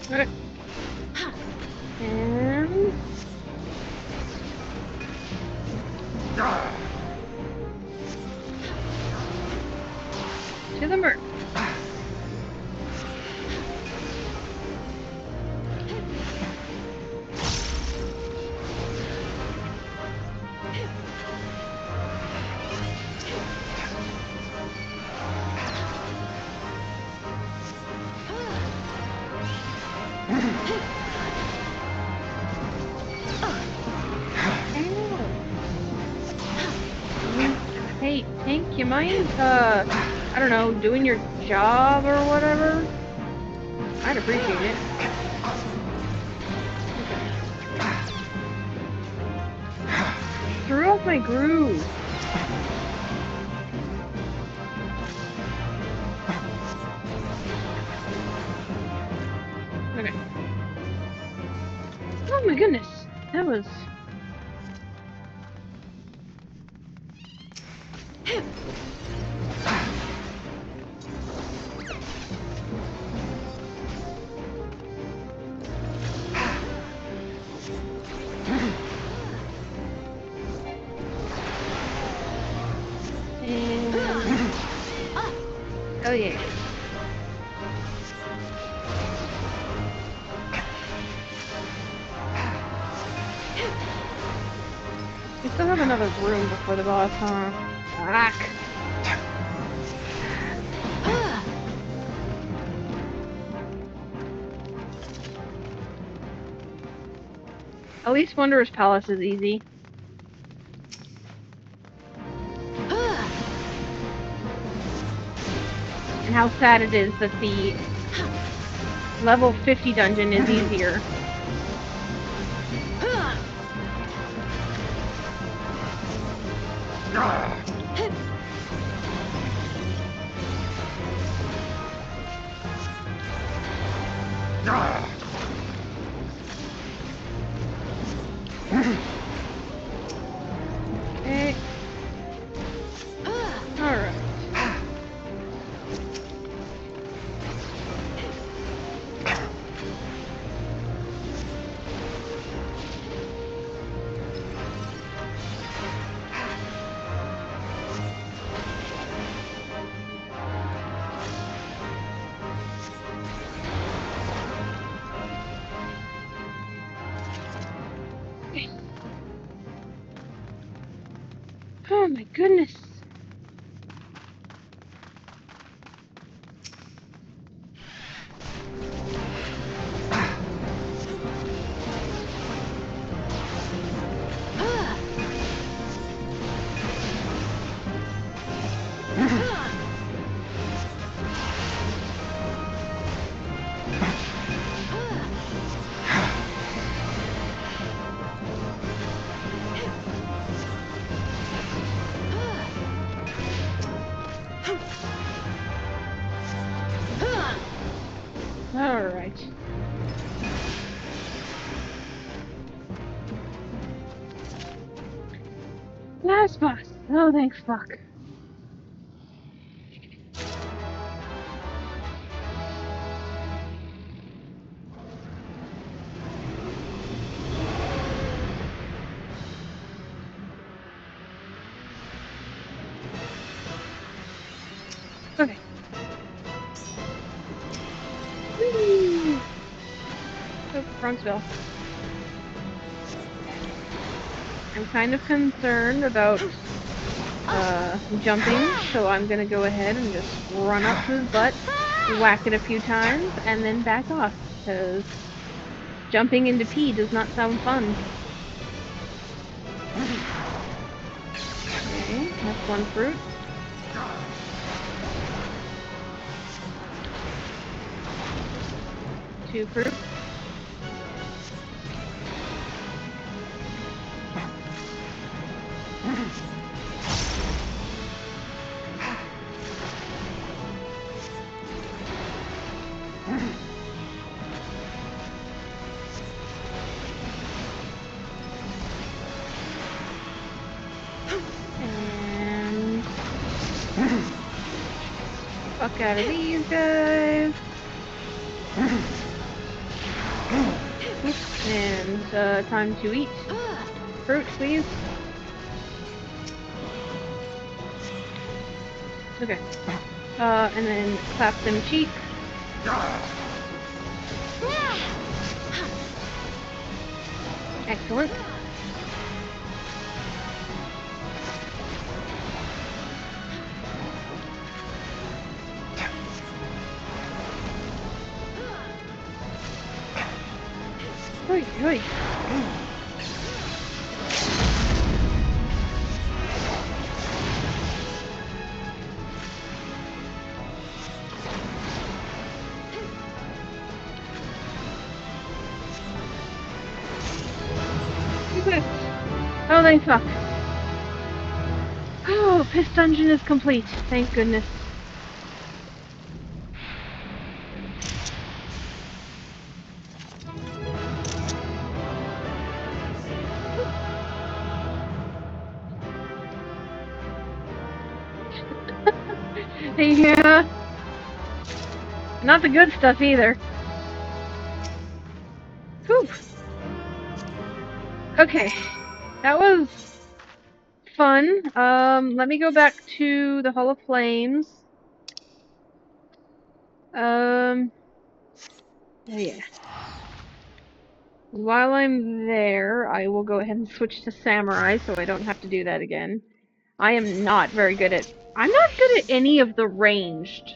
Okay. And to the merc. Hey, Tank, you mind, I don't know, doing your job or whatever? I'd appreciate it. Threw off my groove. Okay. Oh my goodness, that was... And... Oh yeah. We still have another room before the boss, huh? Fuck. At least Wanderer's Palace is easy. how sad it is that the level 50 dungeon is easier. Okay. Alright. Oh my goodness. Alright. Last boss. Oh, thanks, fuck. Okay. Whee! Oh, Bronxville. I'm kind of concerned about jumping, so I'm gonna go ahead and just run up to his butt, whack it a few times, and then back off, because jumping into pee does not sound fun. Okay, that's one fruit. Two fruit. And fuck out of these guys. And time to eat fruit, please. Okay. And then clap them cheeks. Excellent. Oi, oi. Oh, thank fuck. Oh, Piss Dungeon is complete. Thank goodness. Yeah. Not the good stuff either. Whew. Okay. That was fun. Let me go back to the Hall of Flames. Oh yeah. While I'm there, I will go ahead and switch to Samurai so I don't have to do that again. I am not very good at... I'm not good at any of the ranged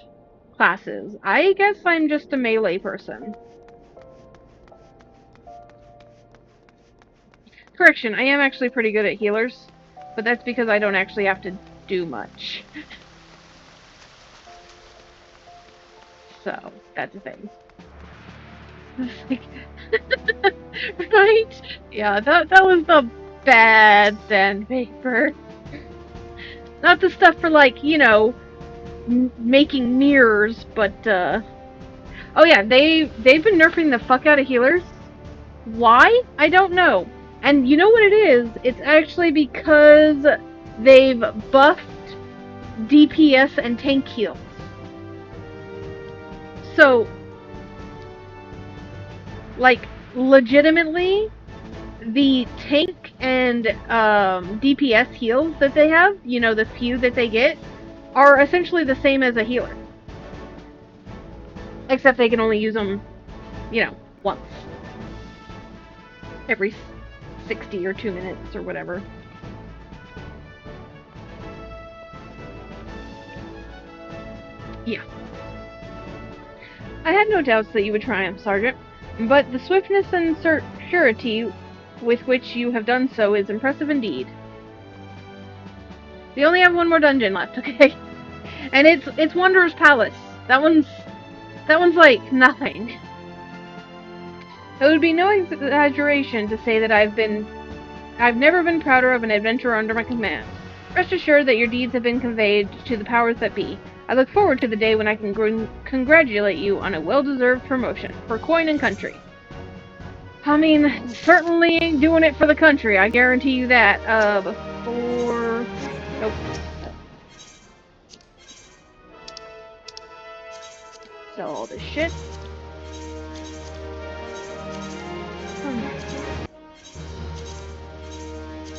classes. I guess I'm just a melee person. Correction, I am actually pretty good at healers, but that's because I don't actually have to do much. So, that's a thing. Like, right? Yeah, that was the bad sandpaper. Not the stuff for, like, you know, making mirrors, but, oh yeah, they've been nerfing the fuck out of healers. Why? I don't know. And you know what it is? It's actually because they've buffed DPS and tank heals. So, like, legitimately, the tank and DPS heals that they have, you know, the few that they get, are essentially the same as a healer. Except they can only use them, you know, once. Every 60 or 2 minutes or whatever. Yeah. I had no doubts that you would triumph, Sergeant, but the swiftness and surety with which you have done so is impressive indeed. We only have one more dungeon left, okay? And it's Wanderer's Palace. That one's like nothing. It would be no exaggeration to say that I've never been prouder of an adventurer under my command. Rest assured that your deeds have been conveyed to the powers that be. I look forward to the day when I can congratulate you on a well-deserved promotion for coin and country. I mean, certainly ain't doing it for the country, I guarantee you that. Before... Nope. Sell all this shit.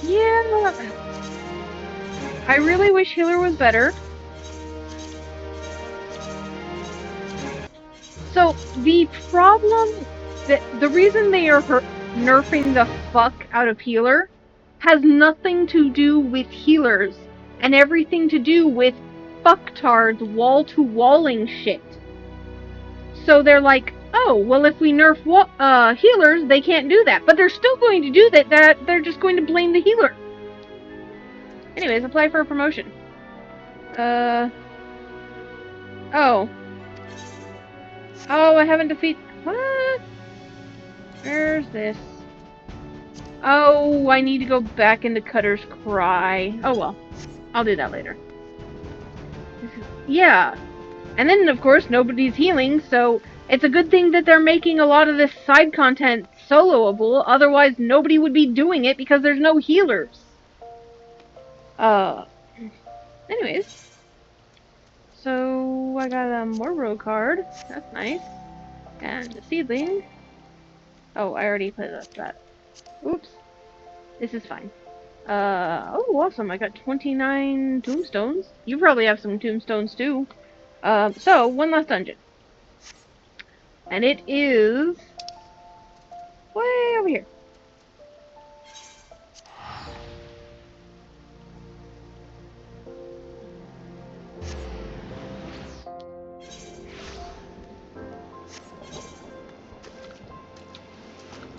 Yeah... I really wish healer was better. So, the problem... The reason they are nerfing the fuck out of healer has nothing to do with healers and everything to do with fucktards wall-to-walling shit. So they're like, oh, well, if we nerf healers, they can't do that. But they're still going to do that. They're just going to blame the healer. Anyways, apply for a promotion. Oh. Oh, I haven't defeated... What? Where's this? Oh, I need to go back into Cutter's Cry. Oh well. I'll do that later. Yeah. And then, of course, nobody's healing, so it's a good thing that they're making a lot of this side content soloable, otherwise nobody would be doing it because there's no healers. Anyways. So, I got a Morro card. That's nice. And a seedling. Oh, I already put up that. Oops. This is fine. Oh, awesome. I got 29 tombstones. You probably have some tombstones too. So, one last dungeon. And it is... way over here.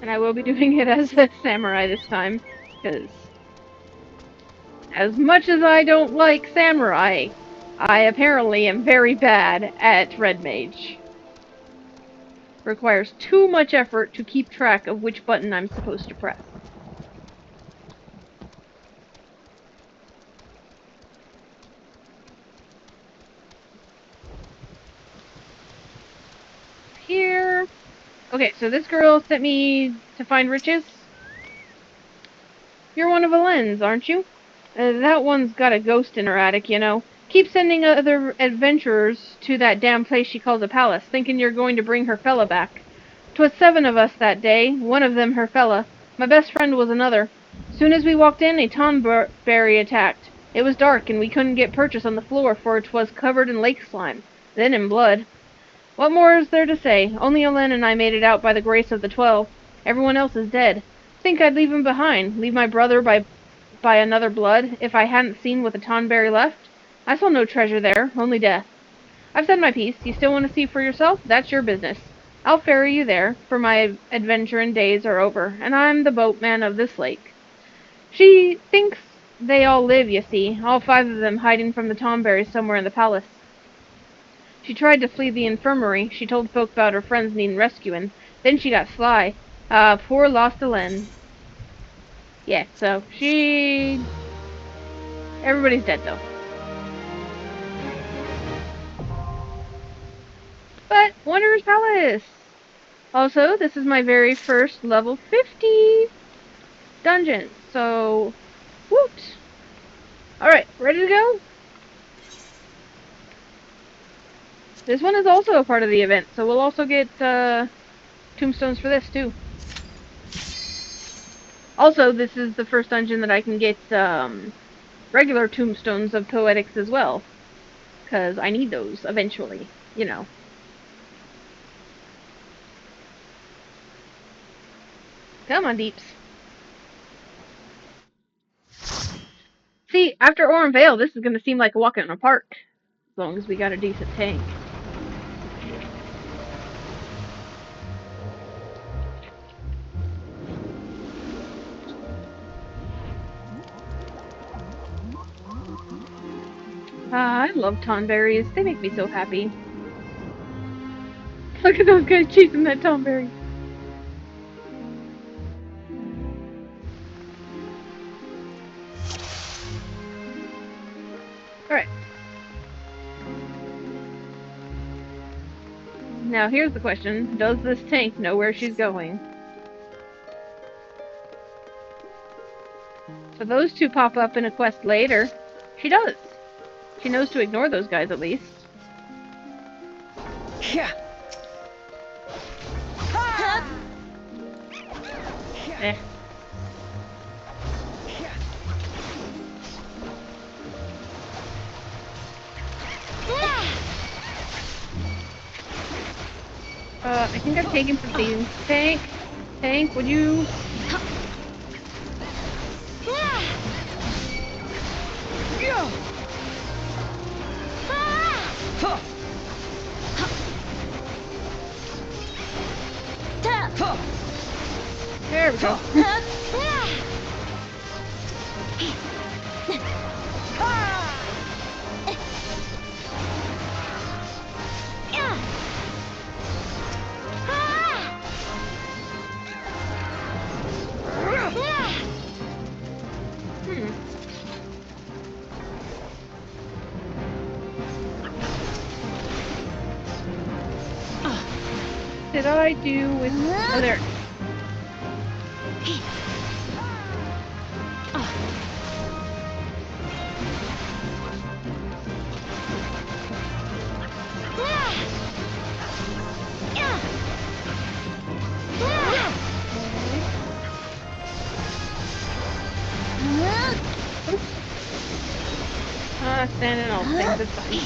And I will be doing it as a samurai this time, because as much as I don't like samurai, I apparently am very bad at red mage. Requires too much effort to keep track of which button I'm supposed to press. Here... Okay, so this girl sent me to find riches. You're one of Helen's, aren't you? That one's got a ghost in her attic, you know. Keep sending other adventurers to that damn place she calls a palace, thinking you're going to bring her fella back. 'Twas 7 of us that day, one of them her fella. My best friend was another. Soon as we walked in, a tomberry attacked. It was dark, and we couldn't get purchase on the floor, for 'twas covered in lake slime, then in blood. What more is there to say? Only Helen and I made it out by the grace of the 12. Everyone else is dead. Think I'd leave him behind, leave my brother by another blood, if I hadn't seen what the Tonberry left? I saw no treasure there, only death. I've said my piece. You still want to see for yourself? That's your business. I'll ferry you there, for my adventuring days are over, and I'm the boatman of this lake. She thinks they all live, you see, all 5 of them hiding from the Tonberry somewhere in the palace. She tried to flee the infirmary. She told folk about her friends needing rescuing. Then she got sly. Poor lost Elen. Yeah, so she... Everybody's dead, though. But, Wanderer's Palace! Also, this is my very first level 50 dungeon, so... Woot! Alright, ready to go? This one is also a part of the event, so we'll also get, tombstones for this, too. Also, this is the first dungeon that I can get, regular tombstones of poetics as well. Because I need those, eventually, you know. Come on, Deeps. See, after Aurum Vale, this is going to seem like a walk in a park. As long as we got a decent tank. I love tonberries. They make me so happy. Look at those guys chasing that tonberry. Alright. Now here's the question. Does this tank know where she's going? So those two pop up in a quest later. She does. She knows to ignore those guys at least. Yeah. Eh. I think I've taken some things. Tank, would you... There we go. Did I do with... Oh, there. Standing on things, it's fine.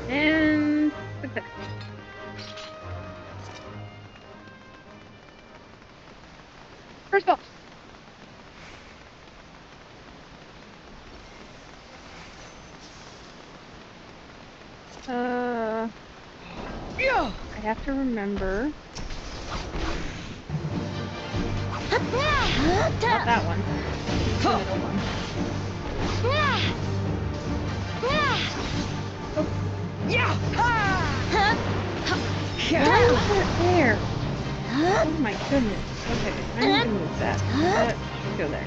And... success. First boss. I have to remember. Not that one. The middle one. Oh. There. Oh my goodness. Okay, I need to move that. Let's go there.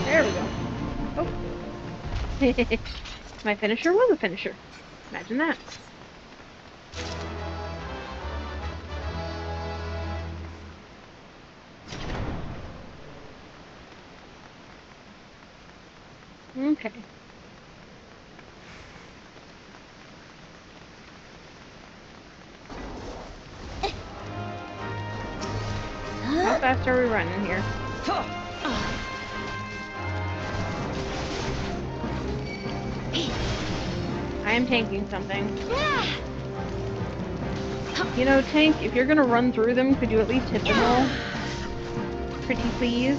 There we go. Oh. My finisher was a finisher. Imagine that. Okay. How fast are we running here? I am tanking something. You know, Tank, if you're gonna run through them, could you at least hit them all? Pretty please?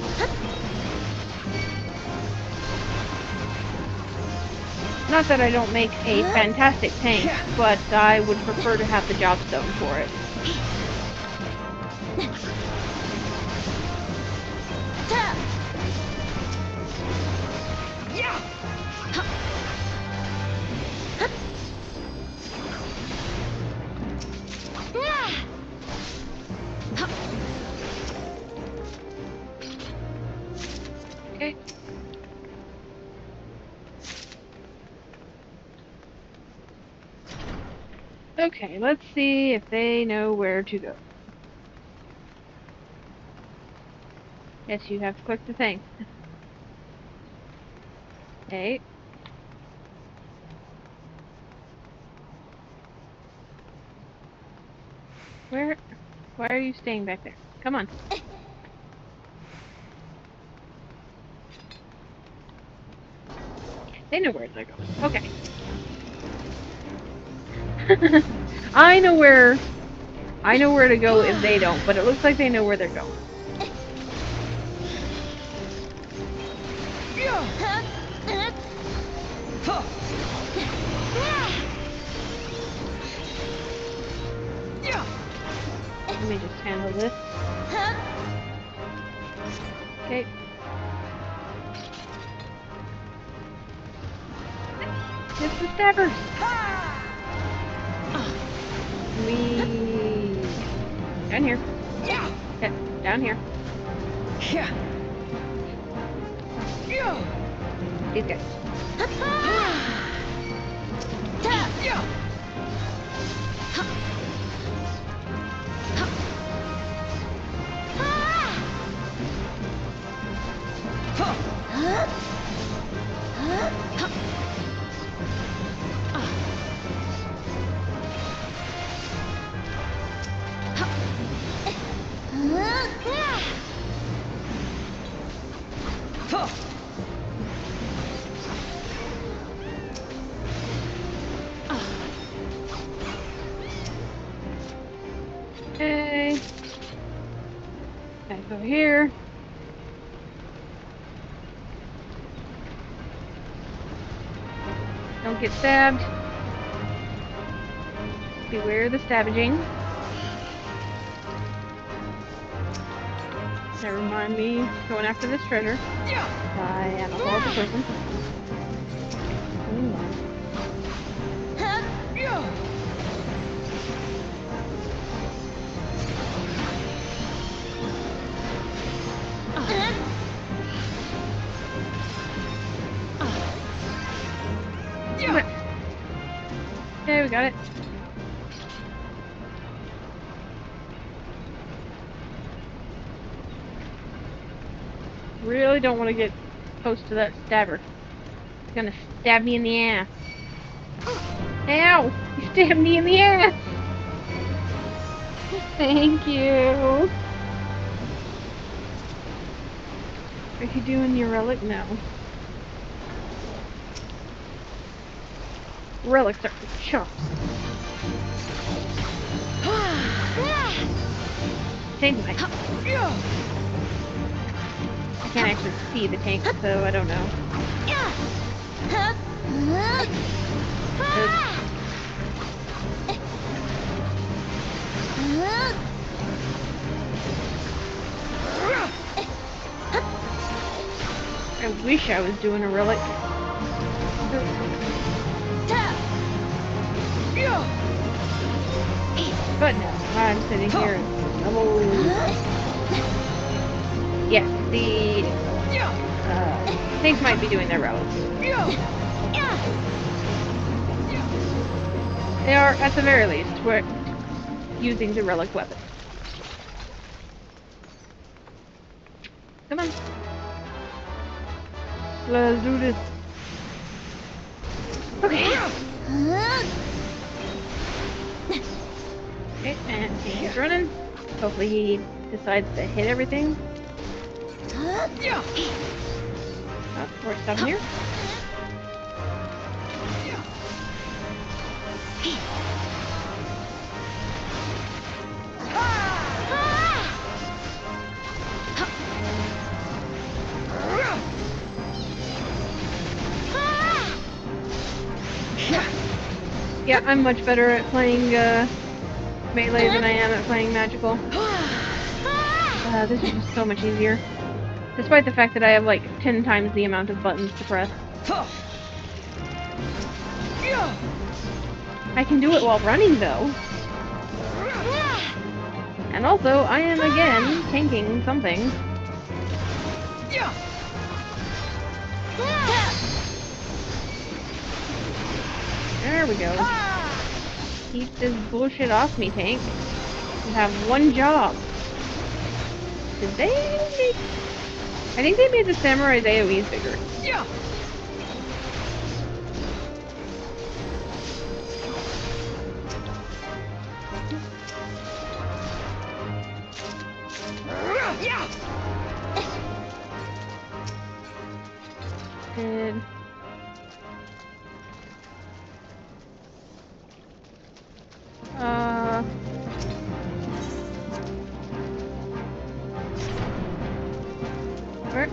Not that I don't make a fantastic tank, but I would prefer to have the job stone for it. Okay. Okay, let's see if they know where to go. Yes, you have to click the thing. Hey. Why are you staying back there? Come on. They know where they're going. Okay. I know where to go if they don't, but it looks like they know where they're going. Let me just handle this. Okay. It's the stabbers! Down here. Okay, down here. These guys. Okay. Back over here. Don't get stabbed. Beware the stabbaging. Never mind me going after this treasure. I am a horrible person. Okay, we got it. Really don't want to get close to that stabber. He's gonna stab me in the ass. Ow! He stabbed me in the ass! Thank you! Are you doing your relic? No. Relics are for chumps. Tank might. I can't actually see the tank, so I don't know. I wish I was doing a relic. But no, I'm sitting here in trouble. Yes, the tanks might be doing their relics. They are, at the very least, using the relic weapon. Come on. Let's do this. Okay. Okay, and he's running. Hopefully he decides to hit everything. Oh, we're stopping here. Yeah, I'm much better at playing melee than I am at playing magical. This is just so much easier. Despite the fact that I have like 10 times the amount of buttons to press. I can do it while running though. And also, I am again tanking something. There we go. Keep this bullshit off me, tank. You have one job. Did they make... I think they made the samurai's AoEs bigger. And... Where?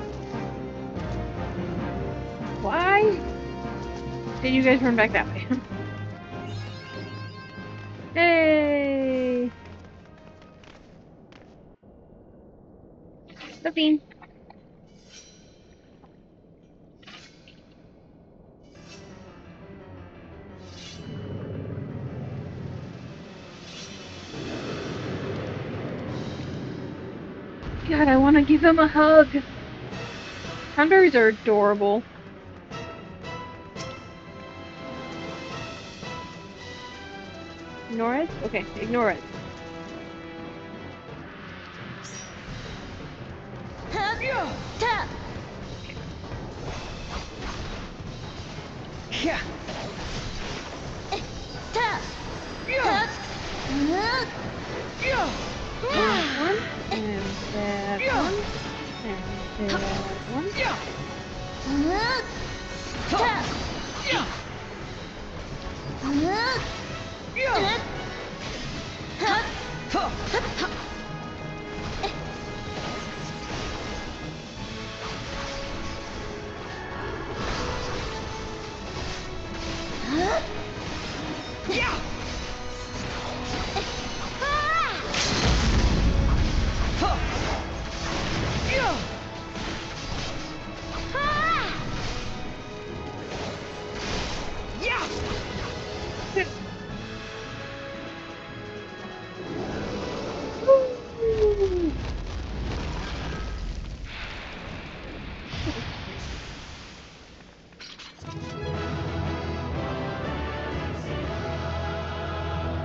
Why did you guys run back that way? Hey! Nothing. God, I want to give him a hug. Cranberries are adorable. Ignore it? Okay, ignore it.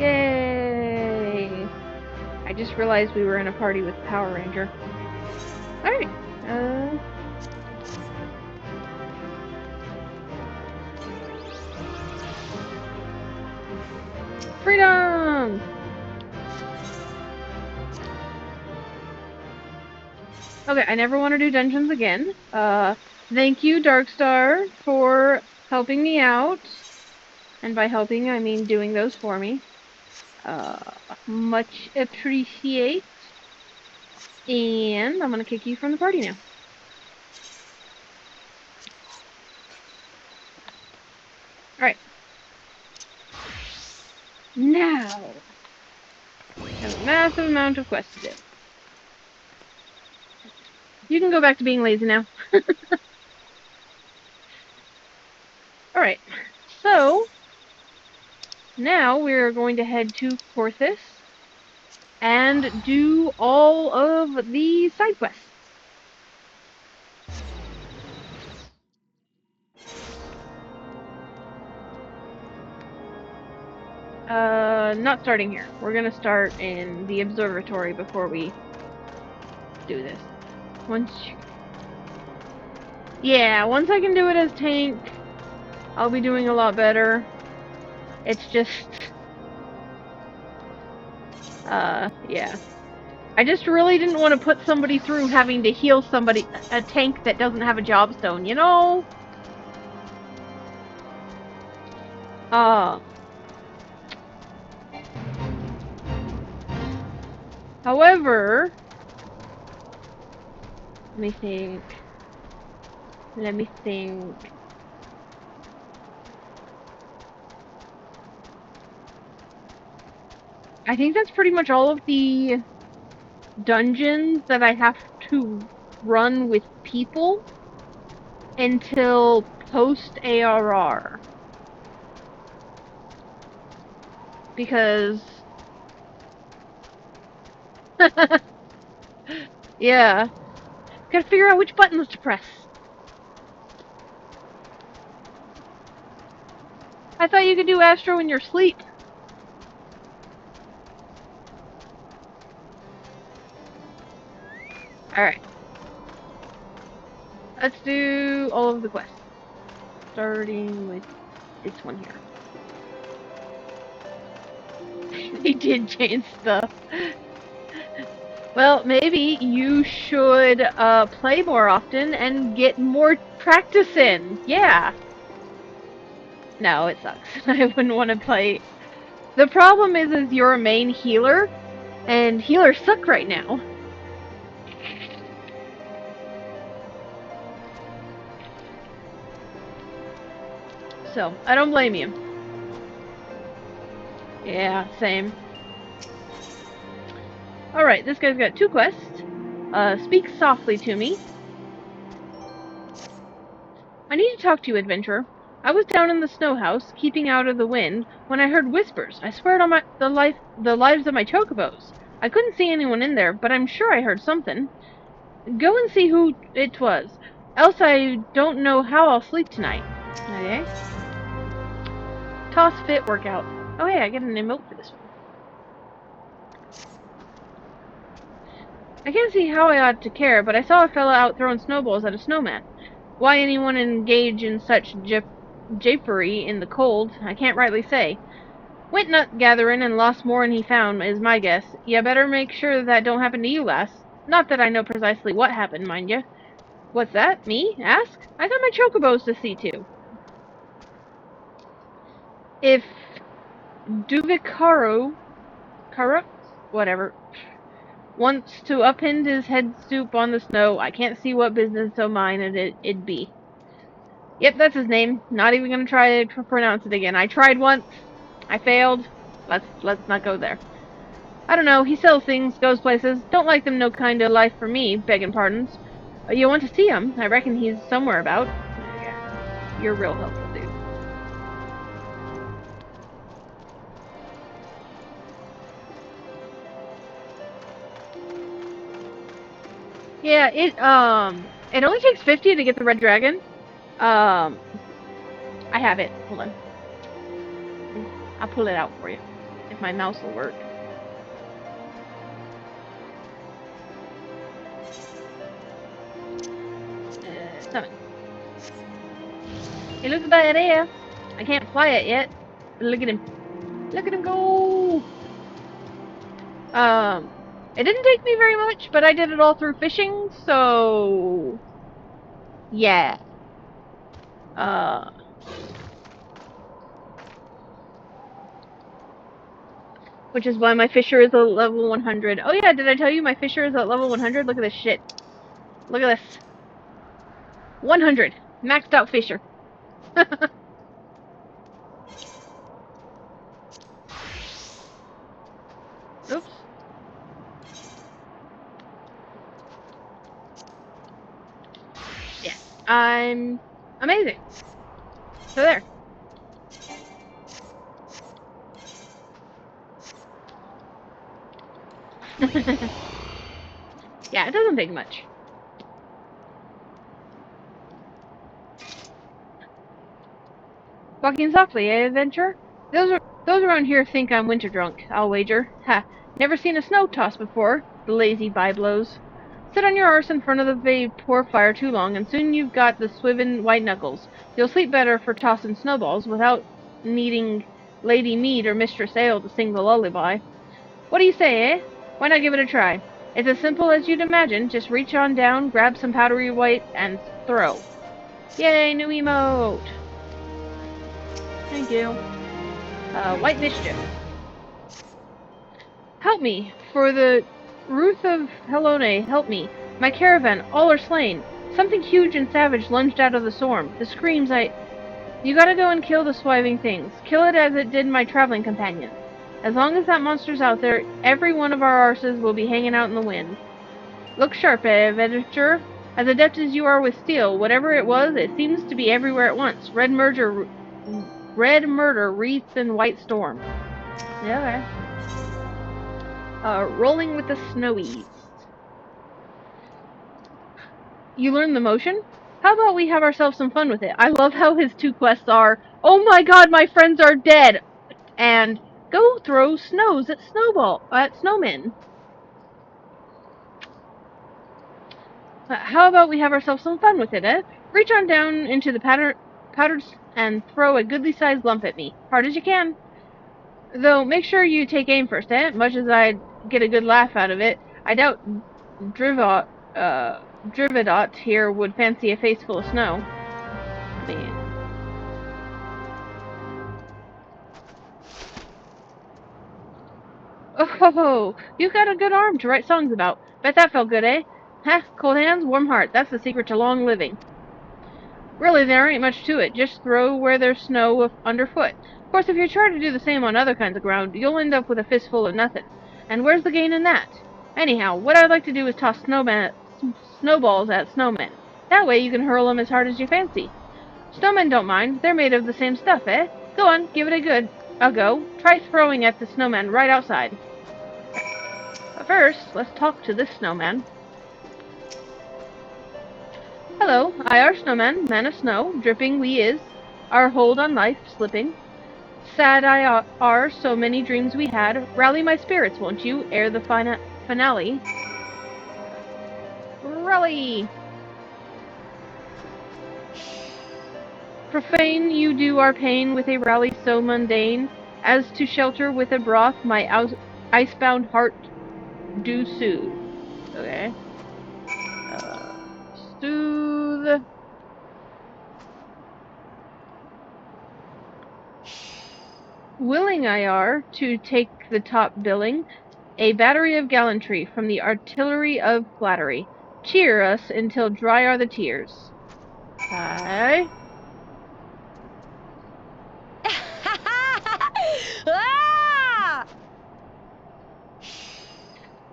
Yay! I just realized we were in a party with Power Ranger. Alright, freedom! Okay, I never want to do dungeons again. Thank you, Darkstar, for helping me out. And by helping, I mean doing those for me. Much appreciate. And I'm gonna kick you from the party now. Alright. Now, I have a massive amount of quests to do. You can go back to being lazy now. Alright, so now we're going to head to Coerthas and do all of the side quests. Not starting here. We're gonna start in the observatory before we do this. Once I can do it as tank, I'll be doing a lot better. It's just... yeah. I just really didn't want to put somebody through having to heal somebody, a tank that doesn't have a job stone, you know? However, let me think. Let me think. I think that's pretty much all of the dungeons that I have to run with people until post ARR. Because yeah, gotta figure out which buttons to press. I thought you could do Astro in your sleep. Alright. Let's do all of the quests. Starting with this one here. They did change stuff. Well, maybe you should play more often and get more practice in. Yeah. No, it sucks. I wouldn't want to play. The problem is you're a main healer, and healers suck right now. So, I don't blame you. Yeah, same. Alright, this guy's got 2 quests. Speak softly to me. I need to talk to you, adventurer. I was down in the snow house, keeping out of the wind, when I heard whispers. I swear on the lives of my chocobos. I couldn't see anyone in there, but I'm sure I heard something. Go and see who it was, else I don't know how I'll sleep tonight. Okay. Toss fit workout. Oh hey, I get an emote for this one. I can't see how I ought to care, but I saw a fella out throwing snowballs at a snowman. Why anyone engage in such japery in the cold, I can't rightly say. Went nut gathering and lost more'n he found, is my guess. Ya better make sure that don't happen to you, lass. Not that I know precisely what happened, mind ya. What's that? Me? Ask? I got my chocobos to see to. If Kara, whatever, wants to upend his head stoop on the snow, I can't see what business o' mine it'd be. Yep, that's his name. Not even gonna try to pronounce it again. I tried once. I failed. Let's not go there. I don't know. He sells things, goes places. Don't like them no kind of life for me, begging pardons. You want to see him? I reckon he's somewhere about. Yeah. You're real helpful, dude. Yeah, it only takes 50 to get the red dragon. I have it. Hold on. I'll pull it out for you. If my mouse will work. Summon. He looks about there. I can't fly it yet. Look at him. Look at him go! It didn't take me very much, but I did it all through fishing, so... yeah. Which is why my fisher is at level 100. Oh yeah, did I tell you my fisher is at level 100? Look at this shit. Look at this. 100. Maxed out fisher. Oops. Yeah. I'm amazing. So there. Yeah, it doesn't take much. Walking softly, eh, adventurer? Those around here think I'm winter drunk, I'll wager. Ha! Never seen a snow toss before, the lazy byblows. Sit on your arse in front of the poor fire too long, and soon you've got the swivin' white knuckles. You'll sleep better for tossin' snowballs without needing Lady Mead or Mistress Ale to sing the lullaby. What do you say, eh? Why not give it a try? It's as simple as you'd imagine. Just reach on down, grab some powdery white, and throw. Yay, new emote! Thank you. White Mischief. Help me, for the Ruth of Helone, help me. My caravan, all are slain. Something huge and savage lunged out of the storm. The screams You gotta go and kill the swiving things. Kill it as it did my traveling companion. As long as that monster's out there, every one of our arses will be hanging out in the wind. Look sharp, adventurer. As adept as you are with steel, whatever it was, it seems to be everywhere at once. Red murder wreathed in white storm. Yeah, okay. Rolling with the snowies. You learn the motion? How about we have ourselves some fun with it? I love how his two quests are, oh my god, my friends are dead, and go throw snows at snowmen. How about we have ourselves some fun with it, eh? Reach on down into the powders and throw a goodly-sized lump at me. Hard as you can. Though, make sure you take aim first, eh? Much as I'd get a good laugh out of it, I doubt Drividot here would fancy a face full of snow. Man. Oh, you got a good arm to write songs about. Bet that felt good, eh? Huh, cold hands, warm heart. That's the secret to long living. Really, there ain't much to it. Just throw where there's snow underfoot. Of course, if you try to do the same on other kinds of ground, you'll end up with a fistful of nothing. And where's the gain in that? Anyhow, what I'd like to do is toss snowballs at snowmen. That way you can hurl them as hard as you fancy. Snowmen don't mind. They're made of the same stuff, eh? Go on, give it a go. Try throwing at the snowman right outside. But first, let's talk to this snowman. Hello, I are snowman, man of snow, dripping we is, our hold on life slipping. Sad I are, so many dreams we had. Rally my spirits, won't you, ere the finale. Rally! Profane you do our pain with a rally so mundane, as to shelter with a broth my icebound heart do soothe. Okay. Soothe. Willing I are to take the top billing, a battery of gallantry from the artillery of flattery. Cheer us until dry are the tears. Hi.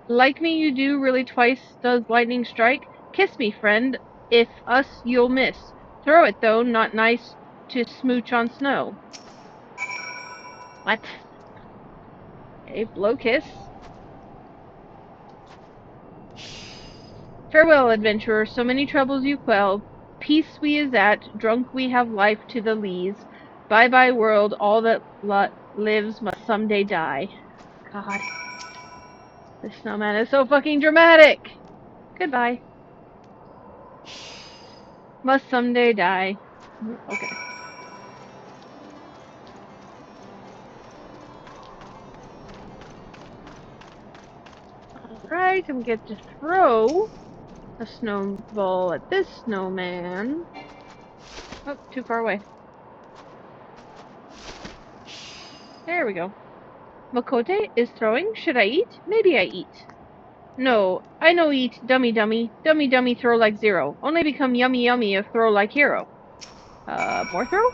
Like me you do, really twice does lightning strike. Kiss me, friend, if us you'll miss. Throw it, though, not nice to smooch on snow. What? Okay, blow kiss. Farewell, adventurer, so many troubles you quell. Peace we is at, drunk we have life to the lees. Bye-bye world, all that lives must someday die. God. This snowman is so fucking dramatic! Goodbye. Must someday die. Okay. Alright, I'm going to throw a snowball at this snowman. Oh, too far away. There we go. Miqo'te is throwing. Should I eat? Maybe I eat. No, I no eat. Dummy. Dummy throw like zero. Only become yummy if throw like hero. More throw?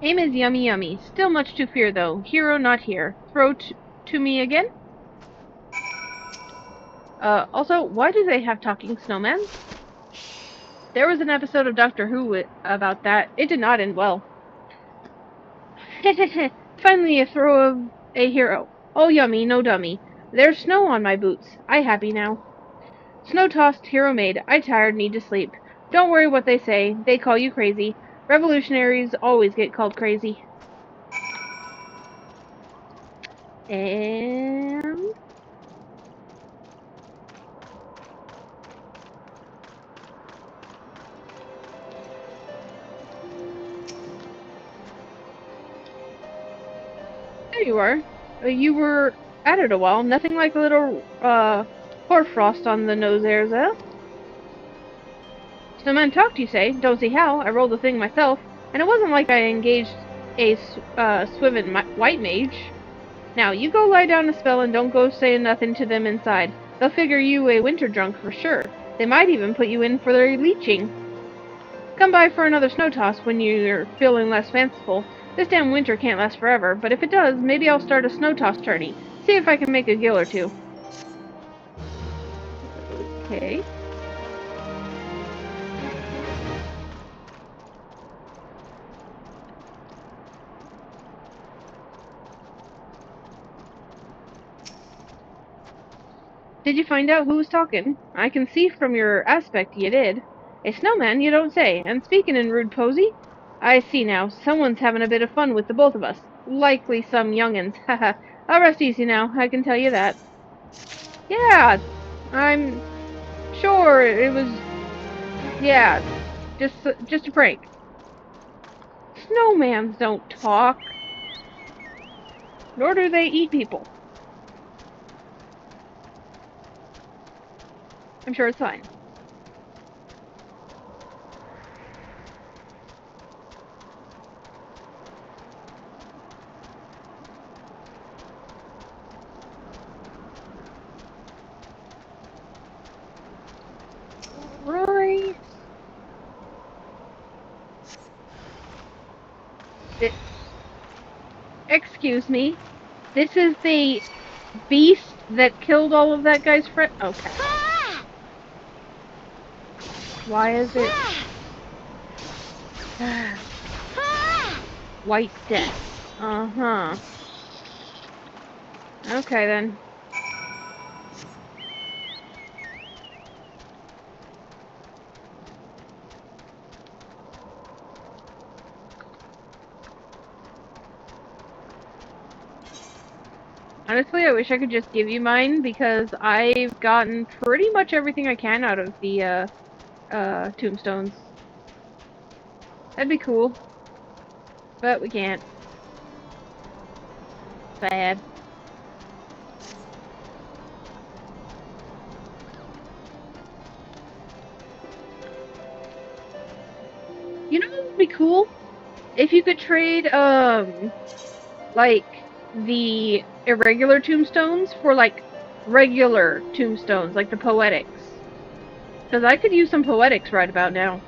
Aim is yummy. Still much to fear though. Hero not here. Throw to me again? Also, why do they have talking snowmen? There was an episode of Doctor Who about that. It did not end well. Finally a throw of a hero. Oh yummy, no dummy. There's snow on my boots. I happy now. Snow tossed, hero made. I tired, need to sleep. Don't worry what they say. They call you crazy. Revolutionaries always get called crazy. And... there you are. You were at it a while. Nothing like a little, hoarfrost on the nose airs, eh? Snowman talked, you say? Don't see how. I rolled the thing myself. And it wasn't like I engaged a swimming white mage. Now, you go lie down a spell and don't go saying nothing to them inside. They'll figure you a winter drunk for sure. They might even put you in for their leeching. Come by for another snow toss when you're feeling less fanciful. This damn winter can't last forever, but if it does, maybe I'll start a snow toss tourney. See if I can make a gill or two. Okay. Did you find out who was talking? I can see from your aspect you did. A snowman, you don't say, and speaking in rude posy? I see now, someone's having a bit of fun with the both of us. Likely some young'uns, haha. I'll rest easy now, I can tell you that. Yeah, I'm sure it was, yeah, just a prank. Snowmans don't talk, nor do they eat people. I'm sure it's fine. Right. Excuse me. This is the beast that killed all of that guy's friend. Okay. Why is it White Death? Uh-huh. Okay then. Honestly, I wish I could just give you mine because I've gotten pretty much everything I can out of the tombstones. That'd be cool. But we can't. Sad. You know what would be cool? If you could trade, like, the irregular tombstones for, like, regular tombstones, like the poetics. Because I could use some poetics right about now.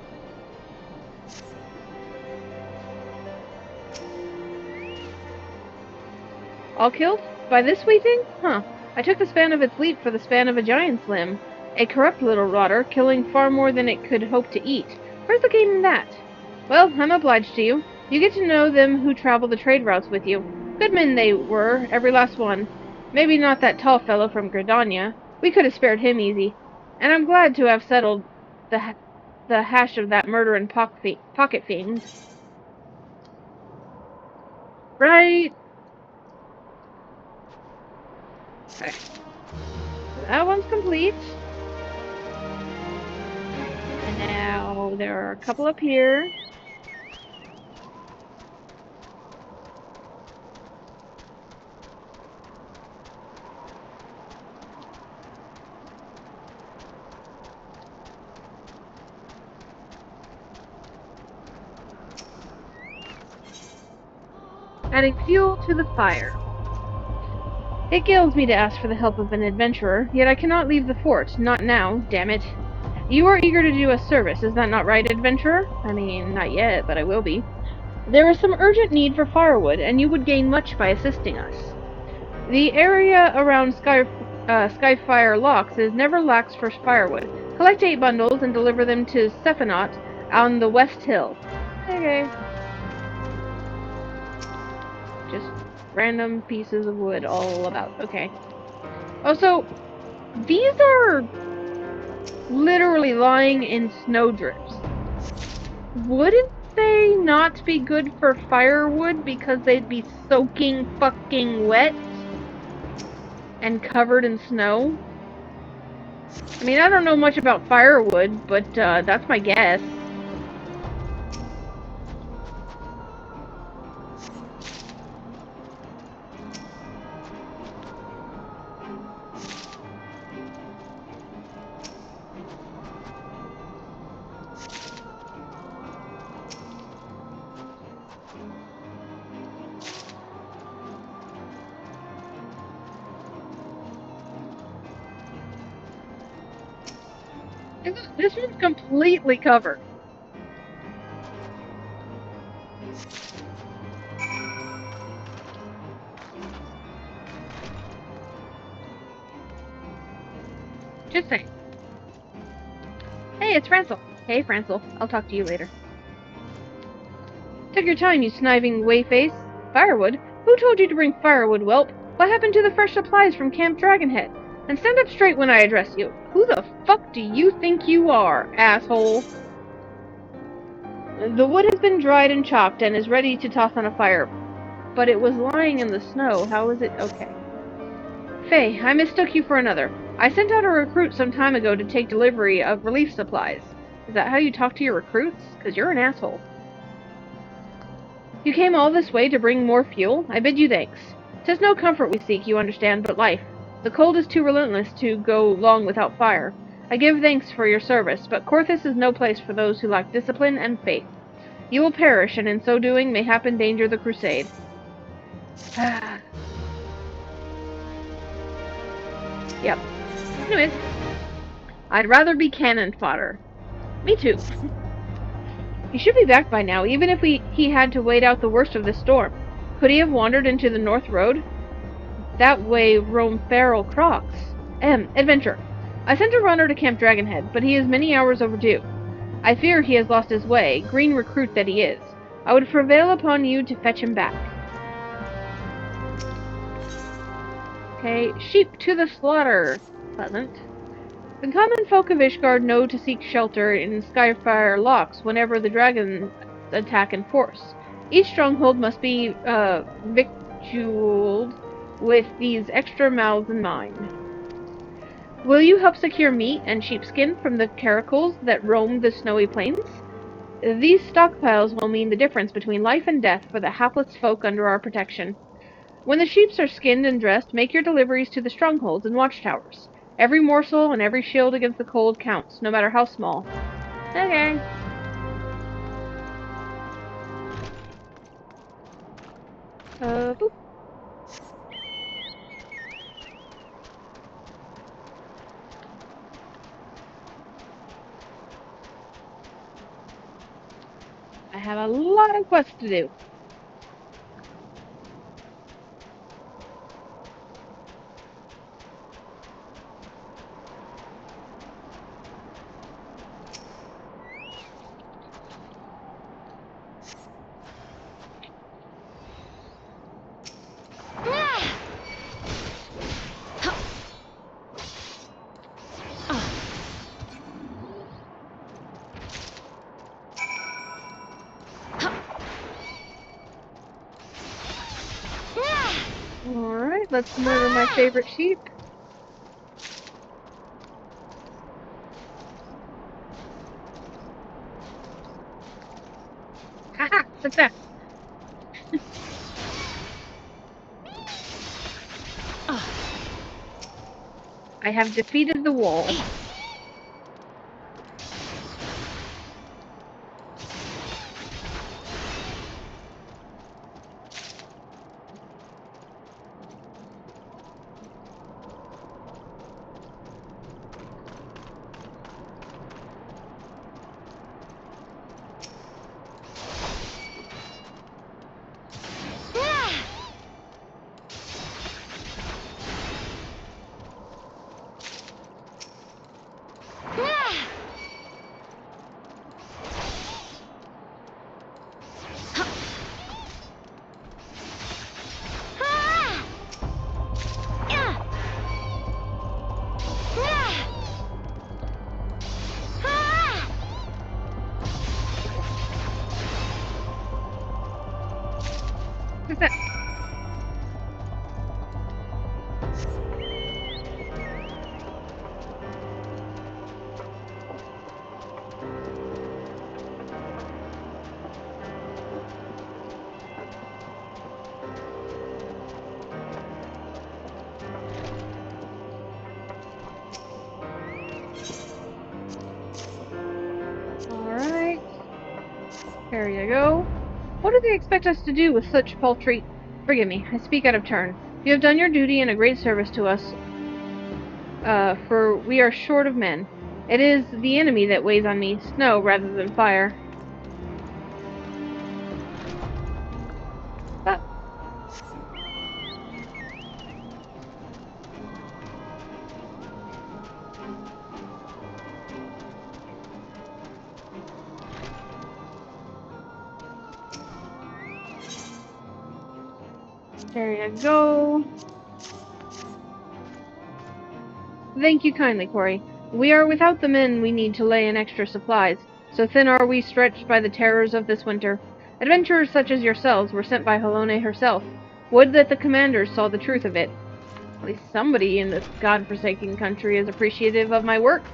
All killed? By this wee thing? Huh. I took the span of its leap for the span of a giant's limb. A corrupt little rotter, killing far more than it could hope to eat. Where's the gain in that? Well, I'm obliged to you. You get to know them who travel the trade routes with you. Good men they were, every last one. Maybe not that tall fellow from Gridania. We could have spared him easy. And I'm glad to have settled the hash of that murdering pocket fiend. Right? Okay. That one's complete. And now there are a couple up here. Adding fuel to the fire. It gills me to ask for the help of an adventurer, yet I cannot leave the fort. Not now, damn it. You are eager to do us service, is that not right, adventurer? I mean, not yet, but I will be. There is some urgent need for firewood, and you would gain much by assisting us. The area around Skyfire Locks is never lax for firewood. Collect 8 bundles and deliver them to Sephinot on the West Hill. Okay. Just random pieces of wood all about. Okay. Also, these are literally lying in snowdrifts. Wouldn't they not be good for firewood because they'd be soaking fucking wet and covered in snow? I mean, I don't know much about firewood, but that's my guess. This one's completely covered. Just saying. Hey, it's Francel. Hey, Francel. I'll talk to you later. Take your time, you sniving wayface. Firewood? Who told you to bring firewood, whelp? What happened to the fresh supplies from Camp Dragonhead? And stand up straight when I address you. Who the fuck do you think you are, asshole? The wood has been dried and chopped and is ready to toss on a fire. But it was lying in the snow. How is it? Okay. Faye, I mistook you for another. I sent out a recruit some time ago to take delivery of relief supplies. Is that how you talk to your recruits? 'Cause you're an asshole. You came all this way to bring more fuel? I bid you thanks. 'Tis no comfort we seek, you understand, but life. The cold is too relentless to go long without fire. I give thanks for your service, but Coerthas is no place for those who lack discipline and faith. You will perish, and in so doing mayhap endanger the crusade. Yep. Anyways, I'd rather be cannon fodder. Me too. He should be back by now, even if he had to wait out the worst of the storm. Could he have wandered into the North Road? That way roam feral crocs. Adventure. I sent a runner to Camp Dragonhead, but he is many hours overdue. I fear he has lost his way, green recruit that he is. I would prevail upon you to fetch him back. Okay, sheep to the slaughter. Pleasant. The common folk of Ishgard know to seek shelter in Skyfire locks whenever the dragons attack in force. Each stronghold must be victualed with these extra mouths in mind. Will you help secure meat and sheepskin from the caracals that roam the snowy plains? These stockpiles will mean the difference between life and death for the hapless folk under our protection. When the sheep are skinned and dressed, make your deliveries to the strongholds and watchtowers. Every morsel and every shield against the cold counts, no matter how small. Okay. Boop. I have a lot of quests to do. Alright, let's murder my favorite sheep. Haha! Success! I have defeated the wall. Success! Alright. There you go. What do they expect us to do with such paltry... Forgive me, I speak out of turn. You have done your duty and a great service to us, for we are short of men. It is the enemy that weighs on me, snow rather than fire. Ah. There you go. Thank you kindly, Corey. We are without the men we need to lay in extra supplies, so thin are we stretched by the terrors of this winter. Adventurers such as yourselves were sent by Helone herself. Would that the commanders saw the truth of it. At least somebody in this godforsaken country is appreciative of my work.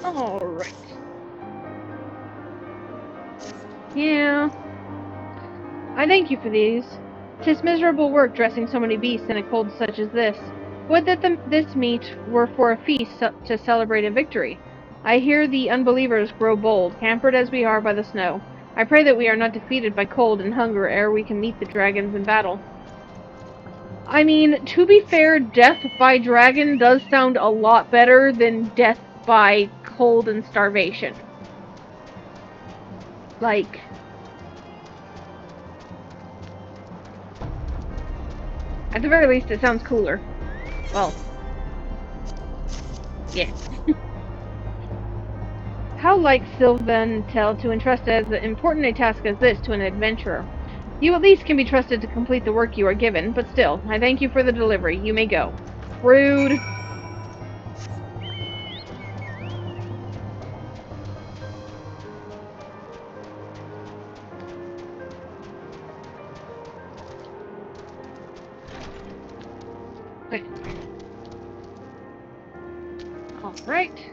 Alright. Yeah. I thank you for these. 'Tis miserable work dressing so many beasts in a cold such as this. Would that this meat were for a feast to celebrate a victory. I hear the unbelievers grow bold, hampered as we are by the snow. I pray that we are not defeated by cold and hunger ere we can meet the dragons in battle. I mean, to be fair, death by dragon does sound a lot better than death by cold and starvation. Like, at the very least, it sounds cooler. Well, yeah. How like Sylvantel to entrust as important a task as this to an adventurer. You at least can be trusted to complete the work you are given, but still, I thank you for the delivery. You may go. Rude. Okay. Alright.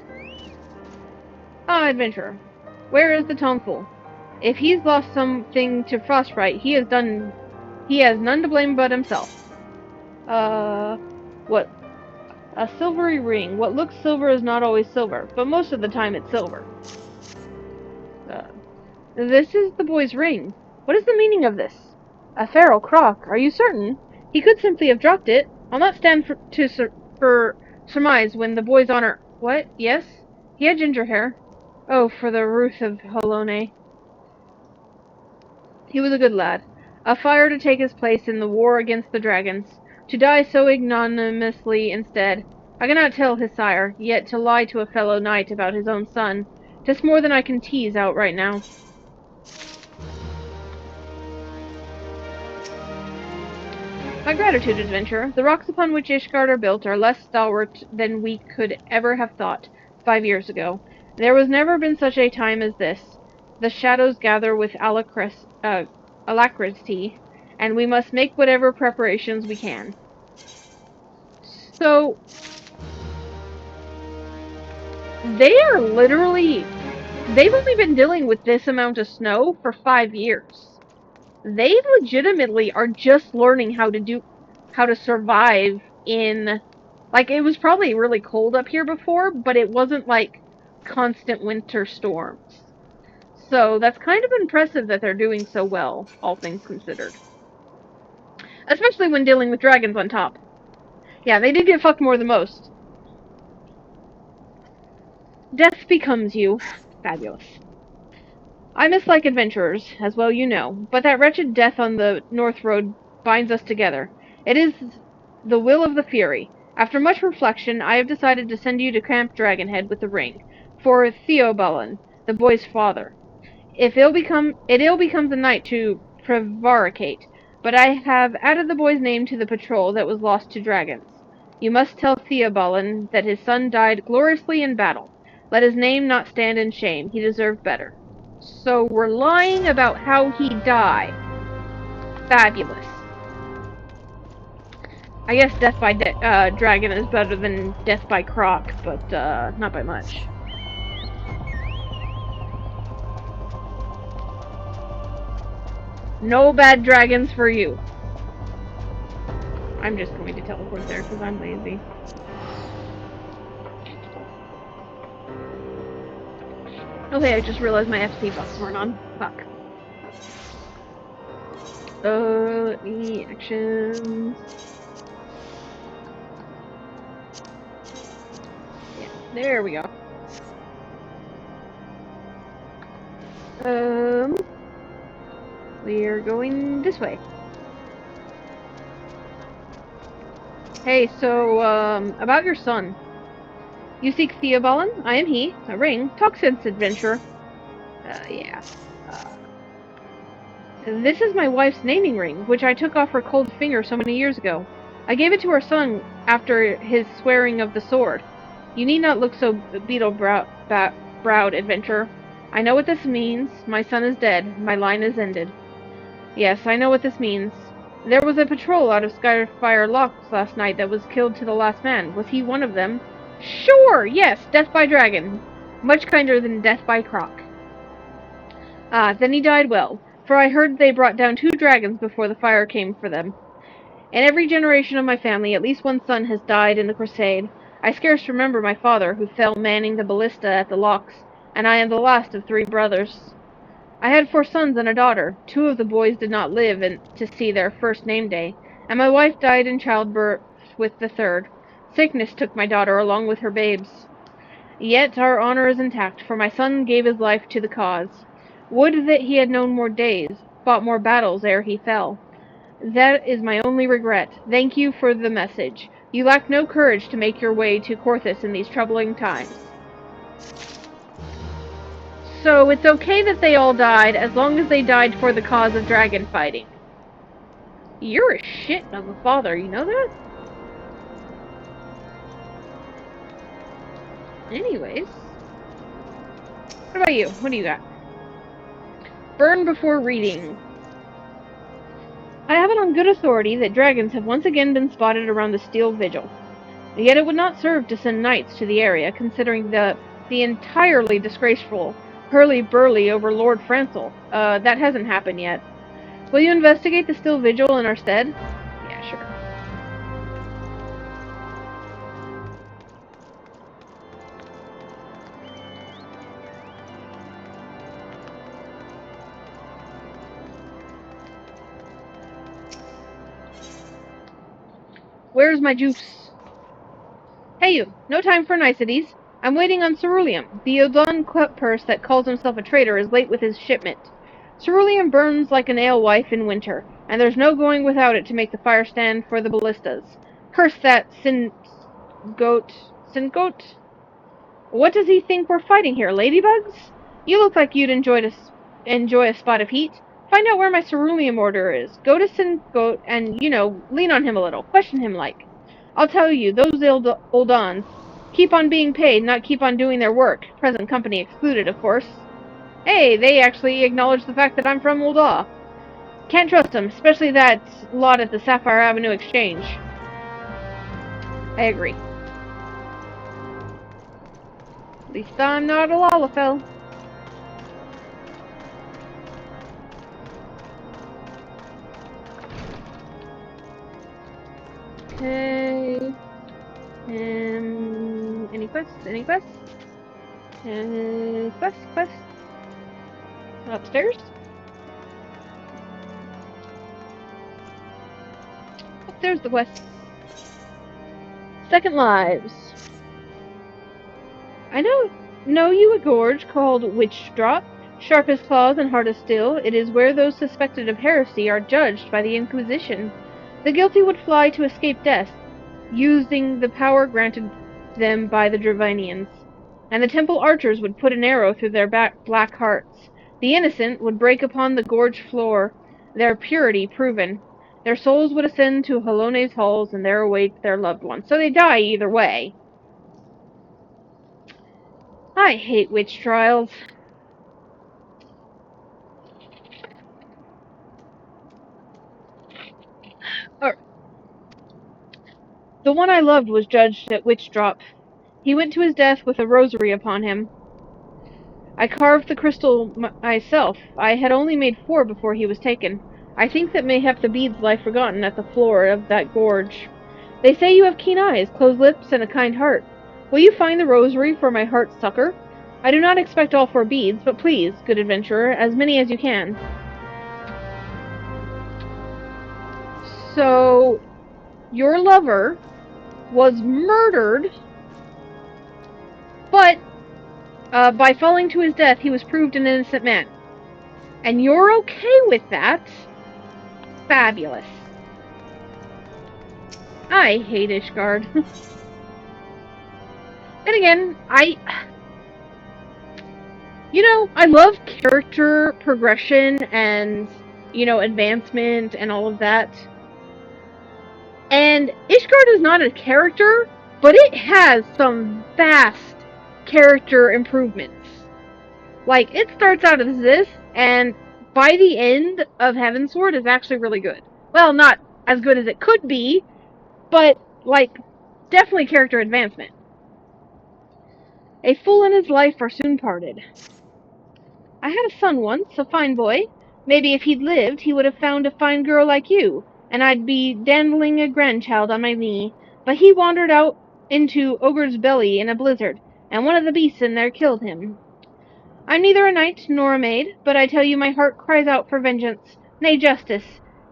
Ah, adventurer. Where is the tomfool? If he's lost something to frostbite, he has none to blame but himself. What? A silvery ring. What looks silver is not always silver, but most of the time it's silver. Uh, this is the boy's ring. What is the meaning of this? A feral croc. Are you certain? He could simply have dropped it. I'll not stand for surmise when the boy's honor. What? Yes? He had ginger hair. Oh, for the Ruth of Helone. He was a good lad. A fire to take his place in the war against the dragons. To die so ignominiously instead. I cannot tell his sire, yet to lie to a fellow knight about his own son. 'Tis more than I can tease out right now. My gratitude, adventurer. The rocks upon which Ishgard are built are less stalwart than we could ever have thought 5 years ago. There was never been such a time as this. The shadows gather with alacrity, and we must make whatever preparations we can. So, they are literally... They've only been dealing with this amount of snow for 5 years. They legitimately are just learning how to survive in, like, it was probably really cold up here before, but it wasn't like constant winter storms. So that's kind of impressive that they're doing so well, all things considered. Especially when dealing with dragons on top. Yeah, they did get fucked more than most. Death becomes you. Fabulous. I mislike adventurers, as well you know, but that wretched death on the North Road binds us together. It is the will of the Fury. After much reflection, I have decided to send you to Camp Dragonhead with the ring, for Theobalin, the boy's father. If it ill becomes a knight to prevaricate, but I have added the boy's name to the patrol that was lost to dragons. You must tell Theobalin that his son died gloriously in battle. Let his name not stand in shame. He deserved better. So we're lying about how he died. Fabulous. I guess death by dragon is better than death by croc, but not by much. No bad dragons for you. I'm just going to teleport there because I'm lazy. Okay, I just realized my FC buttons weren't on. Fuck. Let me actions. Yeah, there we go. We're going this way. Hey, so, about your son. You seek Theobalin? I am he. A ring. Talk sense, adventurer. Yeah. This is my wife's naming ring, which I took off her cold finger so many years ago. I gave it to her son after his swearing of the sword. You need not look so beetle-browed, adventurer. I know what this means. My son is dead. My line is ended. Yes, I know what this means. There was a patrol out of Skyfire Locks last night that was killed to the last man. Was he one of them? Sure, yes, death by dragon. Much kinder than death by croc. Ah, then he died well, for I heard they brought down 2 dragons before the fire came for them. In every generation of my family, at least one son has died in the crusade. I scarce remember my father, who fell manning the ballista at the locks, and I am the last of 3 brothers. I had 4 sons and a daughter. 2 of the boys did not live to see their first name day, and my wife died in childbirth with the 3rd. Sickness took my daughter along with her babes. Yet our honor is intact, for my son gave his life to the cause. Would that he had known more days, fought more battles ere he fell. That is my only regret. Thank you for the message. You lack no courage to make your way to Coerthas in these troubling times. So it's okay that they all died, as long as they died for the cause of dragon fighting. You're a shit of a father, you know that? Anyways. What about you? What do you got? Burn before reading. I have it on good authority that dragons have once again been spotted around the Steel Vigil. Yet it would not serve to send knights to the area, considering the entirely disgraceful hurly-burly over Lord Francel. That hasn't happened yet. Will you investigate the Steel Vigil in our stead? Yeah, sure. Where's my juice? Hey you, no time for niceties. I'm waiting on Cerulean. The Odon purse that calls himself a traitor is late with his shipment. Cerulean burns like an alewife in winter, and there's no going without it to make the fire stand for the ballistas. Curse that Singoat? What does he think we're fighting here, ladybugs? You look like you'd enjoy a spot of heat. Find out where my cerulean order is. Go to Singoat and, lean on him a little. Question him like. I'll tell you, those Oldons keep on being paid, not keep on doing their work. Present company excluded, of course. Hey, they actually acknowledge the fact that I'm from Ul'dah. Can't trust them, especially that lot at the Sapphire Avenue Exchange. I agree. At least I'm not a Lalafell. Okay. Any quests? Any quests? Quest? Upstairs? There's the quest. Second Lives. I know you a gorge called Witch Drop. Sharp as claws and hard as steel, it is where those suspected of heresy are judged by the Inquisition. The guilty would fly to escape death, using the power granted them by the Dravanians. And the temple archers would put an arrow through their black hearts. The innocent would break upon the gorge floor, their purity proven. Their souls would ascend to Halone's halls, and there await their loved ones. So they die either way. I hate witch trials. The one I loved was judged at Witch Drop. He went to his death with a rosary upon him. I carved the crystal myself. I had only made 4 before he was taken. I think that mayhap the beads lie forgotten at the floor of that gorge. They say you have keen eyes, closed lips, and a kind heart. Will you find the rosary for my heart's succor? I do not expect all 4 beads, but please, good adventurer, as many as you can. So, your lover was murdered, but by falling to his death, he was proved an innocent man. And you're okay with that? Fabulous. I hate Ishgard. Then again, I love character progression and, advancement and all of that. And Ishgard is not a character, but it has some vast character improvements. Like, it starts out as this, and by the end of Heavensward is actually really good. Well, not as good as it could be, but, definitely character advancement. A fool and his life are soon parted. I had a son once, a fine boy. Maybe if he'd lived, he would have found a fine girl like you, and I'd be dandling a grandchild on my knee. But he wandered out into Ogre's belly in a blizzard, and one of the beasts in there killed him. I'm neither a knight nor a maid, but I tell you my heart cries out for vengeance, nay, justice.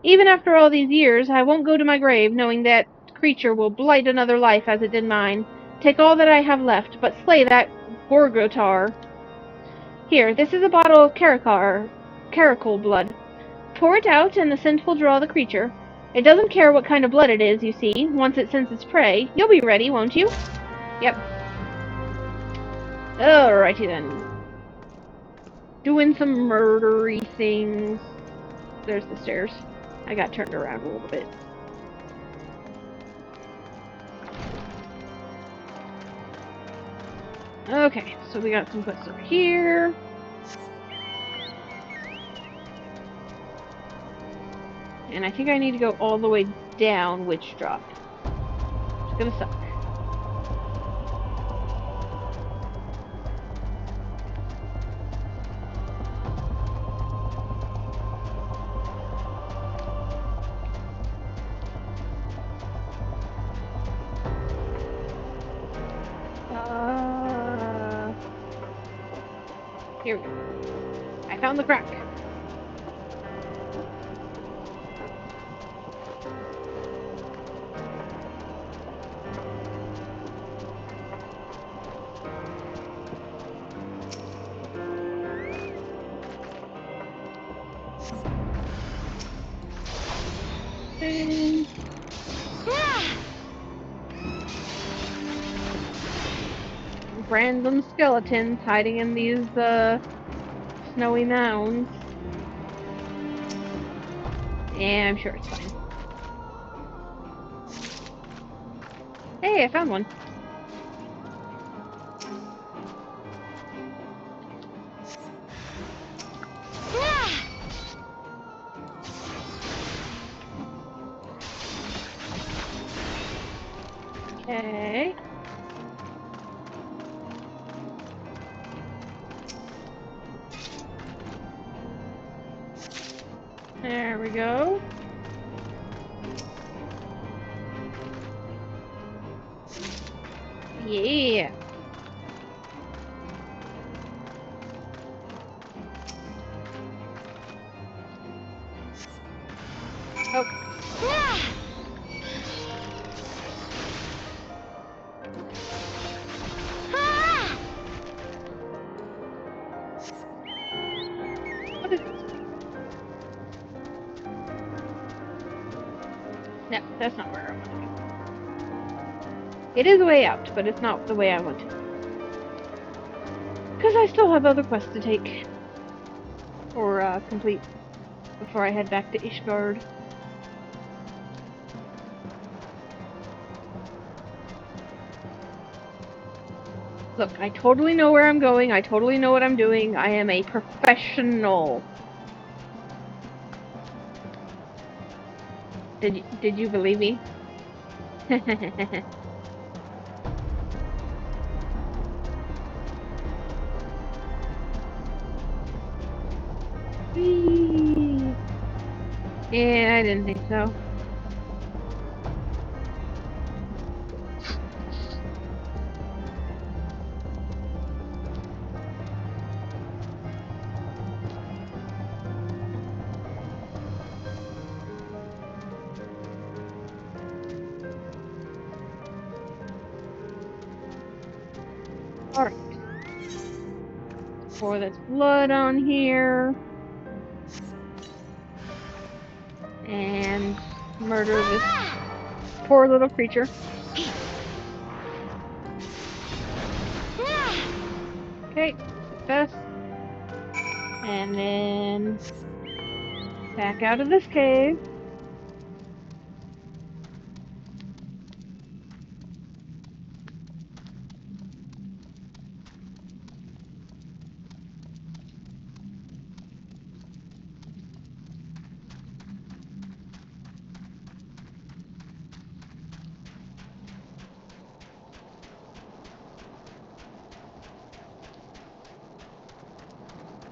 Even after all these years, I won't go to my grave knowing that creature will blight another life as it did mine. Take all that I have left, but slay that Gorgotar. Here, this is a bottle of caracal blood. Pour it out, and the scent will draw the creature. It doesn't care what kind of blood it is, you see. Once it scents its prey, you'll be ready, won't you? Yep. Alrighty then. Doing some murdery things. There's the stairs. I got turned around a little bit. Okay, so we got some quests over here. And I think I need to go all the way down Witch Drop. It's gonna suck. Here we go. I found the crack. Random skeletons hiding in these snowy mounds. Yeah, I'm sure it's fine. Hey, I found one. Okay. There we go. Yeah. Oh. What is this? No, that's not where I want to go. It is a way out, but it's not the way I want to. Because I still have other quests to take. Or, complete before I head back to Ishgard. Look, I totally know where I'm going. I totally know what I'm doing. I am a professional. Did you believe me? Whee! Yeah, I didn't think so. Alright. Pour this blood on here. And murder this poor little creature. Okay, success. And then back out of this cave.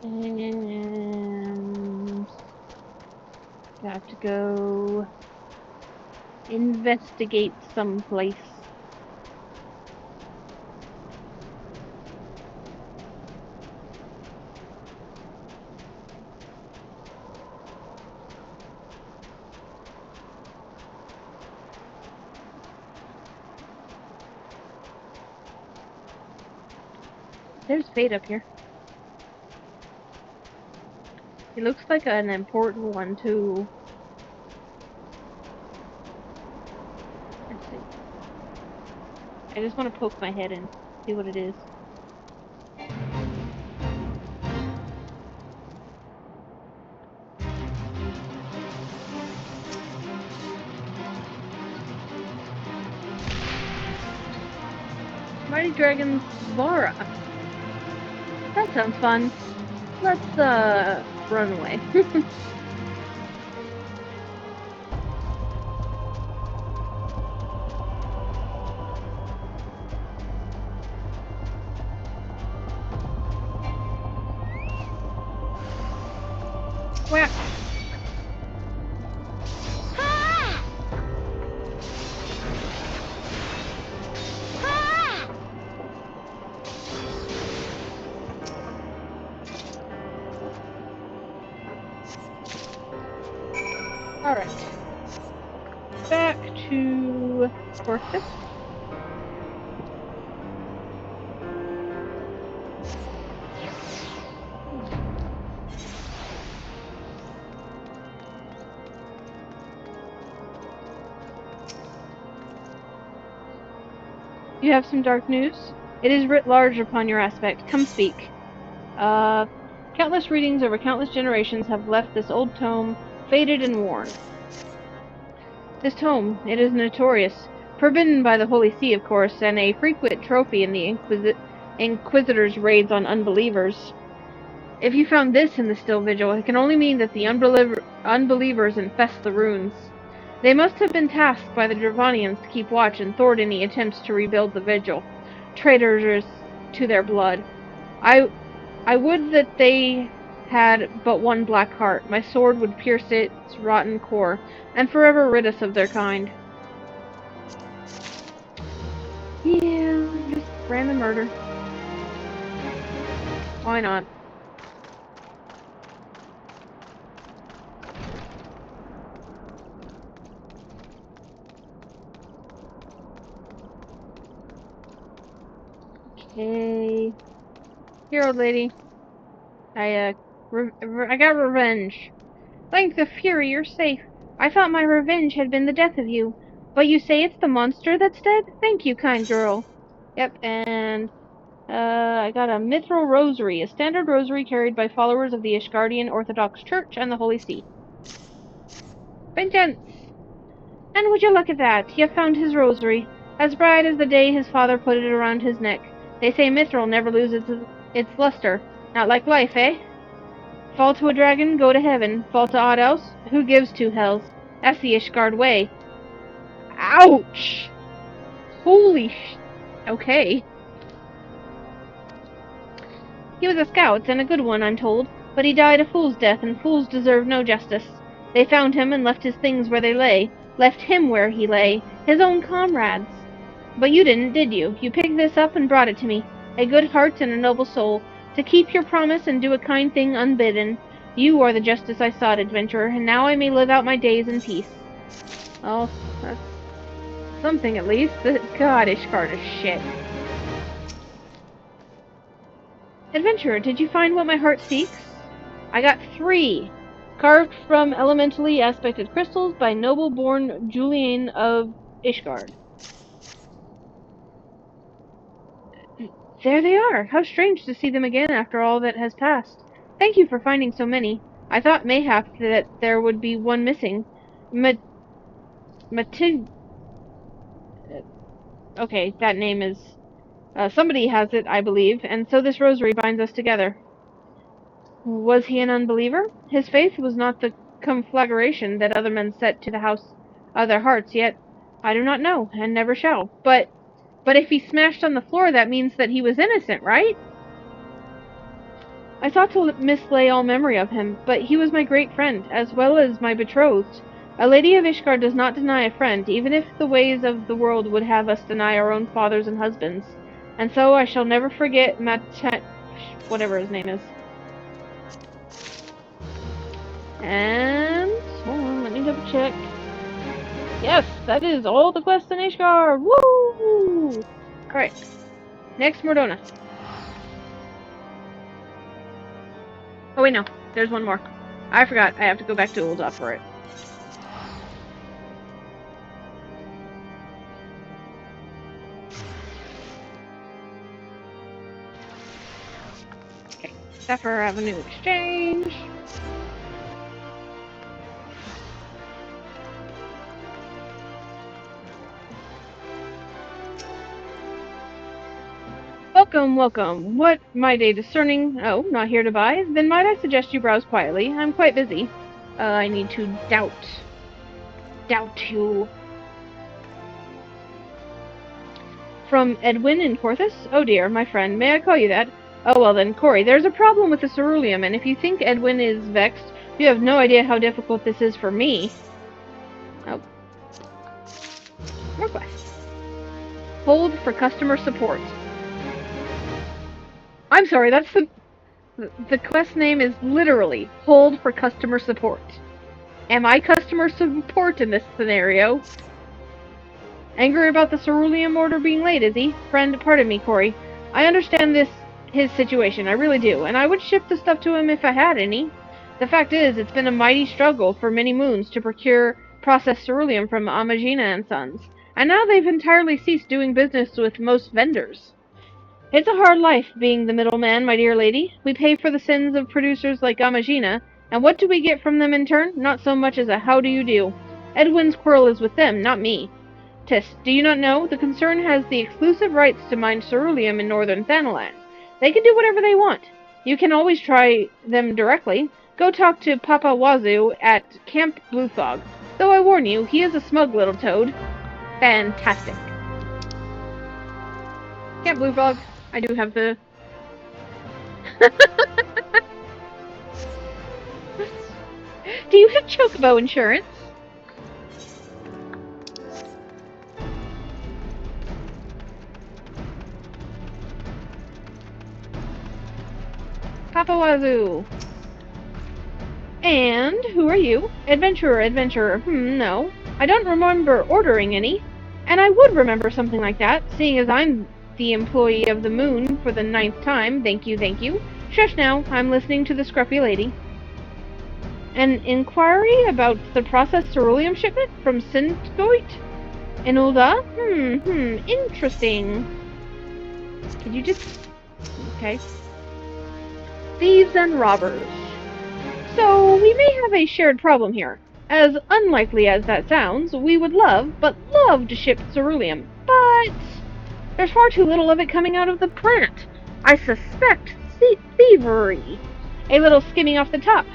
And got to go investigate someplace. There's fate up here. It looks like an important one too. Let's see. I just want to poke my head in, see what it is. Mighty Dragon's Vara. That sounds fun. Let's run away. Whack. Alright. Back to Coerthas. You have some dark news? It is writ large upon your aspect. Come speak. Countless readings over countless generations have left this old tome faded and worn. This tome, it is notorious, forbidden by the Holy See, of course, and a frequent trophy in the Inquisitor's raids on unbelievers. If you found this in the still vigil, it can only mean that the unbelievers infest the ruins. They must have been tasked by the Dravanians to keep watch and thwart any attempts to rebuild the vigil. Traitors to their blood. I would that they had but one black heart. My sword would pierce its rotten core, and forever rid us of their kind. Yeah, just random murder. Why not? Okay. Here, old lady. I got revenge. Thank the Fury, you're safe. I thought my revenge had been the death of you. But you say it's the monster that's dead? Thank you, kind girl. Yep, and I got a mithril rosary, a standard rosary carried by followers of the Ishgardian Orthodox Church and the Holy See. Vengeance! And would you look at that, you found his rosary, as bright as the day his father put it around his neck. They say mithril never loses its luster. Not like life, eh? Fall to a dragon, go to heaven. Fall to aught else, who gives two hells? That's the Ishgard way. Ouch! Holy sh... Okay. He was a scout, and a good one, I'm told, but he died a fool's death, and fools deserve no justice. They found him and left his things where they lay. Left him where he lay. His own comrades. But you didn't, did you? You picked this up and brought it to me. A good heart and a noble soul. To keep your promise and do a kind thing unbidden. You are the justice I sought, adventurer, and now I may live out my days in peace. Oh, that's something at least. God, Ishgard is shit. Adventurer, did you find what my heart seeks? I got 3. Carved from elementally aspected crystals by noble-born Julian of Ishgard. There they are! How strange to see them again after all that has passed. Thank you for finding so many. I thought mayhap that there would be one missing. Okay, that name is... somebody has it, I believe, and so this rosary binds us together. Was he an unbeliever? His faith was not the conflagration that other men set to the house of their hearts, yet I do not know, and never shall. But if he smashed on the floor, that means that he was innocent, right? I sought to mislay all memory of him, but he was my great friend, as well as my betrothed. A lady of Ishgard does not deny a friend, even if the ways of the world would have us deny our own fathers and husbands. And so I shall never forget whatever his name is. And hold on, let me double check. Yes, that is all the quests in Ishgard. Woo! Alright. Next, Mor Dhona. Oh wait, no. There's one more. I forgot. I have to go back to Ul'dah for it. Okay. Zephyr Avenue Exchange. Welcome, welcome. What might a discerning... Oh, not here to buy? Then might I suggest you browse quietly? I'm quite busy. I need to doubt you. From Edwin in Coerthas? Oh dear, my friend, may I call you that? Oh well then, Corey, there's a problem with the ceruleum, and if you think Edwin is vexed, you have no idea how difficult this is for me. Oh. More quests. Hold for customer support. I'm sorry, that's the quest name is literally Hold for Customer Support. Am I customer support in this scenario? Angry about the ceruleum order being late, is he? Friend, pardon me, Corey. I understand his situation, I really do, and I would ship the stuff to him if I had any. The fact is, it's been a mighty struggle for many moons to procure processed ceruleum from Amagina and Sons, and now they've entirely ceased doing business with most vendors. It's a hard life, being the middleman, my dear lady. We pay for the sins of producers like Amagina, and what do we get from them in turn? Not so much as a how do you do. Edwin's quarrel is with them, not me. Tis, do you not know? The concern has the exclusive rights to mine ceruleum in northern Thanalan. They can do whatever they want. You can always try them directly. Go talk to Papa Wazoo at Camp Bluefog. Though I warn you, he is a smug little toad. Fantastic. Camp Bluefog. I do have the... Do you have Chocobo insurance? Papa Wazoo. And who are you? Adventurer. No. I don't remember ordering any. And I would remember something like that, seeing as I'm the employee of the moon for the 9th time. Thank you. Shush now, I'm listening to the scruffy lady. An inquiry about the processed ceruleum shipment from Sidequests in Ul'dah? Interesting. Could you just... Okay. Thieves and robbers. So, we may have a shared problem here. As unlikely as that sounds, we would love to ship ceruleum, but there's far too little of it coming out of the plant. I suspect thievery. A little skimming off the top,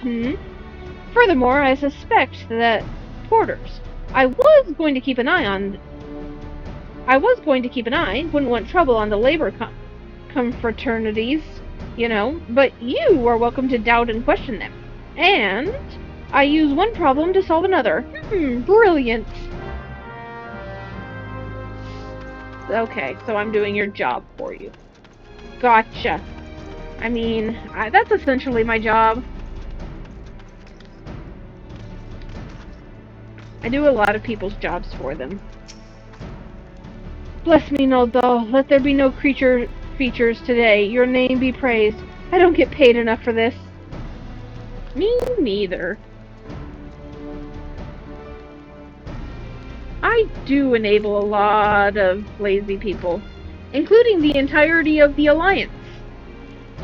Furthermore, I suspect that porters. I was going to keep an eye, wouldn't want trouble on the labor confraternities, but you are welcome to doubt and question them. And I use one problem to solve another. Brilliant. Okay, so I'm doing your job for you. Gotcha. I mean, that's essentially my job. I do a lot of people's jobs for them. Bless me, Noldo. Let there be no features today. Your name be praised. I don't get paid enough for this. Me neither. I do enable a lot of lazy people, including the entirety of the Alliance.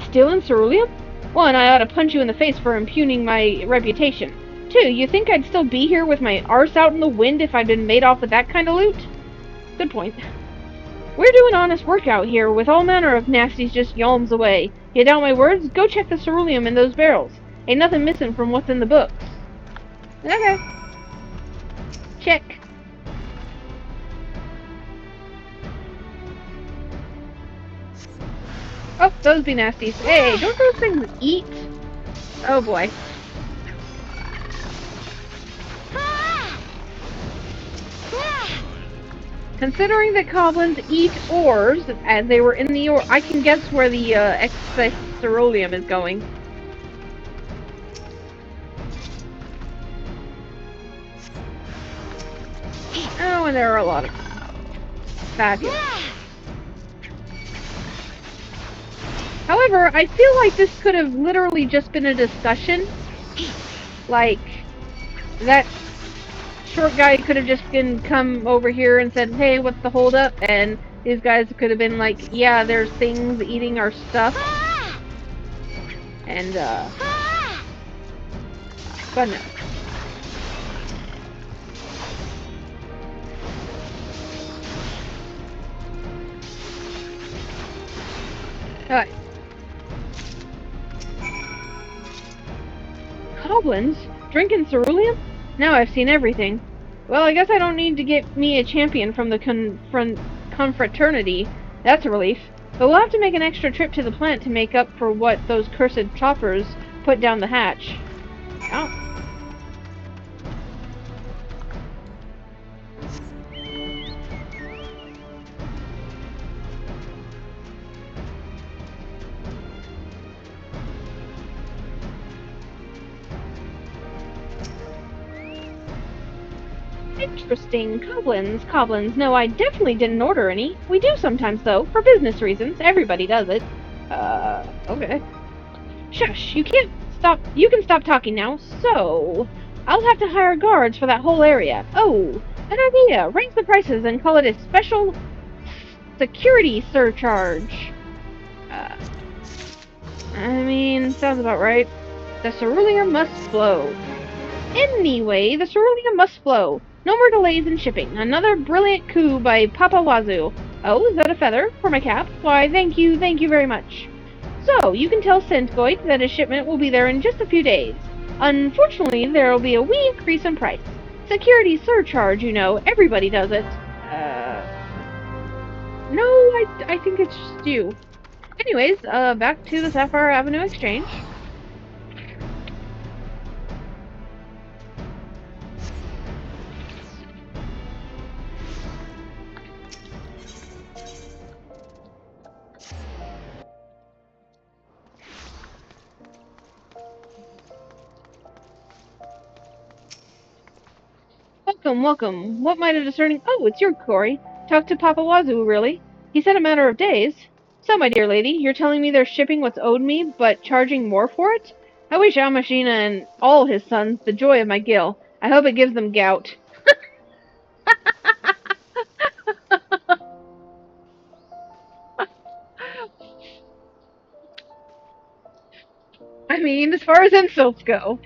Still in Cerulean? One, I ought to punch you in the face for impugning my reputation. Two, you think I'd still be here with my arse out in the wind if I'd been made off with that kind of loot? Good point. We're doing honest work out here, with all manner of nasties just yalms away. You doubt my words? Go check the ceruleum in those barrels. Ain't nothing missing from what's in the books. Okay. Check. Oh, those be nasties. Hey, don't those things eat? Oh boy. Considering that goblins eat ores, as they were in the ore, I can guess where the excess ceruleum is going. Oh, and there are a lot of fabulous. However, I feel like this could have literally just been a discussion. Like, that short guy could have just come over here and said, hey, what's the holdup? And these guys could have been like, yeah, there's things eating our stuff. And, but no. Alright. Goblins? Drinking ceruleum? Now I've seen everything. Well, I guess I don't need to get me a champion from the confraternity. That's a relief. But we'll have to make an extra trip to the plant to make up for what those cursed choppers put down the hatch. Oh. Interesting. Goblins. No, I definitely didn't order any. We do sometimes, though, for business reasons. Everybody does it. Okay. Shush, you can stop talking now. So, I'll have to hire guards for that whole area. Oh, an idea. Raise the prices and call it a special security surcharge. I mean, sounds about right. The ceruleum must flow. Anyway, the ceruleum must flow. No more delays in shipping. Another brilliant coup by Papa Wazoo. Oh, is that a feather? For my cap? Why, thank you very much. So, you can tell Sidequests that his shipment will be there in just a few days. Unfortunately, there will be a wee increase in price. Security surcharge, you know. Everybody does it. No, I think it's just you. Anyways, back to the Sapphire Avenue Exchange. Welcome. What might a discerning... Oh, it's your Corey. Talk to Papa Wazoo, really? He said a matter of days. So, my dear lady, you're telling me they're shipping what's owed me, but charging more for it? I wish Amashina and all his sons the joy of my gill. I hope it gives them gout. I mean, as far as insults go.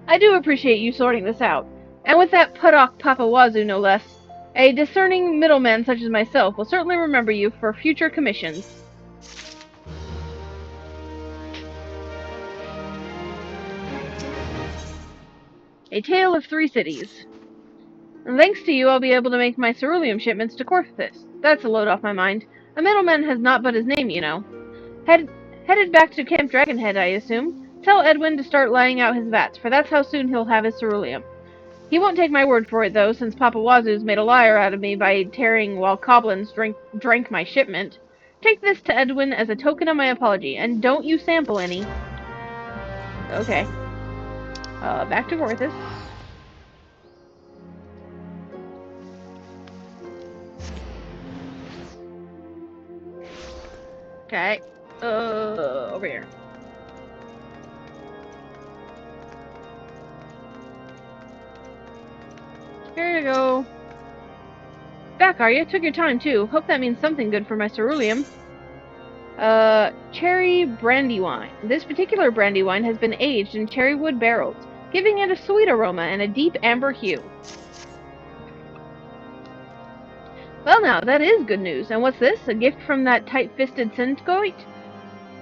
I do appreciate you sorting this out. And with that put-off Papa Wazoo, no less. A discerning middleman such as myself will certainly remember you for future commissions. A tale of 3 cities. And thanks to you, I'll be able to make my ceruleum shipments to Coerthas. That's a load off my mind. A middleman has not but his name, you know. Headed back to Camp Dragonhead, I assume. Tell Edwin to start laying out his vats, for that's how soon he'll have his ceruleum. He won't take my word for it, though, since Papa Wazoo's made a liar out of me by tearing while Coblins drank my shipment. Take this to Edwin as a token of my apology, and don't you sample any. Okay. Back to Coerthas. Okay. Over here. Here you go. Back, are you? Took your time, too. Hope that means something good for my ceruleum. Cherry brandy wine. This particular brandy wine has been aged in cherry wood barrels, giving it a sweet aroma and a deep amber hue. Well now, that is good news. And what's this? A gift from that tight-fisted Sidequest?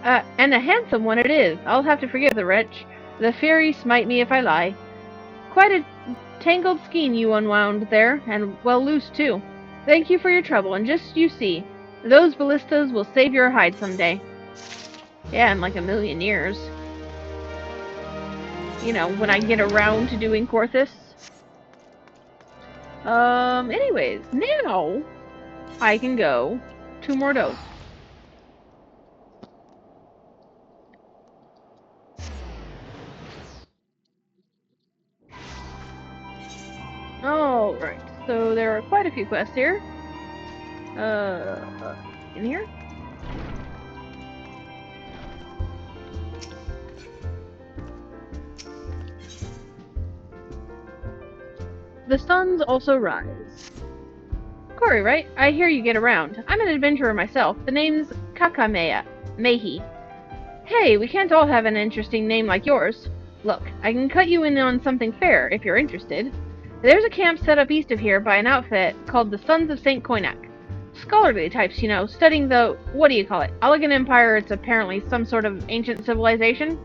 And a handsome one it is. I'll have to forgive the wretch. The fury smite me if I lie. Quite a tangled skein you unwound there, and well loose too. Thank you for your trouble, and just you see, those ballistas will save your hide someday. Yeah, in like 1,000,000 years. You know, when I get around to doing Coerthas. Anyways, now I can go to Mor Dhona. Alright, so there are quite a few quests here. In here? The suns also rise. Corey, right? I hear you get around. I'm an adventurer myself. The name's Kakamea. Mehi. Hey, we can't all have an interesting name like yours. Look, I can cut you in on something fair, if you're interested. There's a camp set up east of here by an outfit called the Sons of St. Koinak. Scholarly types, you know, studying the, what do you call it? Elegant Empire. It's apparently some sort of ancient civilization.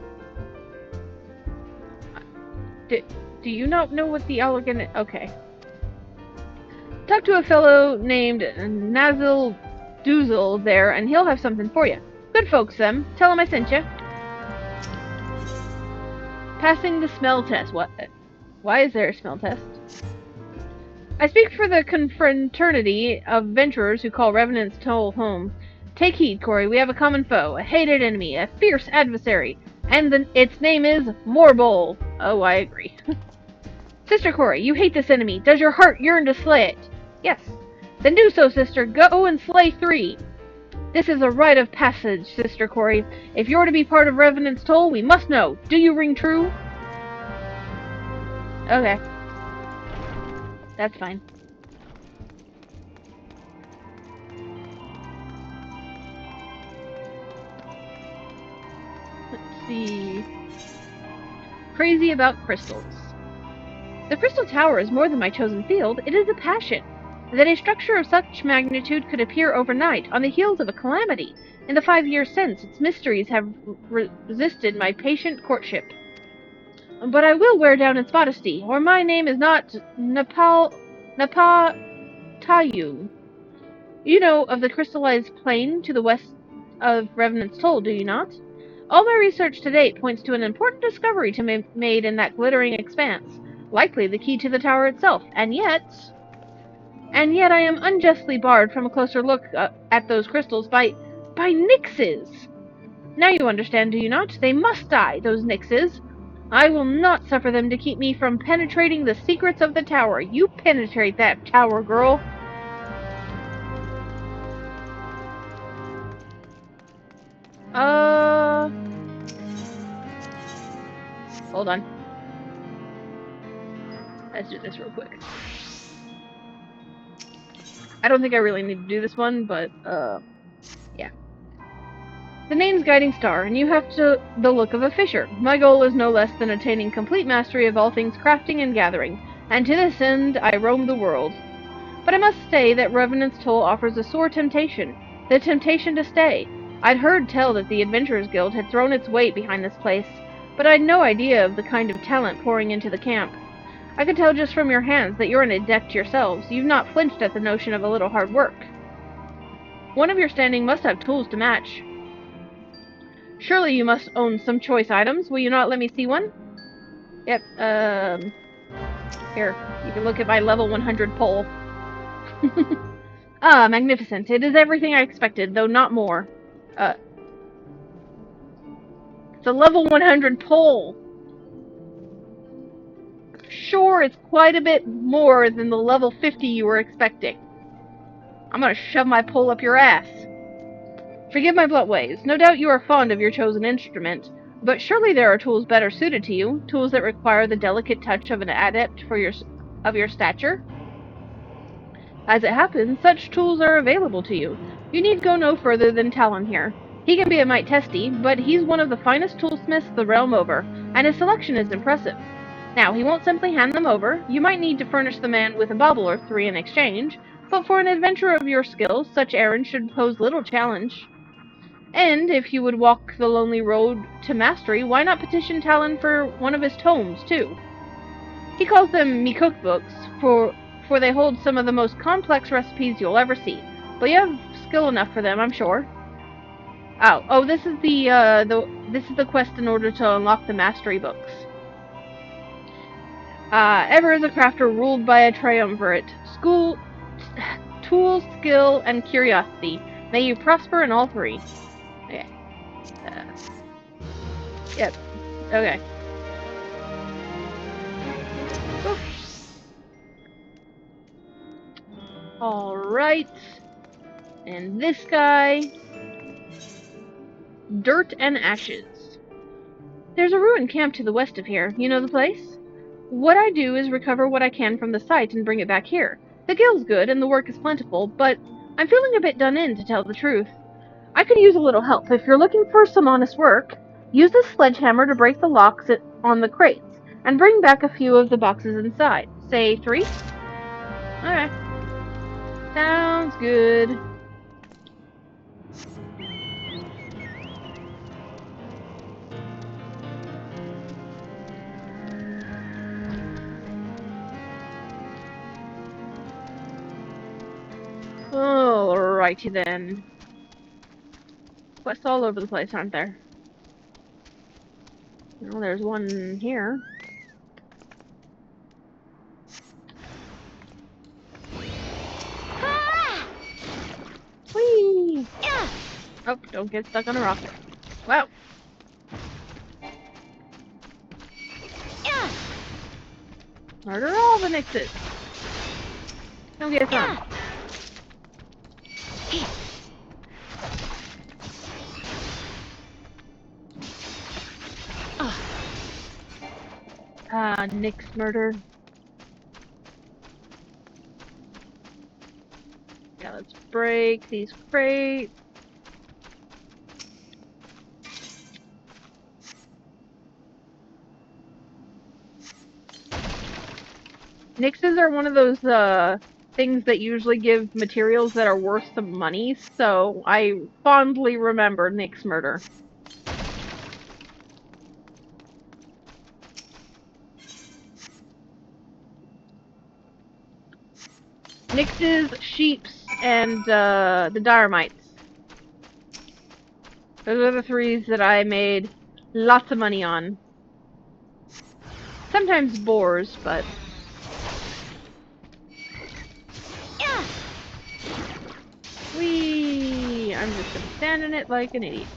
Do you not know what the elegant... Okay. Talk to a fellow named Nazil Doozle there, and he'll have something for you. Good folks, them. Tell him I sent you. Passing the smell test. What? Why is there a smell test? I speak for the confraternity of venturers who call Revenant's Toll home. Take heed, Corey. We have a common foe, a hated enemy, a fierce adversary, and its name is Morbol. Oh, I agree. Sister Corey, you hate this enemy. Does your heart yearn to slay it? Yes. Then do so, sister. Go and slay 3. This is a rite of passage, Sister Corey. If you're to be part of Revenant's Toll, we must know. Do you ring true? Okay. That's fine. Let's see. Crazy about crystals. The Crystal Tower is more than my chosen field. It is a passion. That a structure of such magnitude could appear overnight, on the heels of a calamity. In the 5 years since, its mysteries have resisted my patient courtship. But I will wear down its modesty, or my name is not Napatayun. You know of the crystallized plain to the west of Revenant's Toll, do you not? All my research to date points to an important discovery to be made in that glittering expanse, likely the key to the tower itself, and yet I am unjustly barred from a closer look at those crystals by Nixes. Now you understand, do you not? They must die, those Nixes. I will not suffer them to keep me from penetrating the secrets of the tower. You penetrate that tower, girl. Hold on. Let's do this real quick. I don't think I really need to do this one, but, yeah. The name's Guiding Star, and you have the look of a fisher. My goal is no less than attaining complete mastery of all things crafting and gathering, and to this end I roam the world. But I must say that Revenant's Toll offers a sore temptation, the temptation to stay. I'd heard tell that the Adventurers Guild had thrown its weight behind this place, but I'd no idea of the kind of talent pouring into the camp. I could tell just from your hands that you're an adept yourselves. You've not flinched at the notion of a little hard work. One of your standing must have tools to match. Surely you must own some choice items. Will you not let me see one? Yep, here, you can look at my level 100 pole. Ah, magnificent. It is everything I expected, though not more. It's a level 100 pole. Sure, it's quite a bit more than the level 50 you were expecting. I'm gonna shove my pole up your ass. Forgive my blunt ways. No doubt you are fond of your chosen instrument, but surely there are tools better suited to you, tools that require the delicate touch of an adept of your stature. As it happens, such tools are available to you. You need go no further than Talon here. He can be a mite testy, but he's one of the finest toolsmiths the realm over, and his selection is impressive. Now, he won't simply hand them over. You might need to furnish the man with a bauble or three in exchange, but for an adventurer of your skills, such errands should pose little challenge. And if you would walk the lonely road to mastery, why not petition Talon for one of his tomes, too? He calls them Miqo'te books, for they hold some of the most complex recipes you'll ever see. But you have skill enough for them, I'm sure. Oh, this is the quest in order to unlock the mastery books. Ever as a crafter ruled by a triumvirate, tool, skill, and curiosity. May you prosper in all three. Okay. Yep. Okay. Alright. And this guy. Dirt and ashes. There's a ruined camp to the west of here. You know the place? What I do is recover what I can from the site and bring it back here. The guild's good and the work is plentiful, but I'm feeling a bit done in, to tell the truth. I could use a little help. If you're looking for some honest work, use this sledgehammer to break the locks on the crates, and bring back a few of the boxes inside. Say 3? Alright. Sounds good. Alrighty then. Quests all over the place, aren't there? Well, there's one here. Whee! Oh, don't get stuck on a rock. Wow. Murder all the Nixes. Come get some. Nix murder. Yeah, let's break these crates. Nixes are one of those things that usually give materials that are worth some money, so I fondly remember Nix murder. Nixes, sheeps, and the Dyramites. Those are the 3s that I made lots of money on. Sometimes boars, but... Whee! I'm just gonna stand in it like an idiot.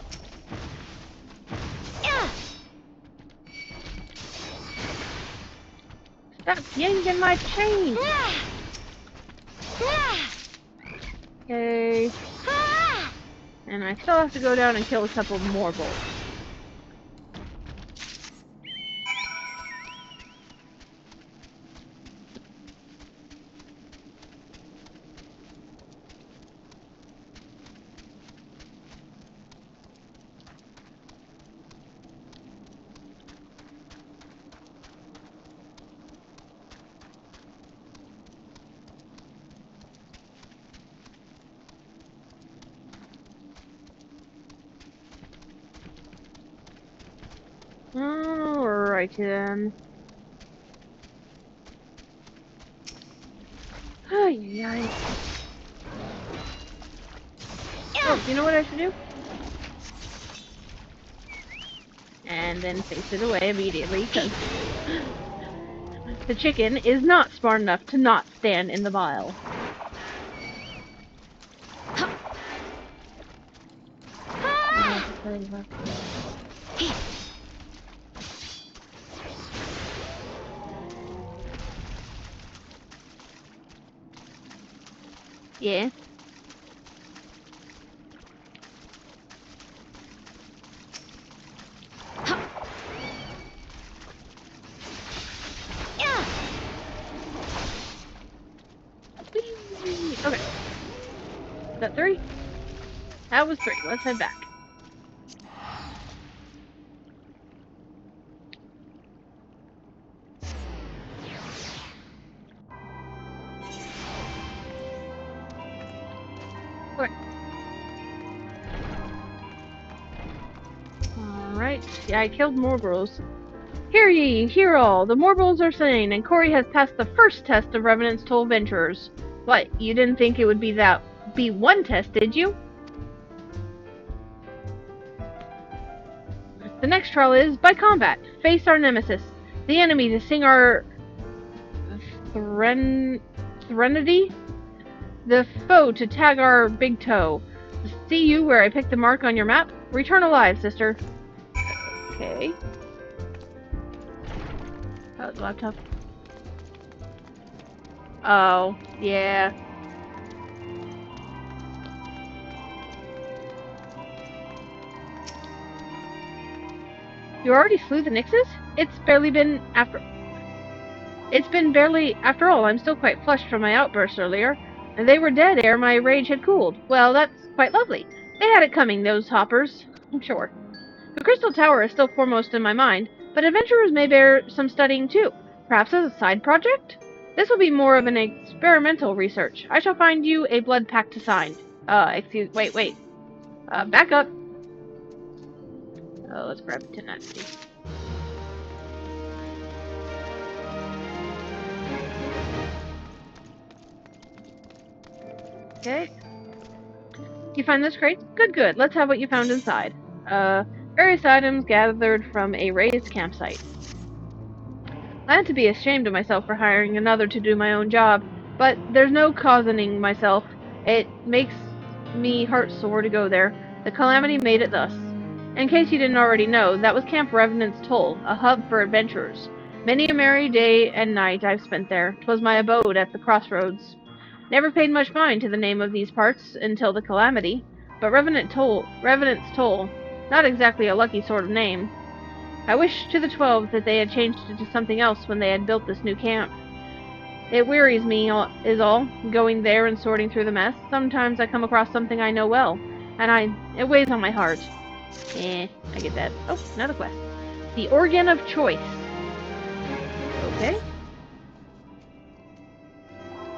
Stop yanking my chain! Okay. And I still have to go down and kill a couple more bolts. Alright then. Ay. Oh, you know what I should do? And then face it away immediately, because the chicken is not smart enough to not stand in the vial. Yeah. Okay. Is that 3? That was 3. Let's head back. Okay. Alright. Yeah, I killed Morgul's. Hear ye, hear all. The Morgul's are slain, and Corey has passed the first test of Revenant's Toll Venturers. What, you didn't think it would be one test, did you? The next trial is by combat. Face our nemesis, the enemy to sing our threnody, the foe to tag our big toe. See you where I picked the mark on your map? Return alive, sister. Okay. Oh, the laptop. Oh, yeah. You already slew the Nixes? It's been barely after all, I'm still quite flushed from my outburst earlier, and they were dead ere my rage had cooled. Well, that's quite lovely. They had it coming, those hoppers. I'm sure. The Crystal Tower is still foremost in my mind, but adventurers may bear some studying too. Perhaps as a side project? This will be more of an experimental research. I shall find you a blood pact to sign. Wait. Back up. Oh, let's grab tenacity. Okay. You find this crate? Good. Let's have what you found inside. Various items gathered from a raised campsite. I had to be ashamed of myself for hiring another to do my own job, but there's no cozening myself. It makes me heart sore to go there. The calamity made it thus. In case you didn't already know, that was Camp Revenant's Toll, a hub for adventurers. Many a merry day and night I've spent there. 'Twas my abode at the crossroads. Never paid much mind to the name of these parts until the calamity, but Revenant's Toll, not exactly a lucky sort of name. I wish to the 12 that they had changed it to something else when they had built this new camp. It wearies me, is all, going there and sorting through the mess. Sometimes I come across something I know well, and it weighs on my heart. I get that. Oh, another quest. The Organ of Choice. Okay.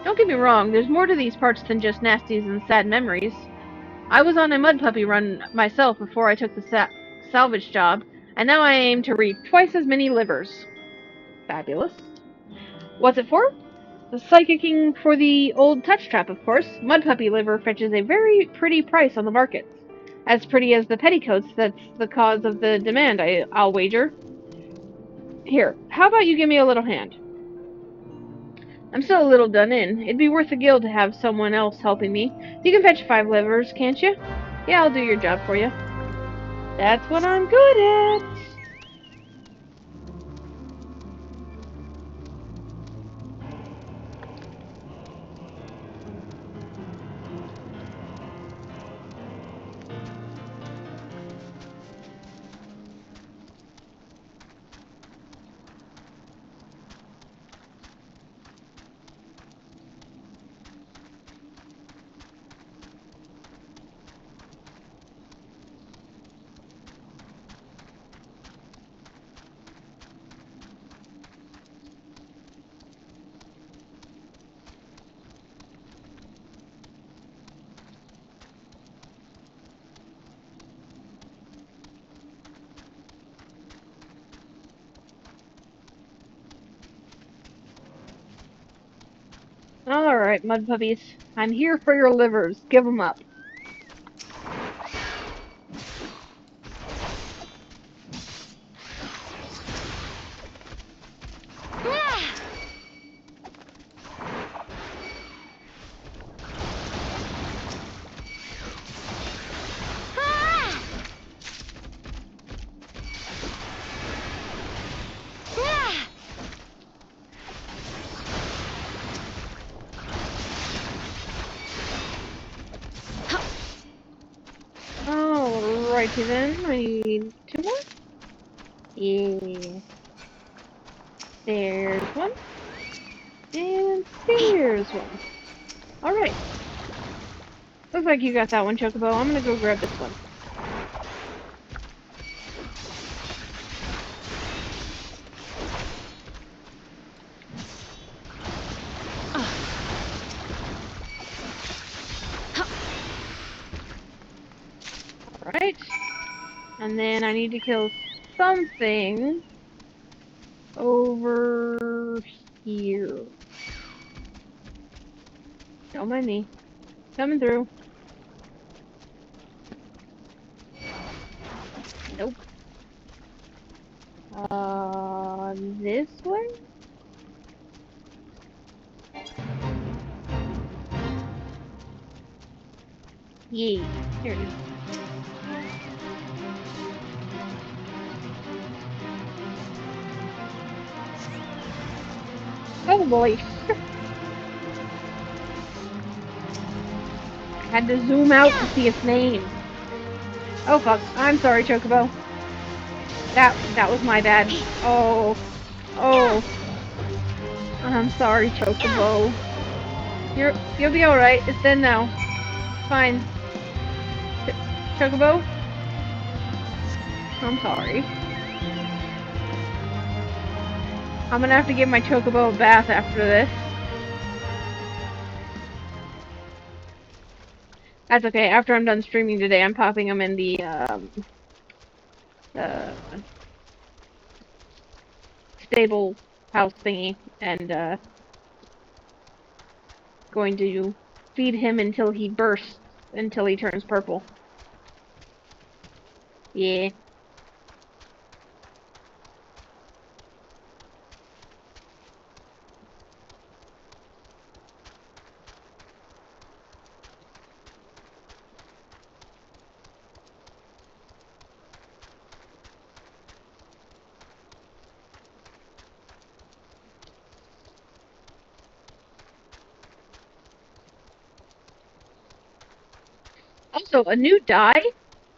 Don't get me wrong, there's more to these parts than just nasties and sad memories. I was on a mud puppy run myself before I took the salvage job, and now I aim to reap twice as many livers. Fabulous. What's it for? The psychicking for the old touch trap, of course. Mud puppy liver fetches a very pretty price on the markets. As pretty as the petticoats that's the cause of the demand, I'll wager. Here, how about you give me a little hand? I'm still a little done in. It'd be worth a gill to have someone else helping me. You can fetch 5 livers, can't you? Yeah, I'll do your job for you. That's what I'm good at. Alright, mud puppies. I'm here for your livers. Give 'em up. Alrighty then, I need 2 more. Yeah. There's one. And there's one. Alright. Looks like you got that one, Chocobo. I'm gonna go grab this one. Alright. And then I need to kill something over here. Don't mind me. Coming through. Nope. This way? Yay. Here it is. Oh boy. I had to zoom out to see its name. Oh fuck. I'm sorry, Chocobo. That was my bad. Oh. Oh. I'm sorry, Chocobo. You'll be alright. It's dead now. Fine. Chocobo? I'm sorry. I'm gonna have to give my Chocobo a bath after this. That's okay. After I'm done streaming today, I'm popping them in the stable house thingy and going to feed him until he bursts, until he turns purple. Yeah. Also, a new dye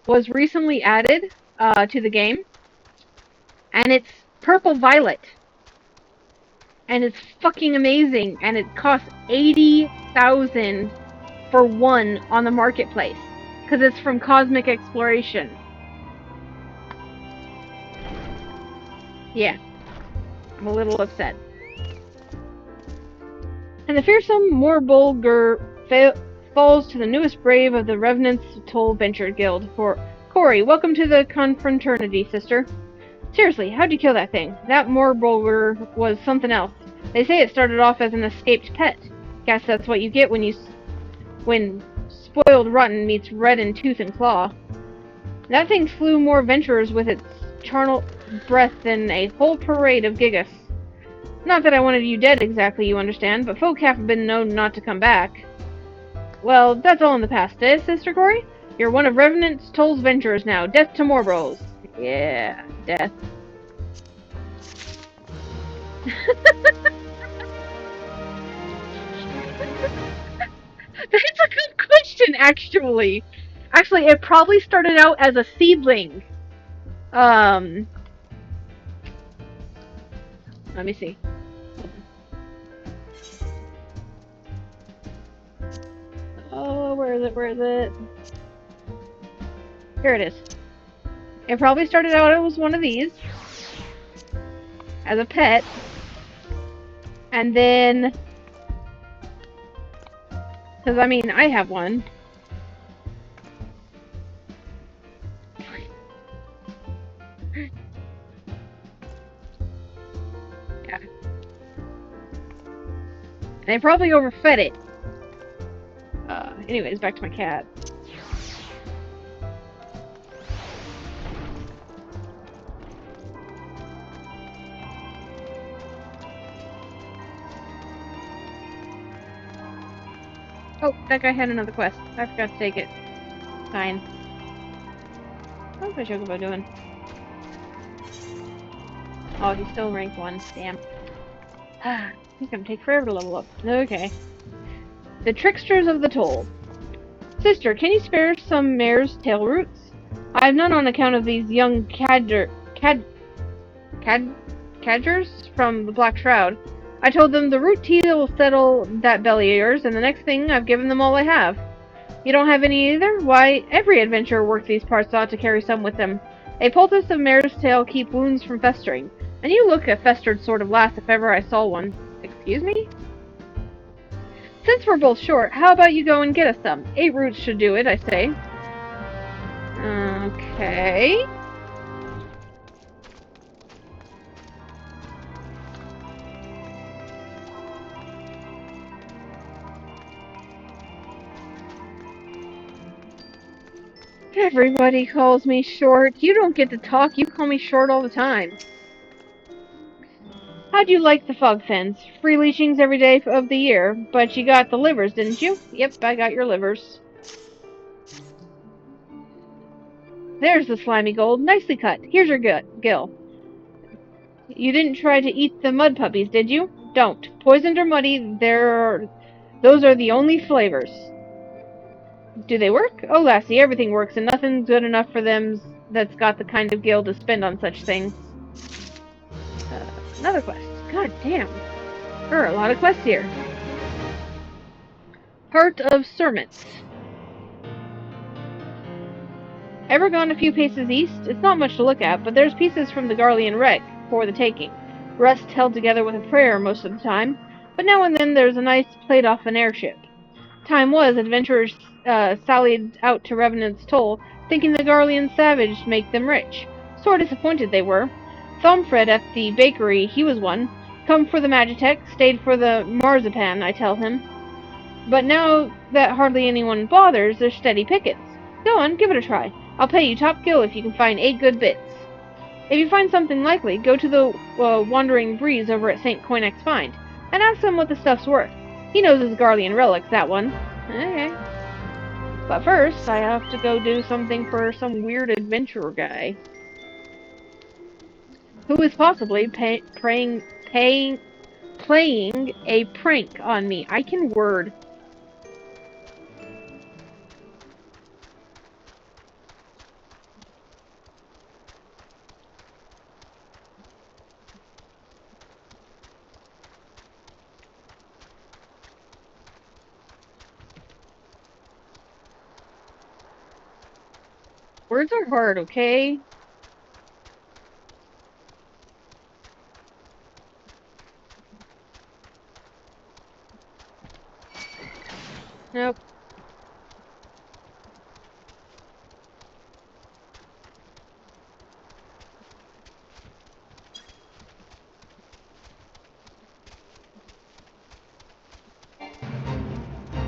was recently added to the game, and it's purple violet. And it's fucking amazing, and it costs 80,000 for one on the marketplace, because it's from Cosmic Exploration. Yeah, I'm a little upset. And the fearsome Morbulgur falls to the newest brave of the Revenant's Toll Venture Guild. For Corey, welcome to the confraternity, sister. Seriously, how'd you kill that thing? That Morbulgur was something else. They say it started off as an escaped pet. Guess that's what you get when spoiled rotten meets red in tooth and claw. That thing slew more venturers with its charnel breath than a whole parade of Gigas. Not that I wanted you dead exactly, you understand, but folk have been known not to come back. Well, that's all in the past, Sister Corey? You're one of Revenant Toll's venturers now. Death to Morbros. Yeah, death. That's a good question, actually. Actually, it probably started out as a seedling. Let me see. Oh, where is it? Where is it? Here it is. It probably started out as one of these. As a pet. And then... because, I mean, I have one. Yeah. And they probably overfed it. Anyways, back to my cat. Oh, that guy had another quest. I forgot to take it. Fine. How's my Chocobo doing? Oh, he's still rank 1. Damn. He's gonna take forever to level up. Okay. The Tricksters of the Toll. Sister, can you spare some mare's tail roots? I have none on account of these young cadgers from the Black Shroud. I told them the root tea will settle that belly of yours, and the next thing I've given them all I have. You don't have any either? Why, every adventurer worth these parts ought to carry some with them. A poultice of mare's tail keep wounds from festering, and you look a festered sort of lass if ever I saw one. Excuse me? Since we're both short, how about you go and get us some? 8 roots should do it, I say. Okay. Everybody calls me short. You don't get to talk, you call me short all the time. How'd you like the fog fens? Free leechings every day of the year, but you got the livers, didn't you? Yep, I got your livers. There's the slimy gold, nicely cut. Here's your gill. You didn't try to eat the mud puppies, did you? Don't. Poisoned or muddy, those are the only flavors. Do they work? Oh, lassie, everything works, and nothing's good enough for them that's got the kind of gil to spend on such things. Another quest. God damn. There are a lot of quests here. Heart of Serments. Ever gone a few paces east? It's not much to look at, but there's pieces from the Garlean wreck for the taking. Rust held together with a prayer most of the time, but now and then there's a nice plate off an airship. Time was, adventurers sallied out to Revenant's Toll, thinking the Garlean savage make them rich. Sore disappointed they were. Thomfred at the bakery, he was one. Come for the Magitech, stayed for the marzipan, I tell him. But now that hardly anyone bothers, there's steady pickets. Go on, give it a try. I'll pay you top gill if you can find 8 good bits. If you find something likely, go to the Wandering Breeze over at St. Coinex's Find, and ask him what the stuff's worth. He knows his Garlean relics, that one. Okay. But first, I have to go do something for some weird adventurer guy. Who is possibly playing a prank on me. I can word. Words are hard, okay? Nope.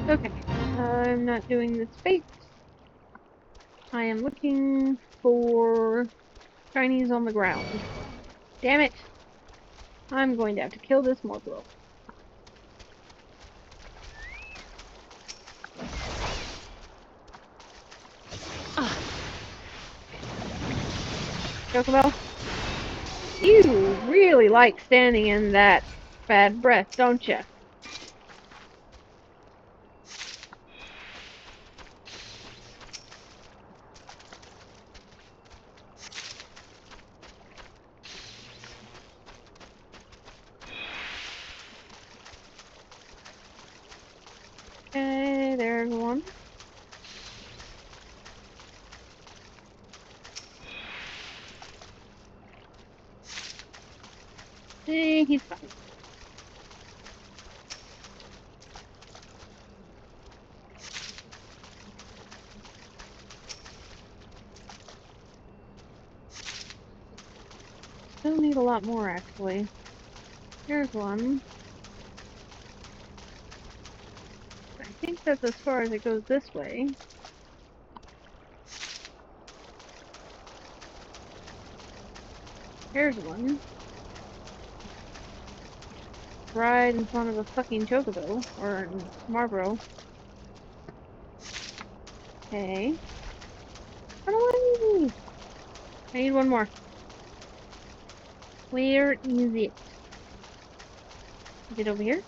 Okay. I'm not doing this fate. I am looking for Chinese on the ground. Damn it! I'm going to have to kill this Morgul. Chocobo? You really like standing in that bad breath, don't you? Okay, there's one. Hey, he's fine. Still need a lot more, actually. Here's one. I think that's as far as it goes this way. Here's one. Ride in front of a fucking Chocobo. Or Marlboro. Okay. Run away! I need one more. Where is it? Is it over here?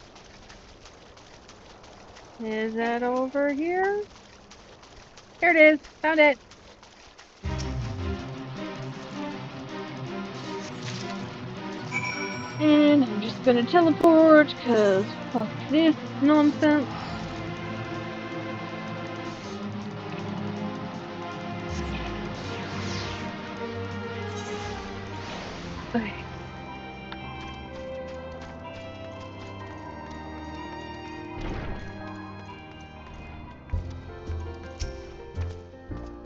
Is that over here? Here it is! Found it! And I'm just gonna teleport, cause fuck this nonsense. Okay.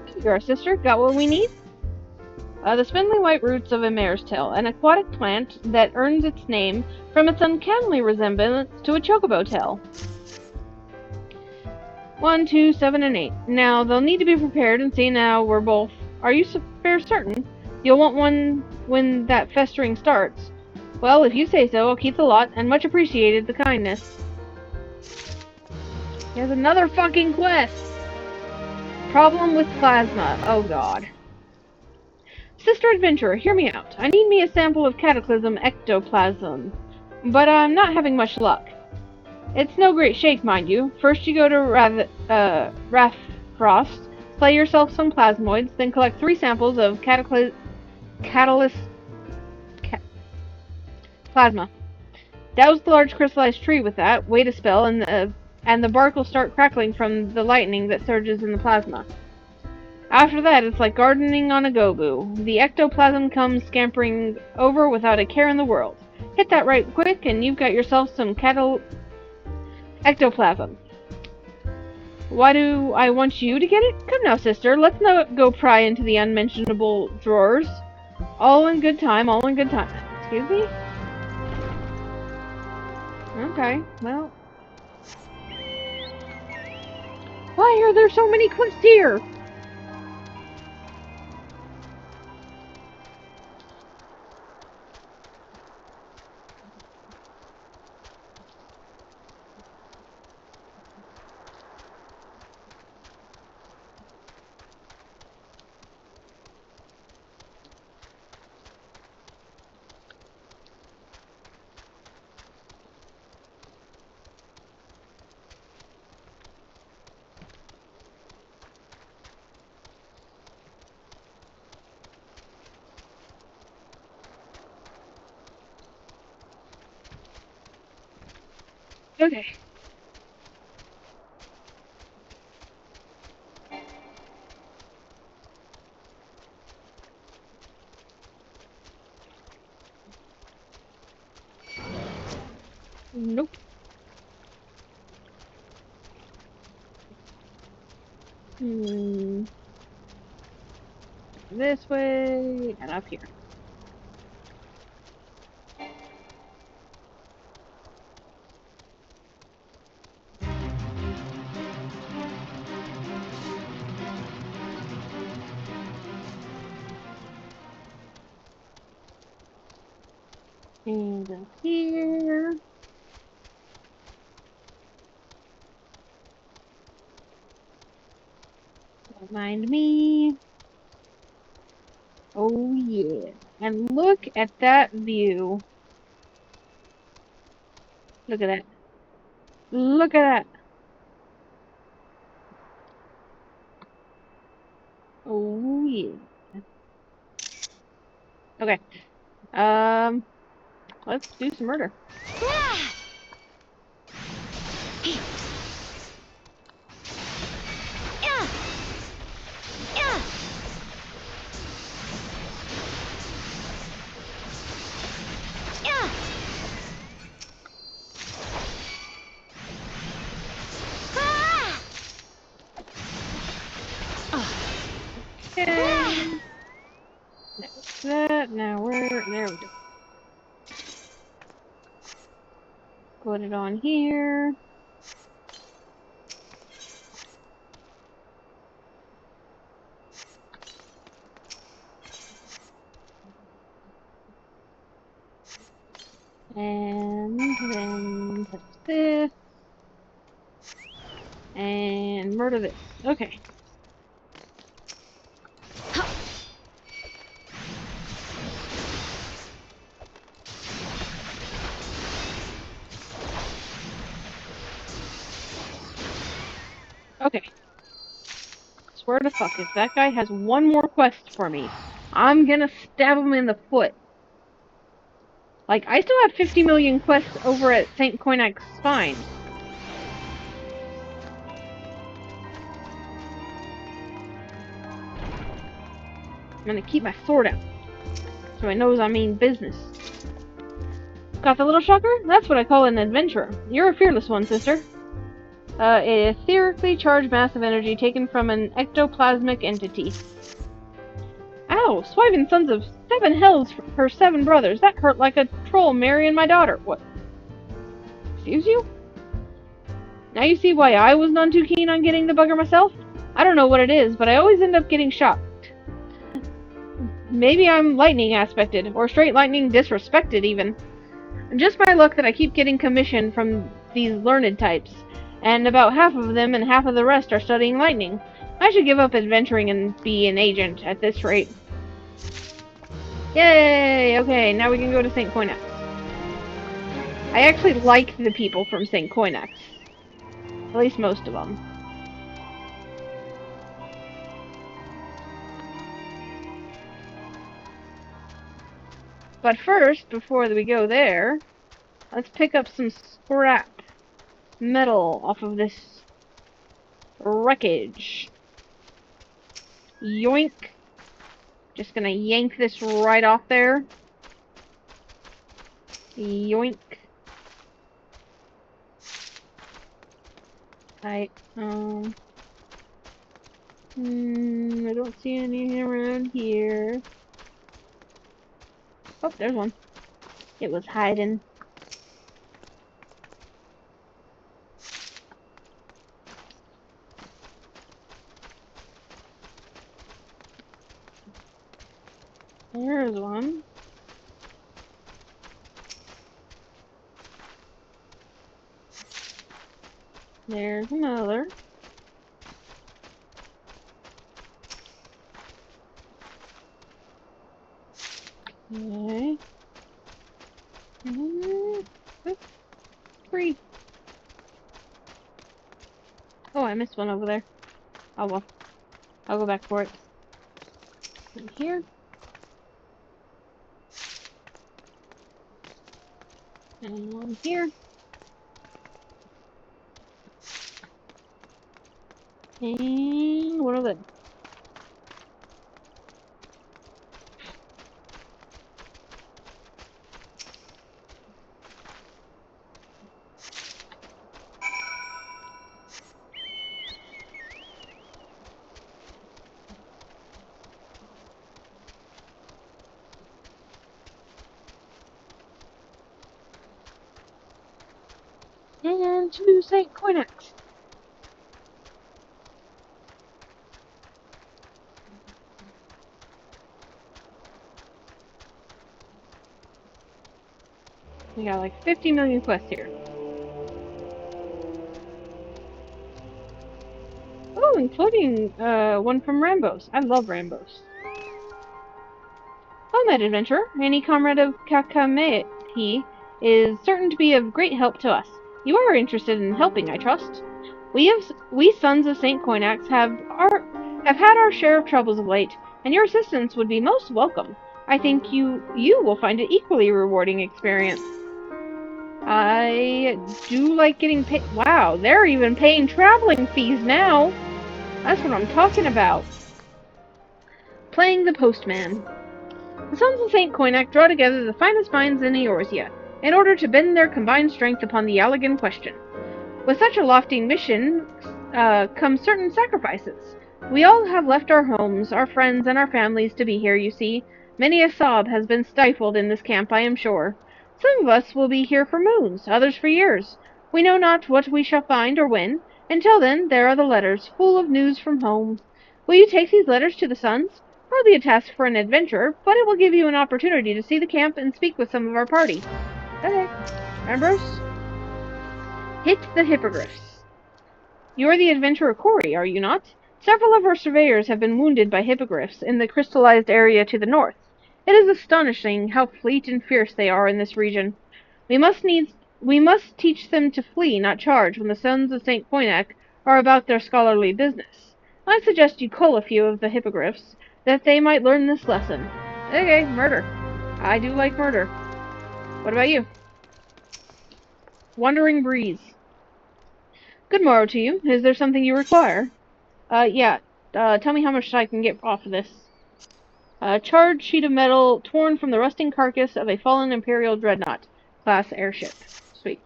Here you are, sister. Got what we need? The spindly white roots of a mare's tail, an aquatic plant that earns its name from its uncannily resemblance to a chocobo tail. 1, 2, 7, and 8. Now, they'll need to be prepared and see now we're both... Are you fair certain? You'll want one when that festering starts. Well, if you say so, I'll keep the lot, and much appreciated the kindness. There's another fucking quest! Problem with plasma. Oh god. Sister Adventurer, hear me out. I need me a sample of Cataclysm ectoplasm, but I'm not having much luck. It's no great shake, mind you. First you go to Rathfrost, slay yourself some plasmoids, then collect 3 samples of plasma. Douse the large crystallized tree with that, wait a spell, and the bark will start crackling from the lightning that surges in the plasma. After that, it's like gardening on a go-boo. The ectoplasm comes scampering over without a care in the world. Hit that right quick, and you've got yourself some ectoplasm. Why do I want you to get it? Come now, sister, let's not go pry into the unmentionable drawers. All in good time, all in good time. Excuse me? Okay, well. Why are there so many quests here? Okay. Nope. This way, and up here. And up here. Don't mind me. Oh yeah. And look at that view. Look at that. Look at that. Oh yeah. Okay. Let's do some murder. Okay. That's that. Now there we go. Put it on here. And then touch this. And murder this. Okay. Okay. Swear to fuck, if that guy has one more quest for me, I'm gonna stab him in the foot. Like, I still have 50 million quests over at St. Coinac's Spine. I'm gonna keep my sword out, so he knows I mean business. Got the little shocker? That's what I call an adventurer. You're a fearless one, sister. A etherically charged mass of energy taken from an ectoplasmic entity. Ow! Swiving sons of 7 hells for 7 brothers. That hurt like a troll marrying my daughter. What? Excuse you? Now you see why I was none too keen on getting the bugger myself? I don't know what it is, but I always end up getting shocked. Maybe I'm lightning aspected, or straight lightning disrespected even. Just my luck that I keep getting commission from these learned types, and about half of them and half of the rest are studying lightning. I should give up adventuring and be an agent at this rate. Yay! Okay, now we can go to St. Coinax. I actually like the people from St. Coinax. At least most of them. But first, before we go there, let's pick up some scrap metal off of this wreckage. Yoink. Just gonna yank this right off there. Yoink. I don't see anything around here. Oh, there's one. It was hiding. There's one. There's another. Okay. Oops. 3. Oh, I missed one over there. Oh well. I'll go back for it. And here. And one here. And one of them. And to St. Coinax. We got like 50 million quests here. Oh, including one from Rambos. I love Rambos. On that adventurer, any comrade of Kakamei is certain to be of great help to us. You are interested in helping, I trust. We sons of St. Coinax have had our share of troubles of late, and your assistance would be most welcome. I think you will find it equally rewarding experience. I do like getting paid. Wow, they're even paying traveling fees now. That's what I'm talking about. Playing the postman. The sons of St. Coinac draw together the finest minds in Eorzea, in order to bend their combined strength upon the Allagan question. With such a lofty mission come certain sacrifices. We all have left our homes, our friends, and our families to be here, you see. Many a sob has been stifled in this camp, I am sure. Some of us will be here for moons, others for years. We know not what we shall find or when. Until then, there are the letters, full of news from home. Will you take these letters to the sons? Hardly a task for an adventurer, but it will give you an opportunity to see the camp and speak with some of our party. Okay. Ambrose? Hit the hippogriffs. You are the adventurer Corey, are you not? Several of our surveyors have been wounded by hippogriffs in the crystallized area to the north. It is astonishing how fleet and fierce they are in this region. We must teach them to flee, not charge, when the sons of St. Coinac are about their scholarly business. I suggest you cull a few of the hippogriffs, that they might learn this lesson. Okay, murder. I do like murder. What about you? Wandering Breeze. Good morrow to you. Is there something you require? Yeah. Tell me how much I can get off of this. A charred sheet of metal torn from the rusting carcass of a fallen Imperial dreadnought. Class airship. Sweet.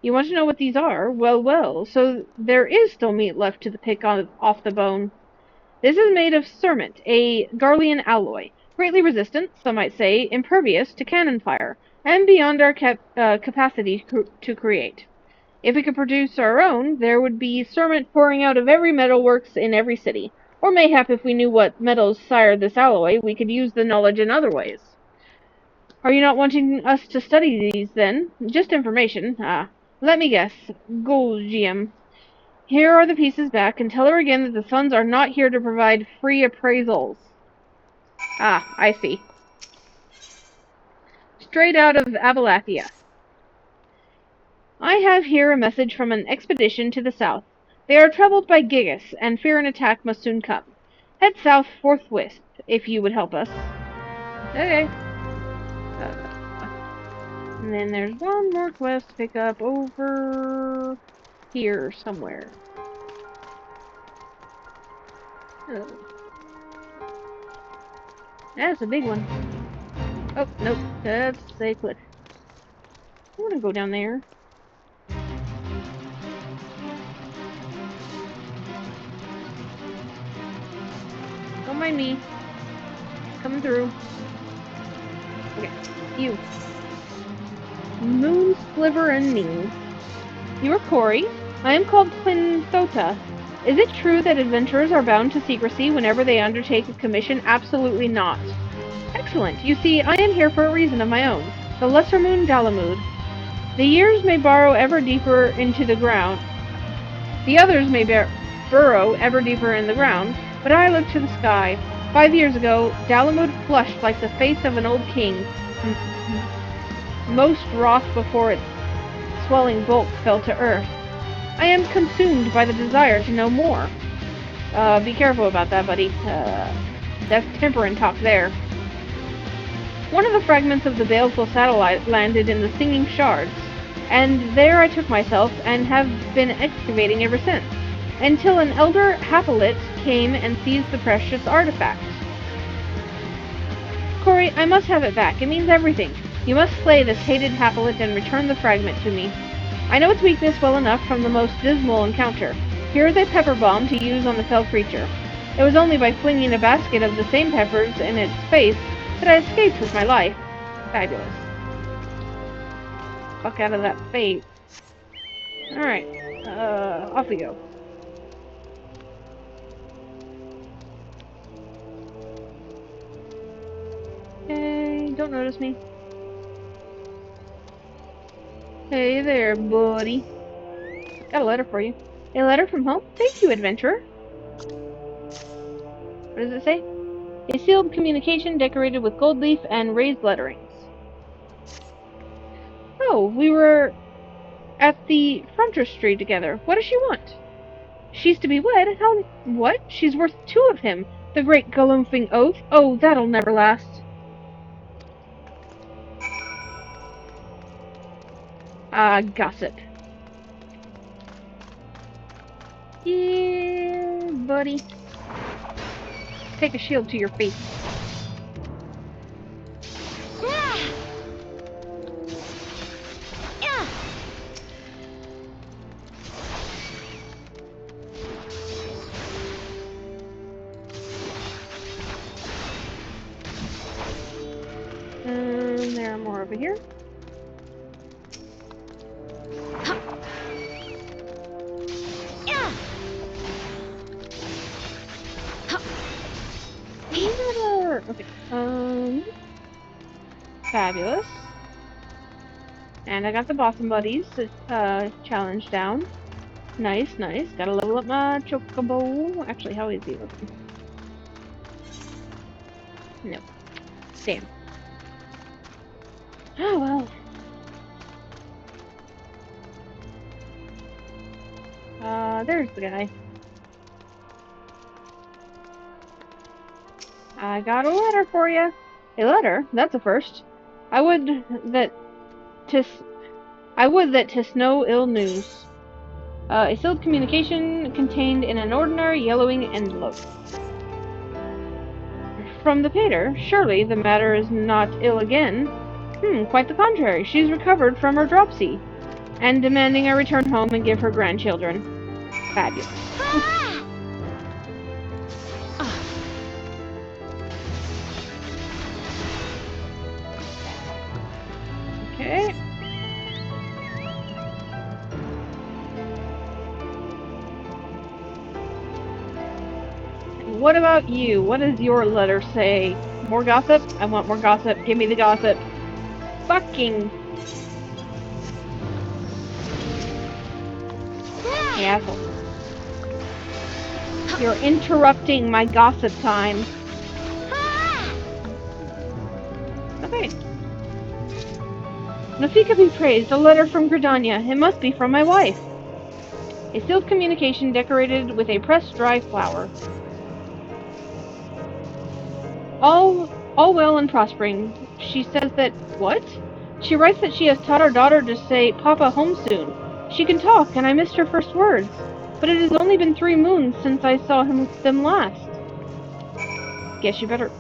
You want to know what these are? Well, well, so there is still meat left to the pick off the bone. This is made of cermet, a Garlean alloy. Greatly resistant, some might say, impervious to cannon fire, and beyond our capacity to create. If we could produce our own, there would be cermet pouring out of every metalworks in every city. Or mayhap if we knew what metals sired this alloy, we could use the knowledge in other ways. Are you not wanting us to study these, then? Just information. Ah, let me guess. Gold GM. Here are the pieces back, and tell her again that the Sons are not here to provide free appraisals. Ah, I see. Straight out of Avalathia. I have here a message from an expedition to the south. They are troubled by Gigas, and fear an attack must soon come. Head south forthwith, if you would help us. Okay. And then there's one more quest to pick up over here somewhere. Oh. That's a big one. Oh, nope. That's a cliff. I want to go down there. Don't mind me. Coming through. Okay. You. Moon, Sliver, and me. You are Corey. I am called Miqo'te. Is it true that adventurers are bound to secrecy whenever they undertake a commission? Absolutely not. Excellent. You see, I am here for a reason of my own. The Lesser Moon Dalamud. The years may burrow ever deeper into the ground. The others may burrow ever deeper in the ground, but I look to the sky. 5 years ago, Dalamud flushed like the face of an old king, most wroth before its swelling bulk fell to earth. I am consumed by the desire to know more. Be careful about that, buddy. That's temperament talk there. One of the fragments of the baleful satellite landed in the Singing Shards, and there I took myself and have been excavating ever since, until an elder Hapalit came and seized the precious artifact. Corey, I must have it back. It means everything. You must slay this hated Hapalit and return the fragment to me. I know its weakness well enough from the most dismal encounter. Here is a pepper bomb to use on the fell creature. It was only by flinging a basket of the same peppers in its face that I escaped with my life. Fabulous. Fuck out of that fate. Alright. Off we go. Okay, don't notice me. Hey there, buddy. Got a letter for you. A letter from home? Thank you, adventurer. What does it say? A sealed communication decorated with gold leaf and raised letterings. Oh, we were at the frontispiece together. What does she want? She's to be wed? How? What? She's worth 2 of him. The great galumphing oath. Oh, that'll never last. Gossip. Yeah, buddy. Take a shield to your face. There are more over here. Okay. Fabulous. And I got the Bossum Buddies challenge down. Nice, nice. Gotta level up my Chocobo. Actually, how is he looking? No. Damn. Oh, well. There's the guy. I got a letter for you. A letter? That's a first. I would that I would that 'tis no ill news. A sealed communication contained in an ordinary yellowing envelope. From the pater, surely the matter is not ill again. Quite the contrary. She's recovered from her dropsy, and demanding I return home and give her grandchildren. Fabulous. Okay. What about you? What does your letter say? More gossip? I want more gossip. Give me the gossip. Fucking... Hey, asshole. You're interrupting my gossip time. Okay. Nafika be praised, a letter from Gridania. It must be from my wife. A sealed communication decorated with a pressed dry flower. All well and prospering. She says that... What? She writes that she has taught her daughter to say, Papa, home soon. She can talk, and I missed her first words. But it has only been 3 moons since I saw them last. Guess you better...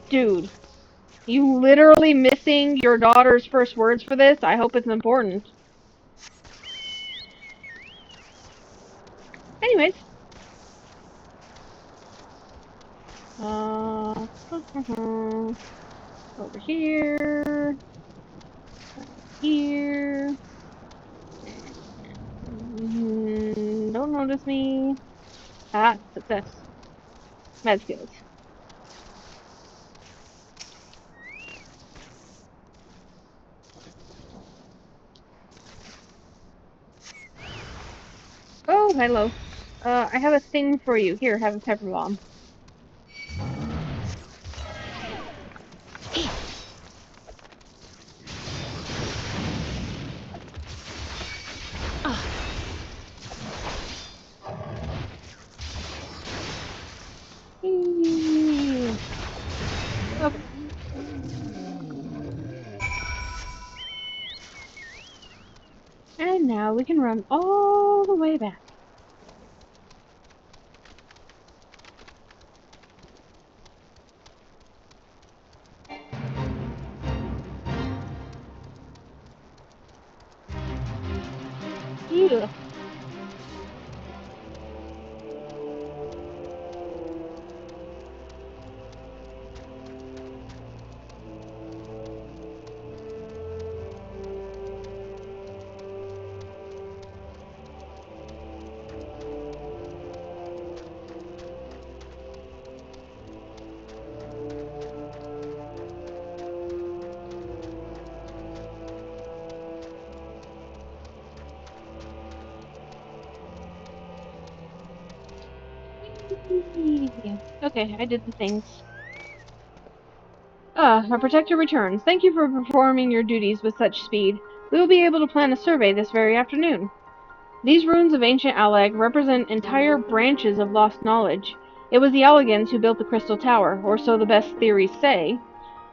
Dude. You literally missing your daughter's first words for this? I hope it's important. Anyways. Over here. Here. Don't notice me. Ah, success. Med skills. Oh, hello. I have a thing for you. Here, have a pepper bomb. Okay. And now we can run all the way back. Yeah. Okay, I did the things. Our protector returns. Thank you for performing your duties with such speed. We will be able to plan a survey this very afternoon. These ruins of ancient Allag represent entire branches of lost knowledge. It was the Allegans who built the Crystal Tower, or so the best theories say.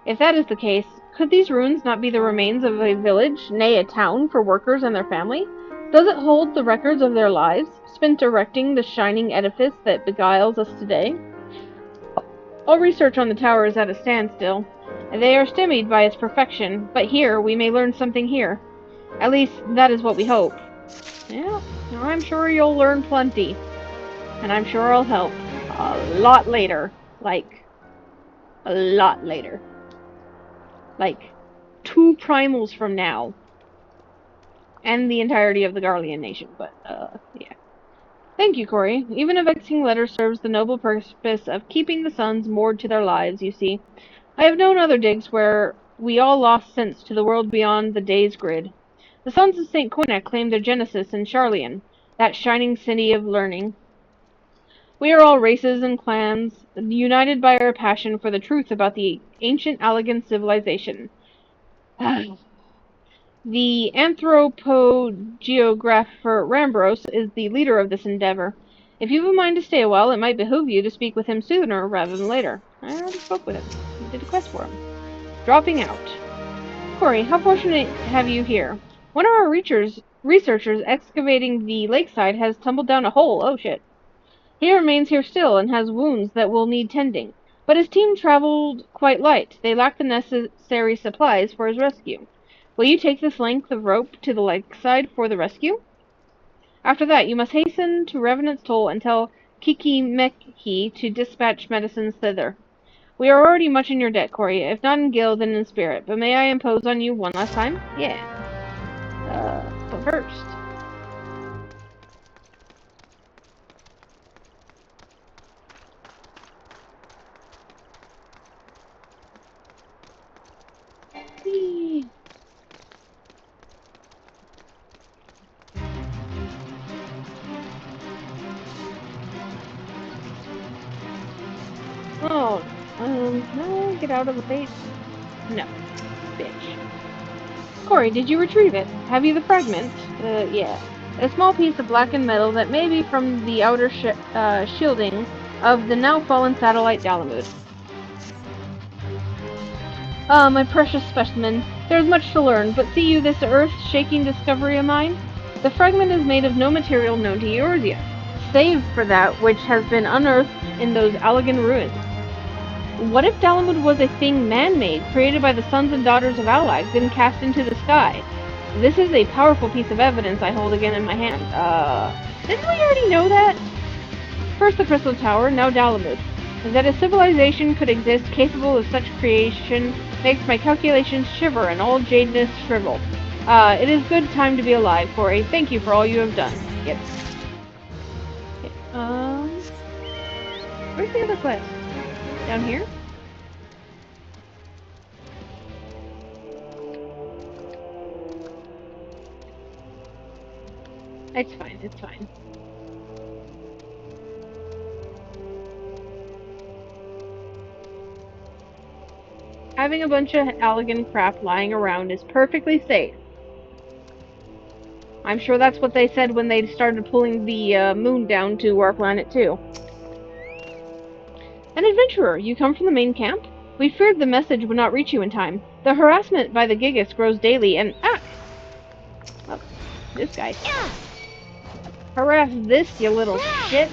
If that is the case, could these ruins not be the remains of a village, nay a town, for workers and their family? Does it hold the records of their lives, spent erecting the shining edifice that beguiles us today? All research on the tower is at a standstill. They are stymied by its perfection, but here we may learn something here. At least, that is what we hope. Yeah, I'm sure you'll learn plenty. And I'm sure I'll help. A lot later. Like, a lot later. Like, 2 primals from now. And the entirety of the Garlean nation, but, yeah. Thank you, Corey. Even a vexing letter serves the noble purpose of keeping the suns moored to their lives, you see. I have known other digs where we all lost sense to the world beyond the day's grid. The sons of St. Quinna claimed their genesis in Sharlayan, that shining city of learning. We are all races and clans, united by our passion for the truth about the ancient Allegan civilization. The anthropogeographer Rambros is the leader of this endeavor. If you've a mind to stay a while, it might behoove you to speak with him sooner rather than later. I already spoke with him. I did a quest for him. dropping out. Corey, how fortunate have you here? One of our researchers excavating the lakeside has tumbled down a hole. Oh shit. He remains here still and has wounds that will need tending. But his team traveled quite light. They lack the necessary supplies for his rescue. Will you take this length of rope to the lakeside for the rescue? After that, you must hasten to Revenant's Toll and tell Kiki to dispatch medicines thither. We are already much in your debt, Corey, if not in guild, then in spirit. But may I impose on you one last time? Yeah. But first... Whee! Oh, no, get out of the face. No, bitch. Corey, did you retrieve it? Have you the fragment? Yeah. A small piece of blackened metal that may be from the outer shielding of the now fallen satellite Dalamud. Ah, my precious specimen. There is much to learn, but see you this earth-shaking discovery of mine? The fragment is made of no material known to Eorzea, save for that which has been unearthed in those Allagan ruins. What if Dalamud was a thing man-made, created by the sons and daughters of Allag, then cast into the sky? This is a powerful piece of evidence I hold again in my hand. Didn't we already know that? First the Crystal Tower, now Dalamud. That a civilization could exist capable of such creation makes my calculations shiver and all jadedness shrivel. It is good time to be alive, Corey. Thank you for all you have done. Yep. Okay, where's the other quest? Down here? It's fine, it's fine. Having a bunch of Allagan crap lying around is perfectly safe. I'm sure that's what they said when they started pulling the moon down to our planet, too. An adventurer, you come from the main camp? We feared the message would not reach you in time. The harassment by the Gigas grows daily, and... Ah! Oh, this guy. Harass this, you little shit!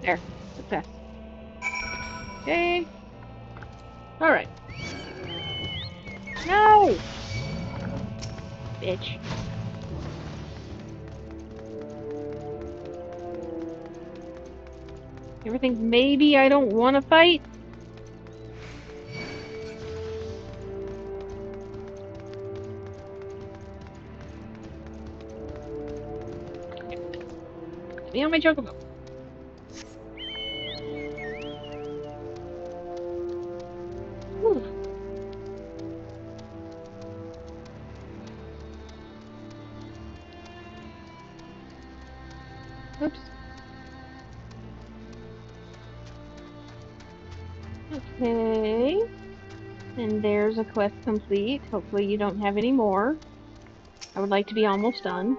There. Success. Okay. Alright. No! Bitch. You ever think maybe I don't want to fight? Let me on my chocobo. Whew. Oops. Okay. And there's a quest complete. Hopefully you don't have any more. I would like to be almost done.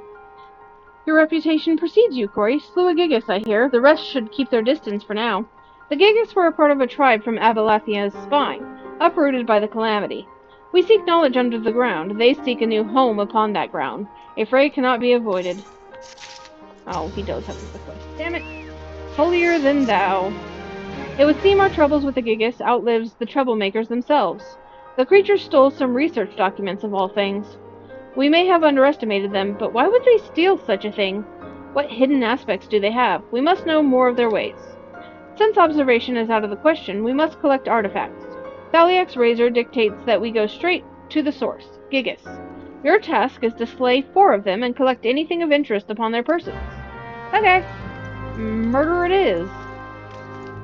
Your reputation precedes you, Corey. Slew a Gigas, I hear. The rest should keep their distance for now. The Gigas were a part of a tribe from Abalathia's spine, uprooted by the Calamity. We seek knowledge under the ground. They seek a new home upon that ground. A fray cannot be avoided. Oh, he does have the quest. Damn it. Holier than thou. It would seem our troubles with the Gigas outlives the troublemakers themselves. The creatures stole some research documents of all things. We may have underestimated them, but why would they steal such a thing? What hidden aspects do they have? We must know more of their ways. Since observation is out of the question, we must collect artifacts. Thaliak's razor dictates that we go straight to the source, Gigas. Your task is to slay 4 of them and collect anything of interest upon their persons. Okay. Murder it is.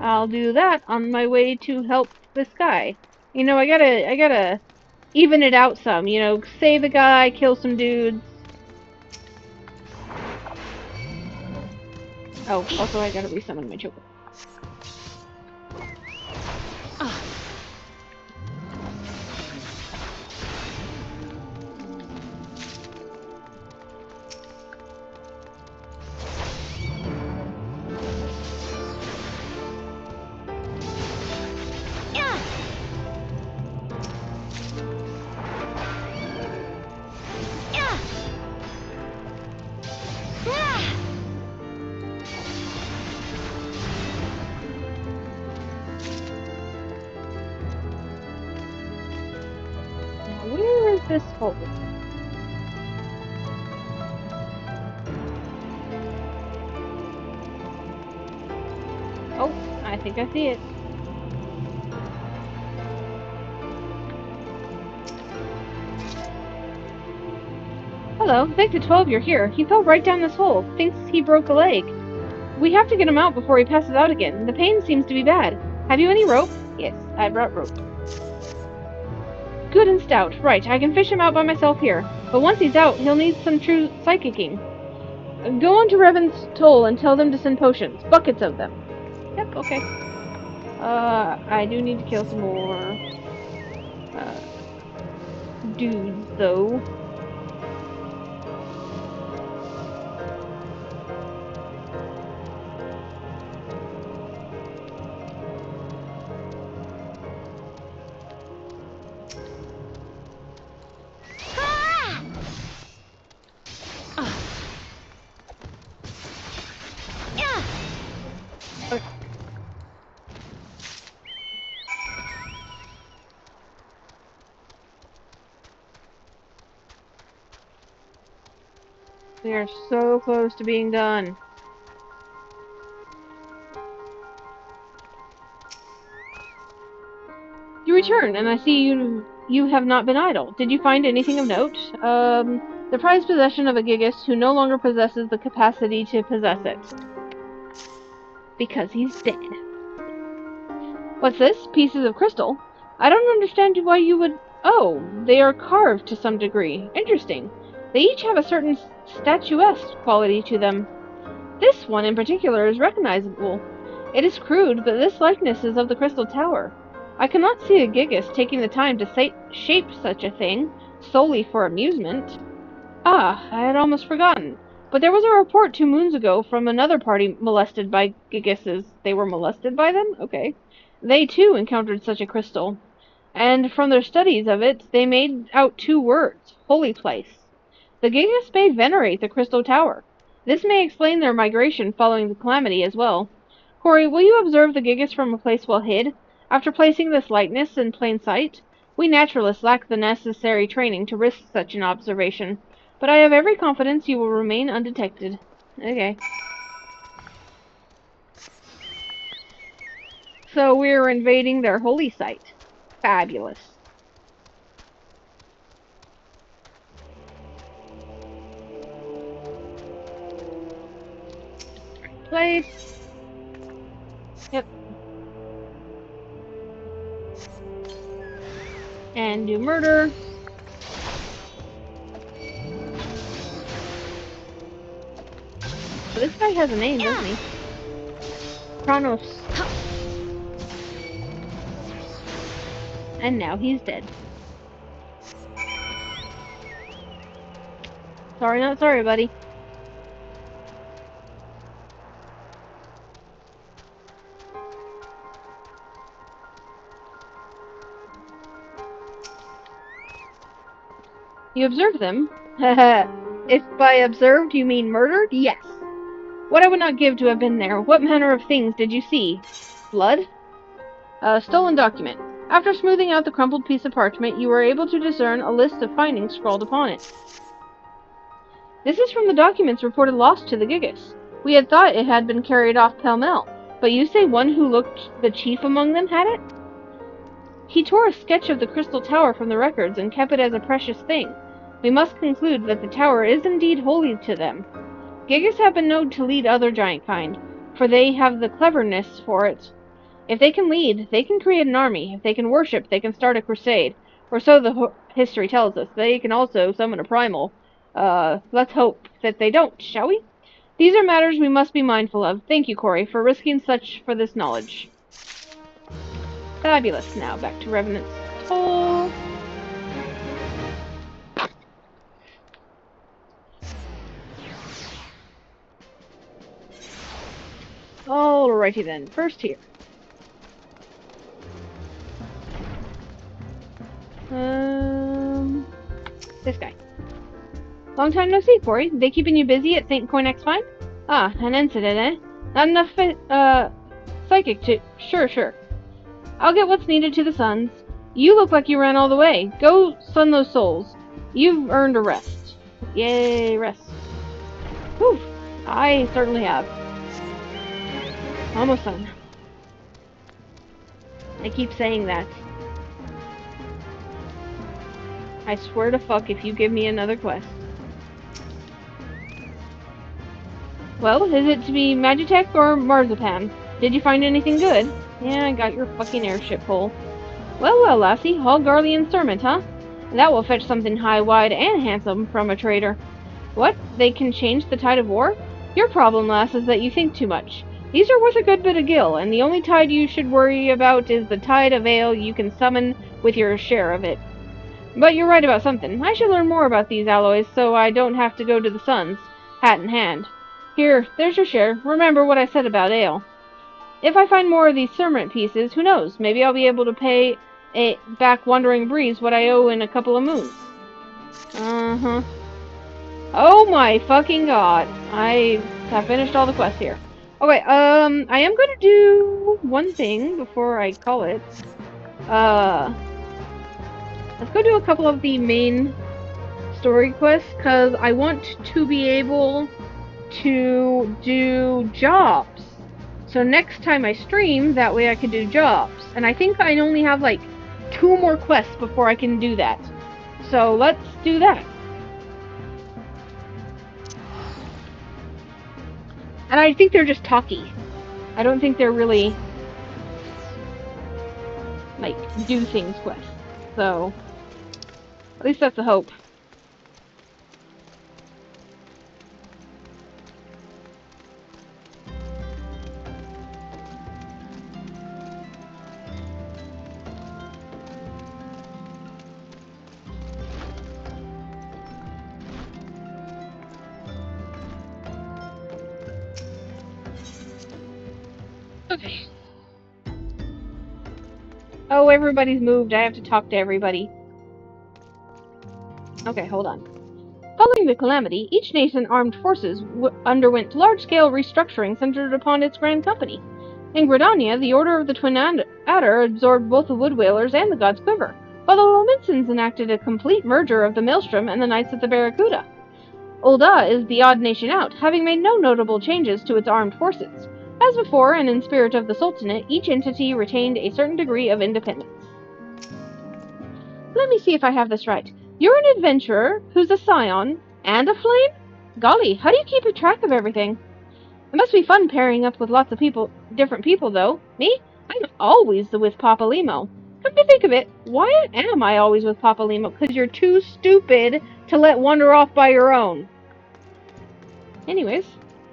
I'll do that on my way to help this guy. You know, I gotta even it out some, you know, save a guy, kill some dudes. Oh, also I gotta resummon my choker. this hole? Oh, I think I see it. Hello, Miqo'te, you're here. He fell right down this hole. Thinks he broke a leg. We have to get him out before he passes out again. The pain seems to be bad. Have you any rope? Yes, I brought rope. Good and stout. Right, I can fish him out by myself here. But once he's out, he'll need some true psychicking. Go on to Revan's Toll and tell them to send potions. Buckets of them. Yep, okay. I do need to kill some more dudes, though. We are so close to being done. You return, and I see you have not been idle. Did you find anything of note? The prized possession of a Gigas who no longer possesses the capacity to possess it. Because he's dead. What's this? Pieces of crystal? I don't understand why you would... Oh, they are carved to some degree. Interesting. They each have a certain statuesque quality to them. This one in particular is recognizable. It is crude, but this likeness is of the Crystal Tower. I cannot see a Gigas taking the time to shape such a thing, solely for amusement. Ah, I had almost forgotten. But there was a report 2 moons ago from another party molested by Gigases. They were molested by them? Okay. They, too, encountered such a crystal. And from their studies of it, they made out 2 words, holy place. The Gigas may venerate the Crystal Tower. This may explain their migration following the calamity as well. Corey, will you observe the Gigas from a place well hid? After placing this likeness in plain sight, we naturalists lack the necessary training to risk such an observation, but I have every confidence you will remain undetected. Okay. So we're invading their holy site. Fabulous. Place. Yep. And do murder. So this guy has a name, doesn't he? Kronos. And now he's dead. Sorry, not sorry, buddy. You observed them? If by observed you mean murdered, yes. What I would not give to have been there. What manner of things did you see? Blood? Stolen document. After smoothing out the crumpled piece of parchment, you were able to discern a list of findings scrawled upon it. This is from the documents reported lost to the Gigas. We had thought it had been carried off pell-mell, but you say one who looked the chief among them had it? He tore a sketch of the Crystal Tower from the records and kept it as a precious thing. We must conclude that the tower is indeed holy to them. Gigas have been known to lead other giant kind, for they have the cleverness for it. If they can lead, they can create an army. If they can worship, they can start a crusade. Or so the history tells us. They can also summon a primal. Let's hope that they don't, shall we? These are matters we must be mindful of. Thank you, Corey, for risking such for this knowledge. Fabulous. Now, back to Revenant's Toll. Alrighty then. First here. This guy. Long time no see, Corey. They keeping you busy at St. Coinex Fine? Ah, an incident, eh? Not enough, psychic to... Sure. I'll get what's needed to the Suns. You look like you ran all the way. Go sun those souls. You've earned a rest. Yay, rest. Whew. I certainly have. Almost done. I keep saying that. I swear to fuck if you give me another quest. Well, is it to be Magitek or Marzipan? Did you find anything good? Yeah, I got your fucking airship full. Well, well, lassie, all Garlean sermon, huh? That will fetch something high, wide, and handsome from a trader. What? They can change the tide of war? Your problem, lass, is that you think too much. These are worth a good bit of gil, and the only tide you should worry about is the tide of ale you can summon with your share of it. But you're right about something. I should learn more about these alloys so I don't have to go to the Suns, hat in hand. Here, there's your share. Remember what I said about ale. If I find more of these sermon pieces, who knows? Maybe I'll be able to pay back Wandering Breeze what I owe in a couple of moons. Uh-huh. Oh my fucking god. I have finished all the quests here. Okay, I am going to do one thing before I call it. Let's go do a couple of the main story quests, because I want to be able to do jobs. So next time I stream, that way I can do jobs. And I think I only have like 2 more quests before I can do that. So let's do that. And I think they're just talky. I don't think they're really like do things quests. So at least that's the hope. Okay. Oh, everybody's moved. I have to talk to everybody. Okay, hold on. Following the calamity, each nascent armed forces underwent large-scale restructuring centered upon its grand company. In Gridania, the Order of the Twin Adder absorbed both the Wood Whalers and the God's Quiver, while the Lominsons enacted a complete merger of the Maelstrom and the Knights of the Barracuda. Ul'dah is the odd nation out, having made no notable changes to its armed forces. As before, and in spirit of the Sultanate, each entity retained a certain degree of independence. Let me see if I have this right. You're an adventurer who's a scion and a flame? Golly, how do you keep track of everything? It must be fun pairing up with lots of different people, though. Me? I'm always with Papa Limo. Come to think of it, why am I always with Papa Limo? Because you're too stupid to let wander off by your own. Anyways,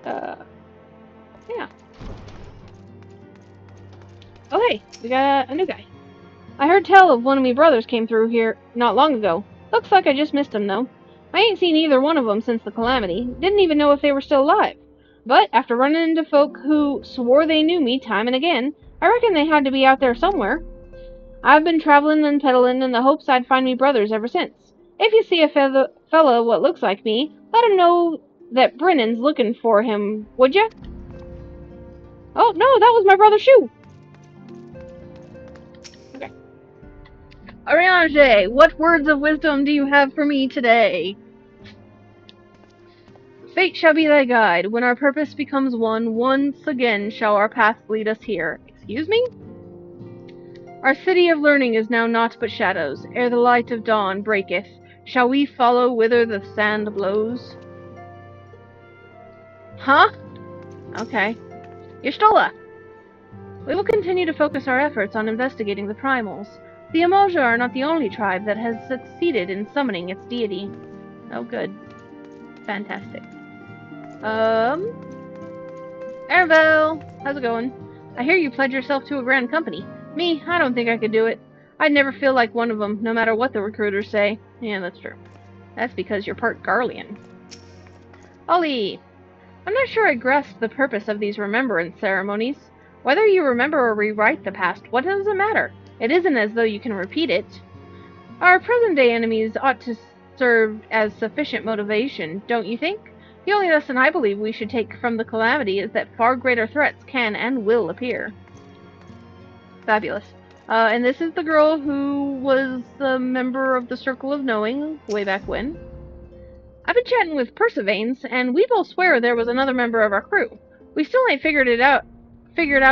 yeah. Oh hey, we got a new guy. I heard tell of one of me brothers came through here not long ago. Looks like I just missed him, though. I ain't seen either one of them since the calamity. Didn't even know if they were still alive. But after running into folk who swore they knew me time and again, I reckon they had to be out there somewhere. I've been traveling and peddling in the hopes I'd find me brothers ever since. If you see a fella what looks like me, let him know that Brennan's looking for him, would ya? Oh, no, that was my brother's shoe! Okay. Ariange, what words of wisdom do you have for me today? Fate shall be thy guide. When our purpose becomes one, once again shall our path lead us here. Excuse me? Our city of learning is now naught but shadows. Ere the light of dawn breaketh, shall we follow whither the sand blows? Huh? Okay. Y'shtola! We will continue to focus our efforts on investigating the primals. The Umoja are not the only tribe that has succeeded in summoning its deity. Oh, good. Fantastic. Arvel! How's it going? I hear you pledge yourself to a grand company. Me, I don't think I could do it. I'd never feel like one of them, no matter what the recruiters say. Yeah, that's true. That's because you're part Garlean. Ollie! I'm not sure I grasp the purpose of these remembrance ceremonies. Whether you remember or rewrite the past, what does it matter? It isn't as though you can repeat it. Our present-day enemies ought to serve as sufficient motivation, don't you think? The only lesson I believe we should take from the calamity is that far greater threats can and will appear. Fabulous. And this is the girl who was a member of the Circle of Knowing way back when. I've been chatting with Persevanes, and we both swear there was another member of our crew. We still ain't figured out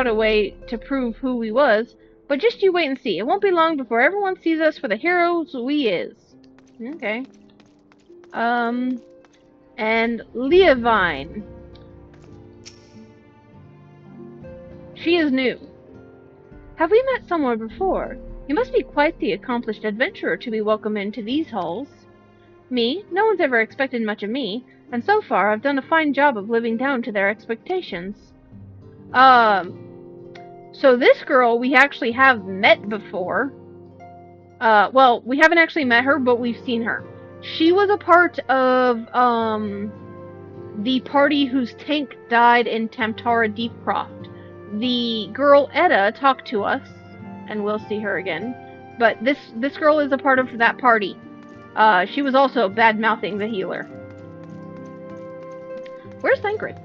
a way to prove who he was, but just you wait and see. It won't be long before everyone sees us for the heroes we is. Okay. And Leovine. She is new. Have we met somewhere before? You must be quite the accomplished adventurer to be welcome into these halls. Me? No one's ever expected much of me, and so far I've done a fine job of living down to their expectations. So this girl we actually have met before. Well, we haven't actually met her, but we've seen her. She was a part of, the party whose tank died in Tamtara Deepcroft. The girl Etta talked to us, and we'll see her again. But this girl is a part of that party. She was also bad-mouthing the healer. Where's Thancred?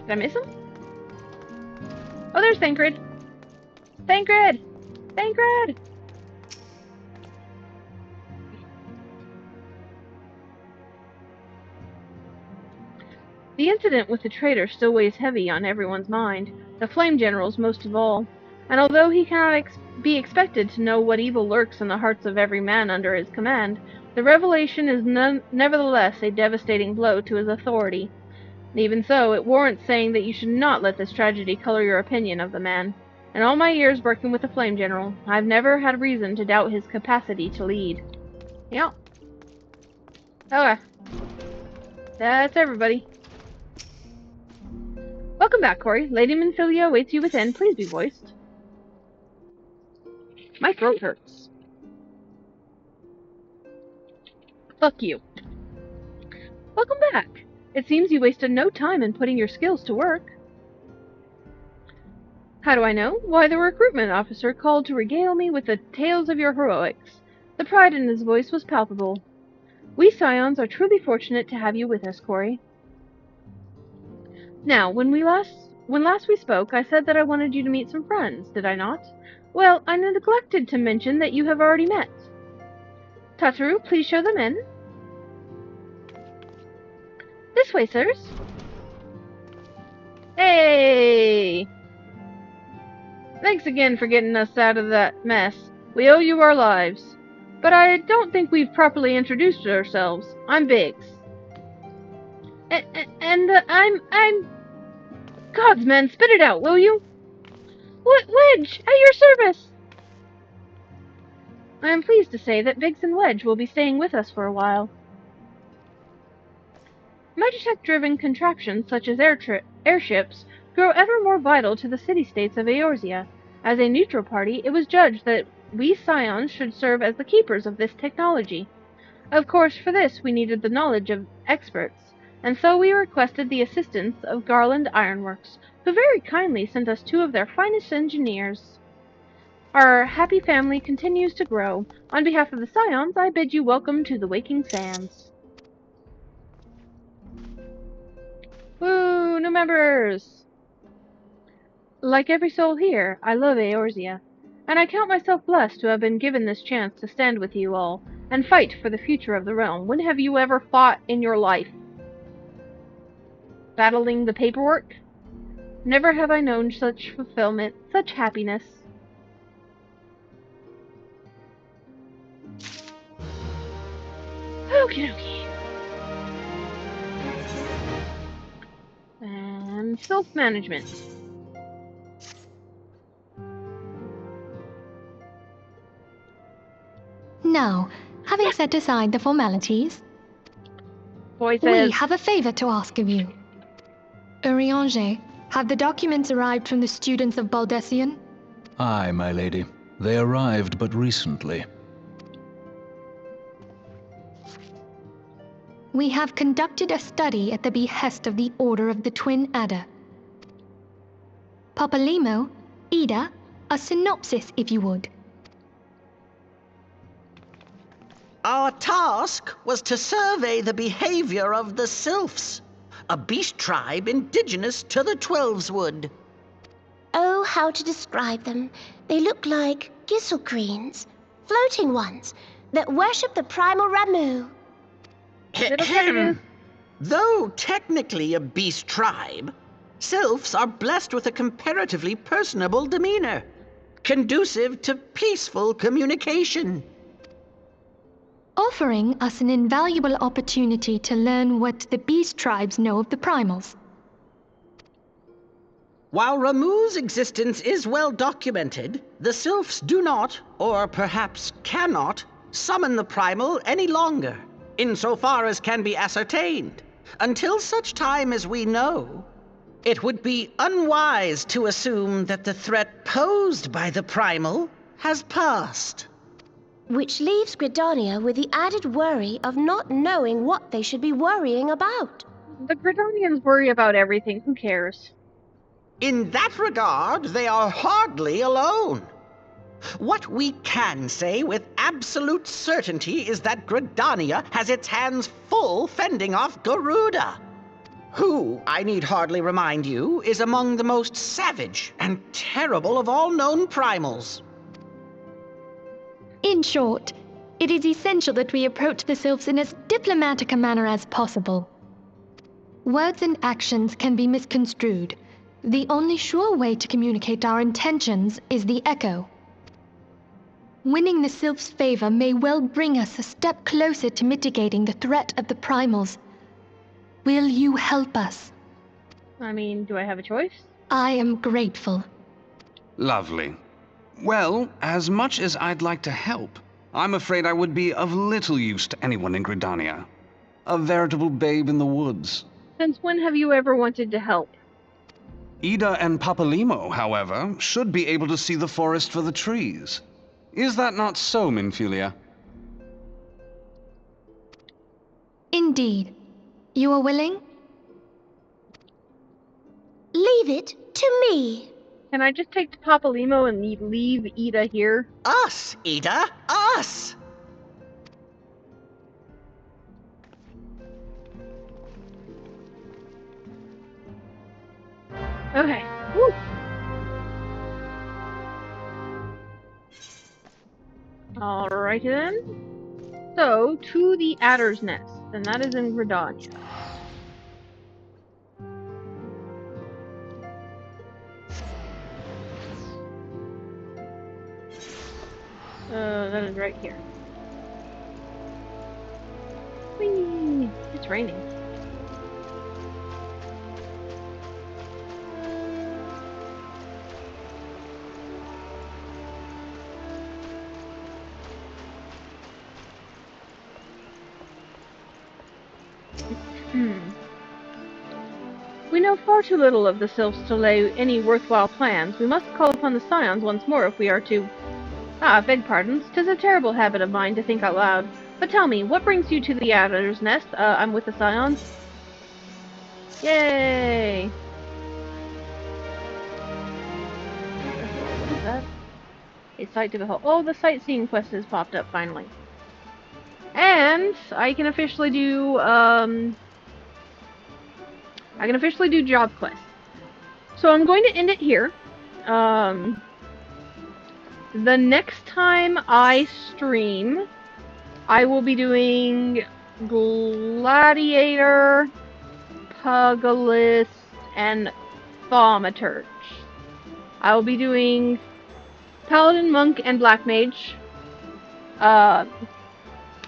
Did I miss him? Oh, there's Thancred! Thancred! Thancred! The incident with the traitor still weighs heavy on everyone's mind, the Flame General's most of all. And although he cannot be expected to know what evil lurks in the hearts of every man under his command, the revelation is nevertheless a devastating blow to his authority. Even so, it warrants saying that you should not let this tragedy color your opinion of the man. In all my years working with the Flame General, I've never had reason to doubt his capacity to lead. Yeah. Okay. That's everybody. Welcome back, Corey. Lady Minfilia awaits you within. Please be voiced. My throat hurts. Fuck you. Welcome back. It seems you wasted no time in putting your skills to work. How do I know? Why, the recruitment officer called to regale me with the tales of your heroics. The pride in his voice was palpable. We Scions are truly fortunate to have you with us, Corey. Now, when last we spoke, I said that I wanted you to meet some friends, did I not? Well, I neglected to mention that you have already met. Tataru, please show them in. This way, sirs. Hey! Thanks again for getting us out of that mess. We owe you our lives. But I don't think we've properly introduced ourselves. I'm Biggs. And I'm... Gods, man, spit it out, will you? Wedge, at your service! I am pleased to say that Biggs and Wedge will be staying with us for a while. Magitech-driven contraptions such as airships grow ever more vital to the city-states of Eorzea. As a neutral party, it was judged that we Scions should serve as the keepers of this technology. Of course, for this we needed the knowledge of experts, and so we requested the assistance of Garland Ironworks, who very kindly sent us 2 of their finest engineers. Our happy family continues to grow. On behalf of the Scions, I bid you welcome to the Waking Sands. Woo! New members! Like every soul here, I love Eorzea, and I count myself blessed to have been given this chance to stand with you all and fight for the future of the realm. When have you ever fought in your life? Battling the paperwork? Never have I known such fulfillment, such happiness. Okie dokie. And self-management. Now, having set aside the formalities, Boy we says, have a favor to ask of you. Urianger, have the documents arrived from the students of Baldessian? Aye, my lady. They arrived but recently. We have conducted a study at the behest of the Order of the Twin Adder. Papalimo, Ida, a synopsis if you would. Our task was to survey the behavior of the Sylphs, a beast tribe indigenous to the Twelveswood. Oh, know how to describe them. They look like gisselcreens, floating ones, that worship the primal Ramu. Ahem. Though technically a beast tribe, sylphs are blessed with a comparatively personable demeanor, conducive to peaceful communication. Offering us an invaluable opportunity to learn what the beast tribes know of the primals. While Ramu's existence is well documented, the sylphs do not, or perhaps cannot, summon the primal any longer, insofar as can be ascertained. Until such time as we know, it would be unwise to assume that the threat posed by the primal has passed. Which leaves Gridania with the added worry of not knowing what they should be worrying about. The Gridanians worry about everything. Who cares? In that regard, they are hardly alone. What we can say with absolute certainty is that Gridania has its hands full fending off Garuda, who, I need hardly remind you, is among the most savage and terrible of all known primals. In short, it is essential that we approach the sylphs in as diplomatic a manner as possible. Words and actions can be misconstrued. The only sure way to communicate our intentions is the echo. Winning the sylphs' favor may well bring us a step closer to mitigating the threat of the primals. Will you help us? I mean, do I have a choice? I am grateful. Lovely. Well, as much as I'd like to help, I'm afraid I would be of little use to anyone in Gridania. A veritable babe in the woods. Since when have you ever wanted to help? Ida and Papalimo, however, should be able to see the forest for the trees. Is that not so, Minfilia? Indeed. You are willing? Leave it to me. Can I just take Papalimo and leave Ida here? Us, Ida, us! Okay. Woo. Alrighty then. So, to the Adder's Nest, and that is in Gridania. That is right here. Whee! It's raining. We know far too little of the sylphs to lay any worthwhile plans. We must call upon the scions once more if we are to... Ah, beg pardons. 'Tis a terrible habit of mine to think out loud. But tell me, what brings you to the Adder's Nest? I'm with the scions. Yay! What is that? A sight to behold. Oh, the sightseeing quest has popped up finally. And I can officially do, job quests. So I'm going to end it here. The next time I stream, I will be doing Gladiator, Pugilist, and Thaumaturge. I will be doing Paladin, Monk, and Black Mage. All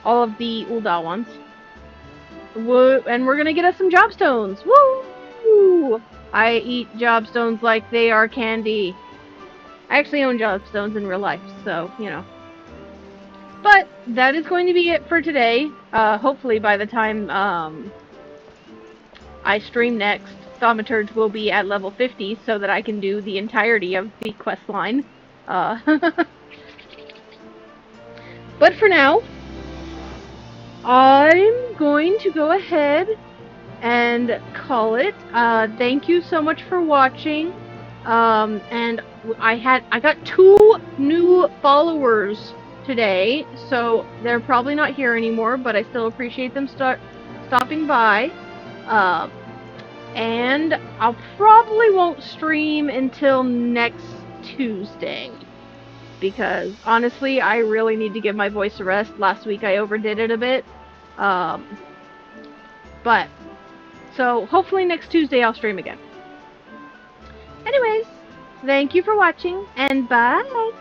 of the Ul'dah ones. And we're gonna get us some jobstones. Woo! I eat jobstones like they are candy. I actually own jobstones in real life, so, you know. But that is going to be it for today. Hopefully by the time I stream next, Thaumaturge will be at level 50 so that I can do the entirety of the quest line. But for now, I'm going to go ahead and call it. Thank you so much for watching. And I got 2 new followers today, so they're probably not here anymore, but I still appreciate them stopping by. And I'll probably won't stream until next Tuesday. Because, honestly, I really need to give my voice a rest. Last week I overdid it a bit. So hopefully next Tuesday I'll stream again. Anyways, thank you for watching, and bye!